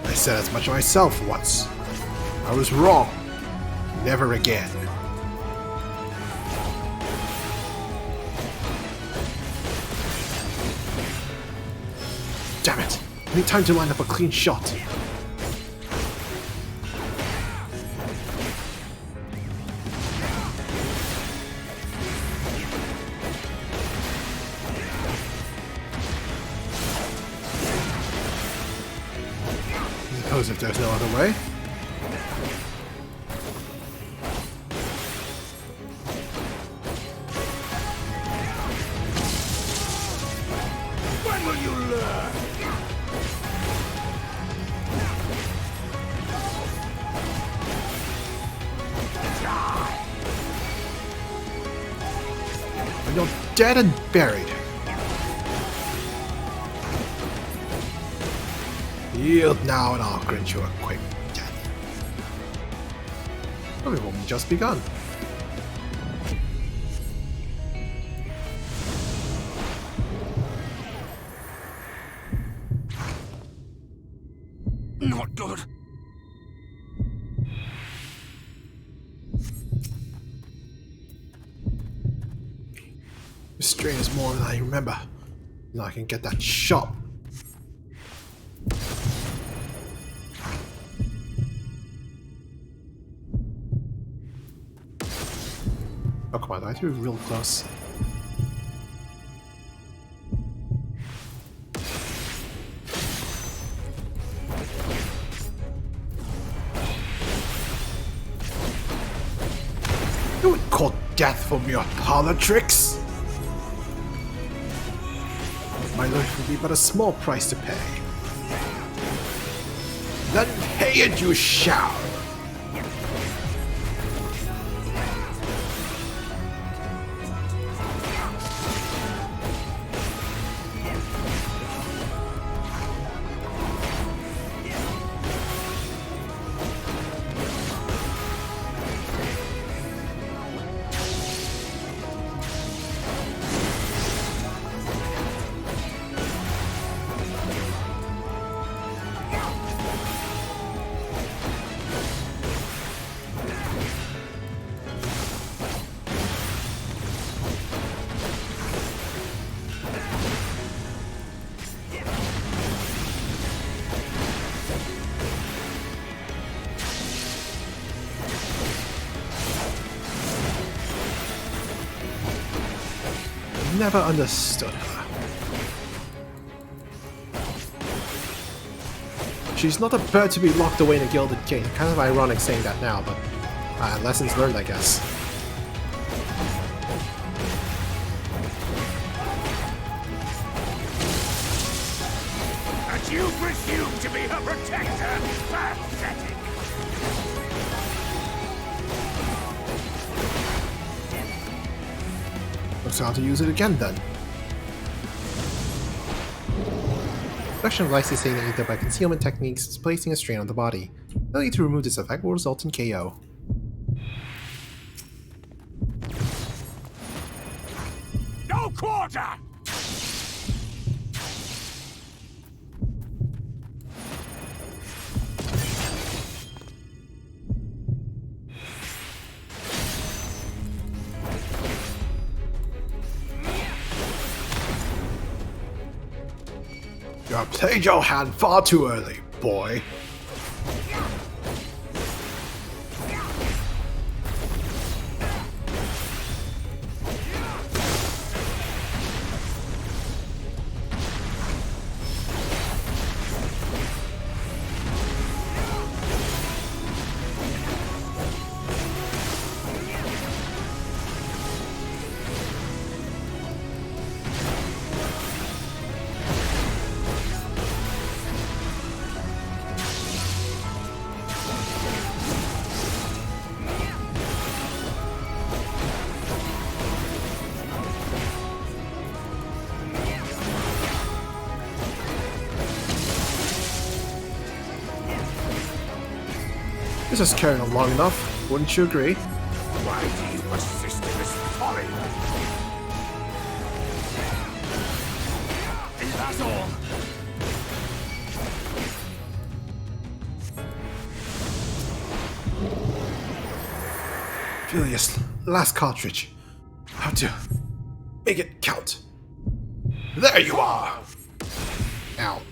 I said as much myself once. I was wrong. Never again. Damn it! I need time to line up a clean shot. I suppose if there's no other way. When will you learn? And you're dead and buried. Yield now and I'll grant you a quick death. But we've only just begun. Not good. This strain is more than I remember. Now I can get that shot. Oh come on, I do real close. You would call death for mere parlor tricks? My life would be but a small price to pay. Then pay it you shall! never understood her. She's not a bird to be locked away in a gilded cage. Kind of ironic saying that now, but lessons learned, I guess. And you presume to be her protector? Pathetic! Looks how to use it again then. Production of lysine either by concealment techniques is placing a strain on the body. Failure to remove this effect will result in KO. No quarter! You have played your hand far too early, boy. This is carrying on long enough, wouldn't you agree? Why do you persist in this folly? Is that all? Filius, last cartridge. How to make it count. There you are! Ow.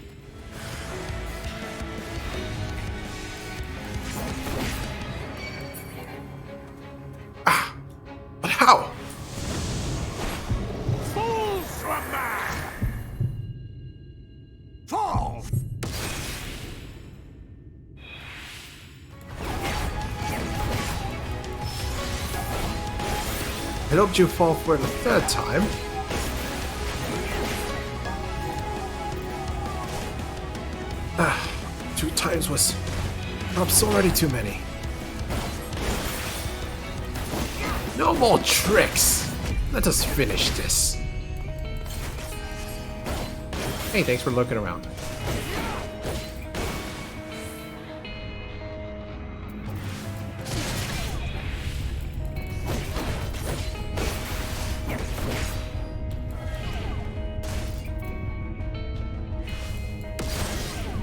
But how? Fools to a man! Fall! I hoped you'd fall for it a third time. Two times was perhaps already too many. No more tricks! Let us finish this. Hey, thanks for looking around.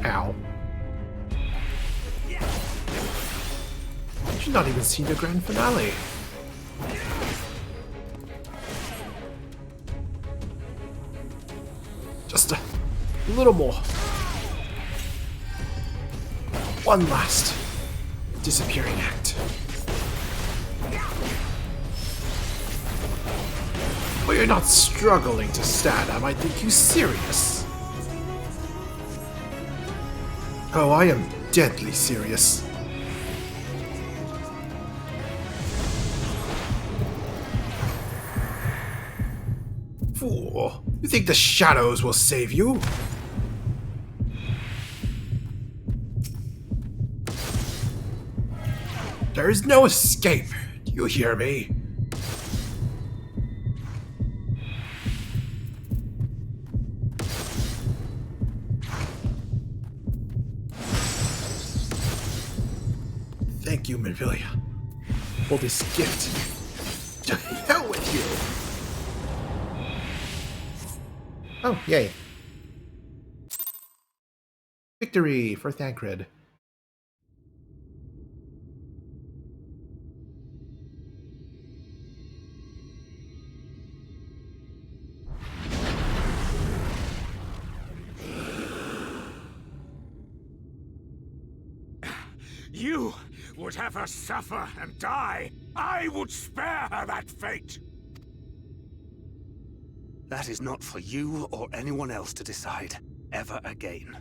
Ow. You've not even seen the grand finale. Just a little more. One last disappearing act. Well, you're not struggling to stand. I might think you serious. Oh, I am deadly serious. Fool, you think the shadows will save you? There is no escape. Do you hear me? Thank you, Manvilia, for this gift. To hell with you! Oh, yay. Victory for Thancred. You would have her suffer and die. I would spare her that fate. That is not for you or anyone else to decide, ever again.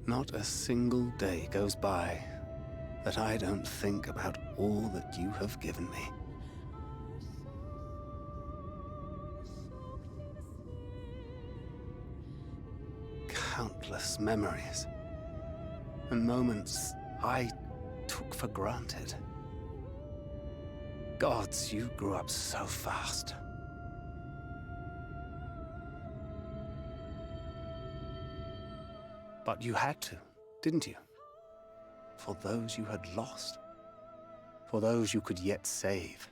Not a single day goes by that I don't think about all that you have given me. Countless memories and moments I took for granted. Gods, you grew up so fast. But you had to, didn't you? For those you had lost. For those you could yet save.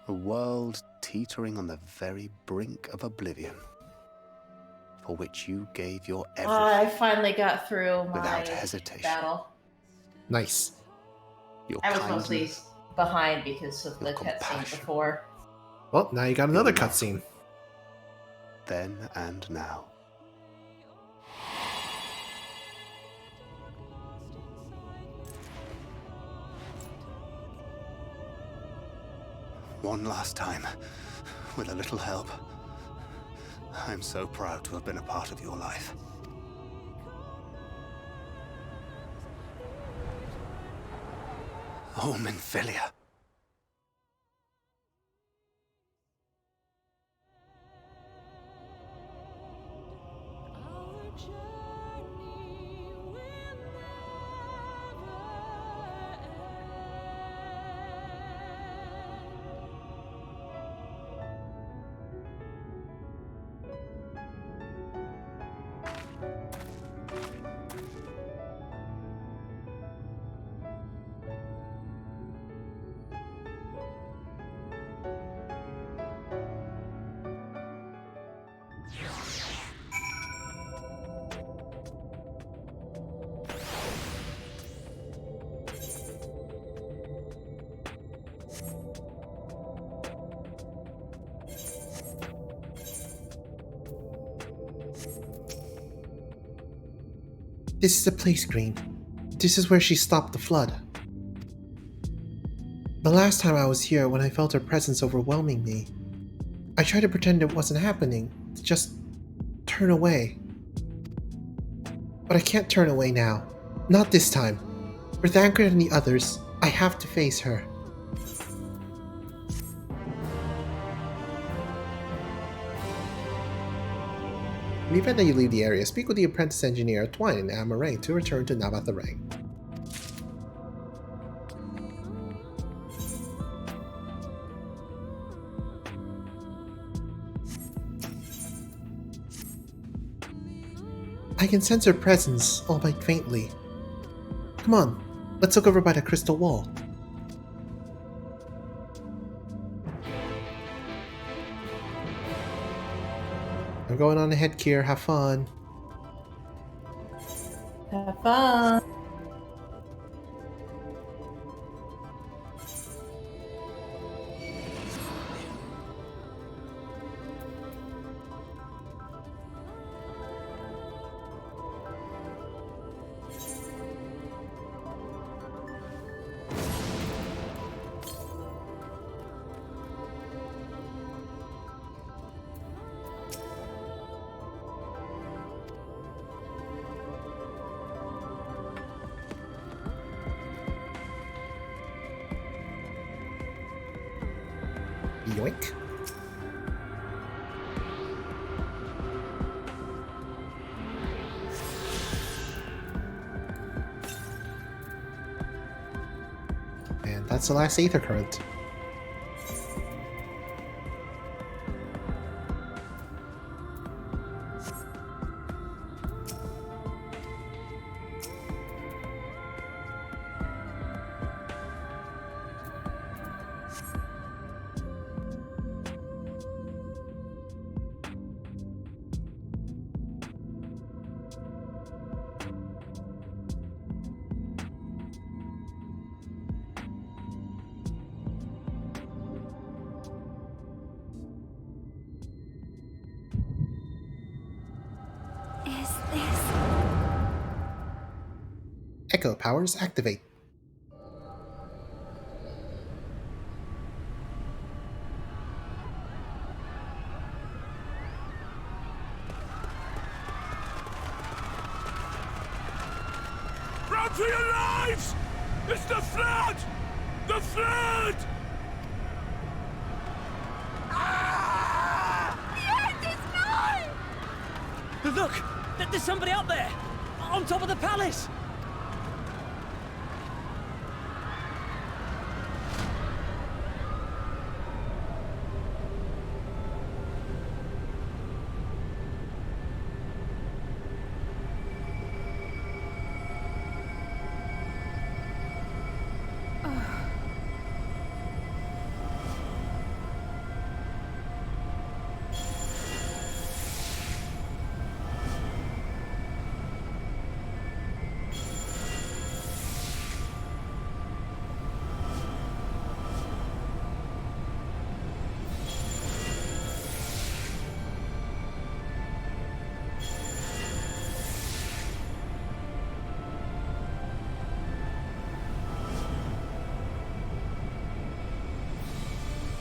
A world teetering on the very brink of oblivion. For which you gave your everything. I finally got through my without hesitation. battle. Nice. I was mostly behind because of the cutscene before. Well, now you got another cutscene. Then and now. One last time, with a little help. I'm so proud to have been a part of your life. Oh, Minfilia. This is the place, Green. This is where she stopped the flood. The last time I was here, when I felt her presence overwhelming me, I tried to pretend it wasn't happening, to just turn away. But I can't turn away now. Not this time. For Thancred and the others, I have to face her. In the event that you leave the area, speak with the apprentice engineer Twine and Amaranth to return to Navatharang. I can sense her presence, albeit faintly. Come on, let's look over by the crystal wall. I'm going on ahead, Kier. Have fun. Have fun. Yoink. And that's the last Aether Current. Echo powers activate. Run for your lives! It's the flood! The flood! Look! There's somebody up there! On top of the palace!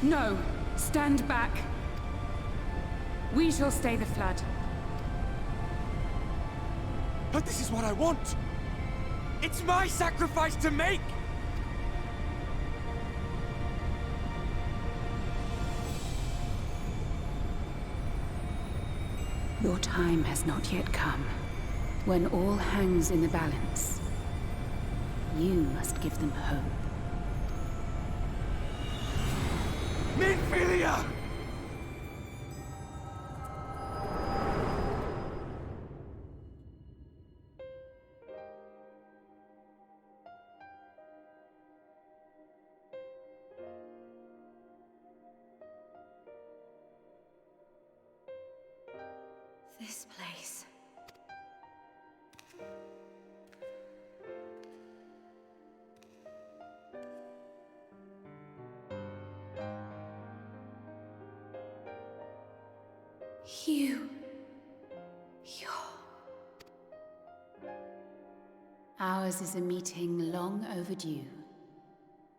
No! Stand back! We shall stay the flood. But this is what I want! It's my sacrifice to make! Your time has not yet come. When all hangs in the balance, you must give them hope. Minfilia! This place. Ours is a meeting long overdue.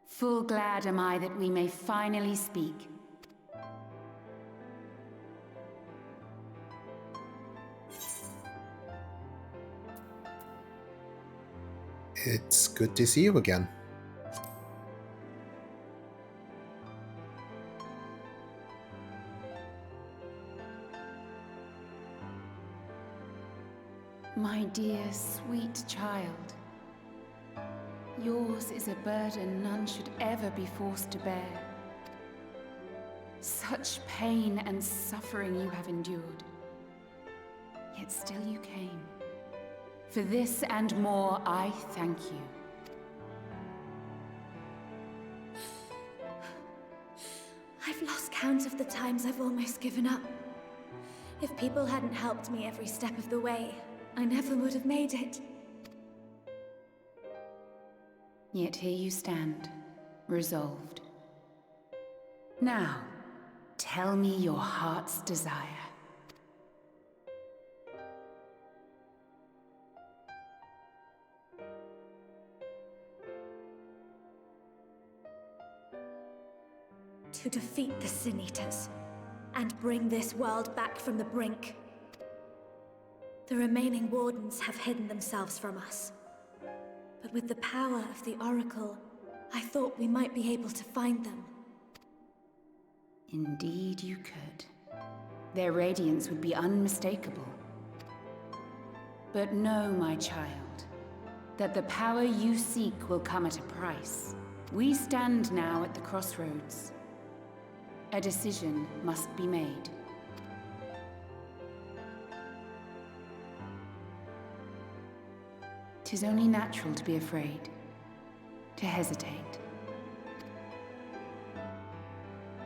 Full glad am I that we may finally speak. It's good to see you again. My dear, sweet child. Yours is a burden none should ever be forced to bear. Such pain and suffering you have endured. Yet still you came. For this and more, I thank you. I've lost count of the times I've almost given up. If people hadn't helped me every step of the way, I never would have made it. Yet here you stand, resolved. Now, tell me your heart's desire. To defeat the Sin Eaters, and bring this world back from the brink. The remaining Wardens have hidden themselves from us. But with the power of the Oracle, I thought we might be able to find them. Indeed you could. Their radiance would be unmistakable. But know, my child, that the power you seek will come at a price. We stand now at the crossroads. A decision must be made. 'Tis only natural to be afraid, to hesitate.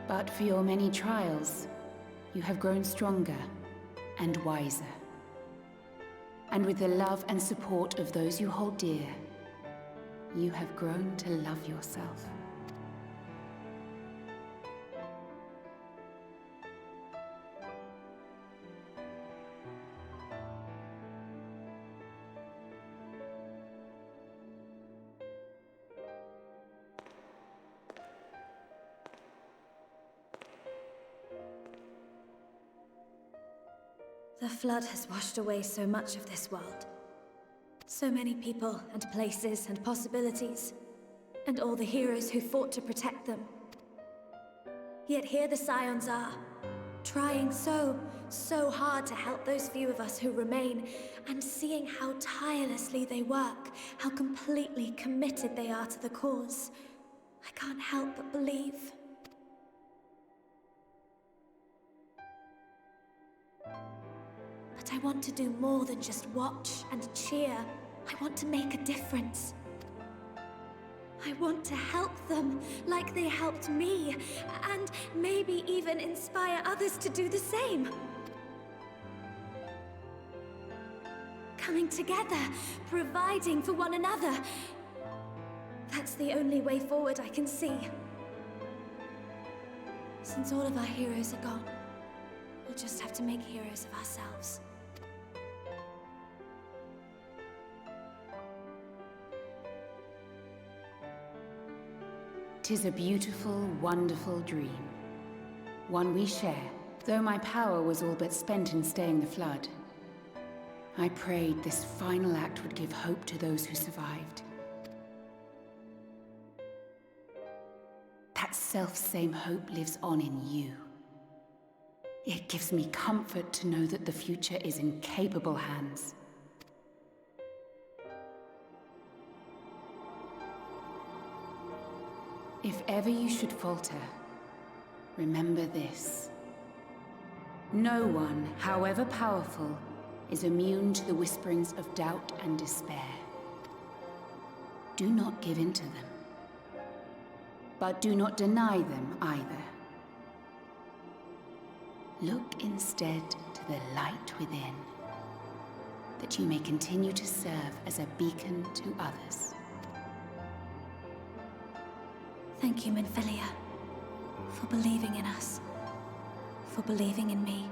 But for your many trials, you have grown stronger and wiser. And with the love and support of those you hold dear, you have grown to love yourself. The flood has washed away so much of this world. So many people and places and possibilities. And all the heroes who fought to protect them. Yet here the Scions are, trying so hard to help those few of us who remain, and seeing how tirelessly they work, how completely committed they are to the cause. I can't help but believe. But I want to do more than just watch and cheer. I want to make a difference. I want to help them, like they helped me, and maybe even inspire others to do the same. Coming together, providing for one another. That's the only way forward I can see. Since all of our heroes are gone, we'll just have to make heroes of ourselves. 'Tis a beautiful, wonderful dream. One we share, though my power was all but spent in staying the flood. I prayed this final act would give hope to those who survived. That self-same hope lives on in you. It gives me comfort to know that the future is in capable hands. If ever you should falter, remember this. No one, however powerful, is immune to the whisperings of doubt and despair. Do not give in to them. But do not deny them either. Look instead to the light within, that you may continue to serve as a beacon to others. Thank you, Minfilia, for believing in us, for believing in me.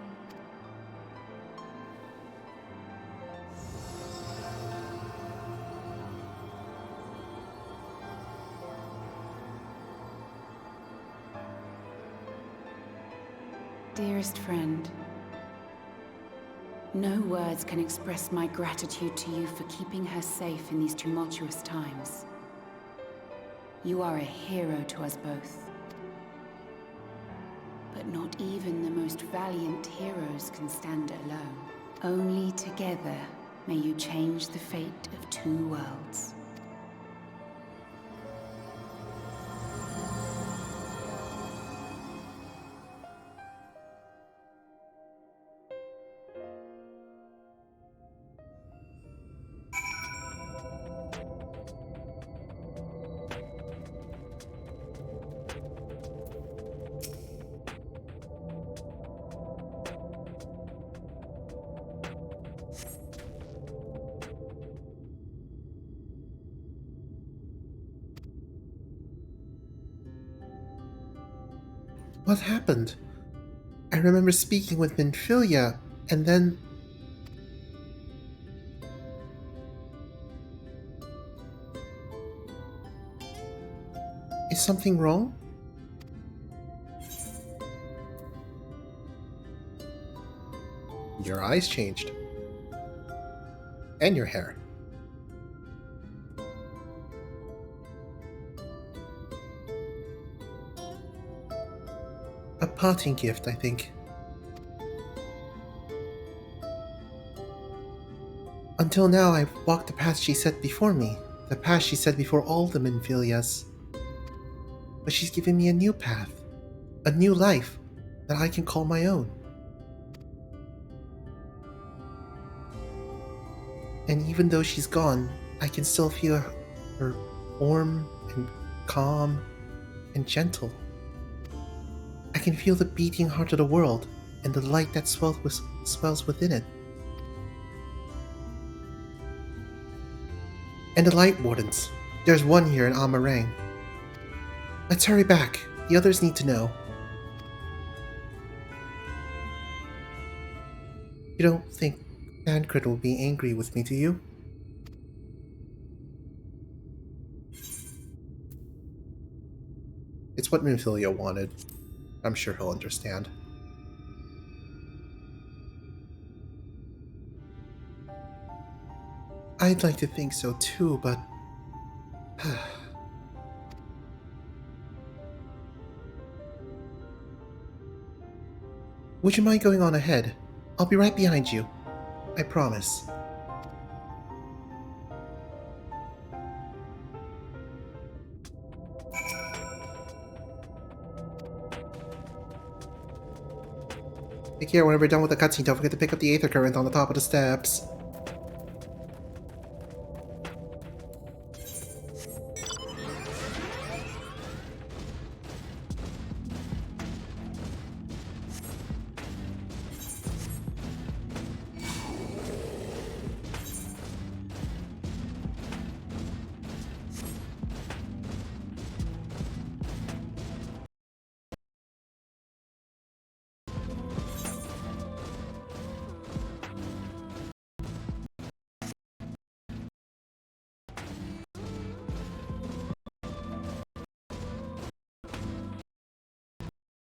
Dearest friend, no words can express my gratitude to you for keeping her safe in these tumultuous times. You are a hero to us both. But not even the most valiant heroes can stand alone. Only together may you change the fate of two worlds. What happened? I remember speaking with Minfilia, and then... Is something wrong? Your eyes changed. And your hair. A parting gift, I think. Until now, I've walked the path she set before me. The path she set before all the Minfilias. But she's given me a new path. A new life that I can call my own. And even though she's gone, I can still feel her warm and calm and gentle. I can feel the beating heart of the world and the light that swells within it. And the Light Wardens. There's one here in Amarang. Let's hurry back. The others need to know. You don't think Tancred will be angry with me, do you? It's what Minfilia wanted. I'm sure he'll understand. I'd like to think so too, but... Would you mind going on ahead? I'll be right behind you. I promise. Take care, whenever you're done with the cutscene, don't forget to pick up the Aether Current on the top of the steps.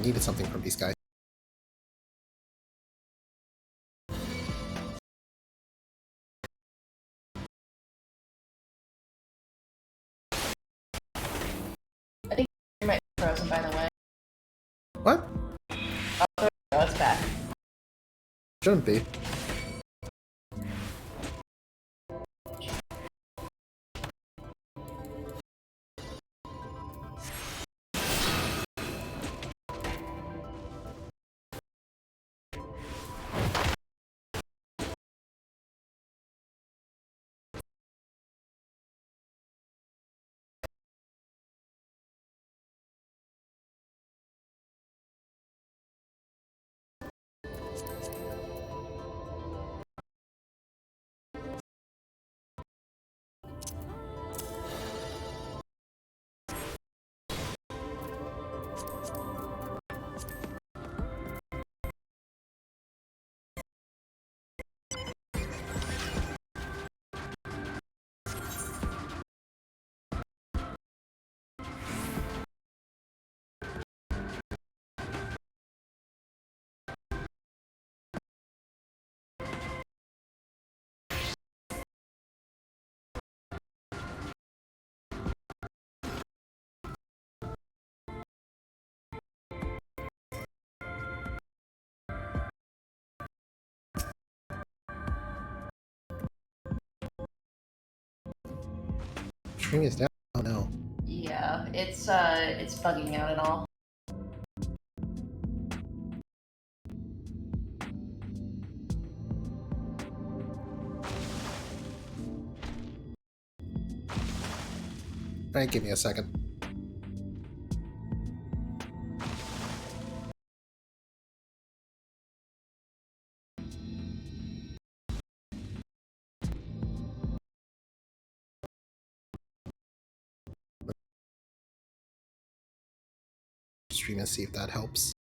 Needed something from these guys. I think you might be frozen, by the way. What? Oh, there we go, it's back. Shouldn't be. Stream is down. Oh no. Yeah, it's bugging out and all. Alright, give me a second. Stream and see if that helps.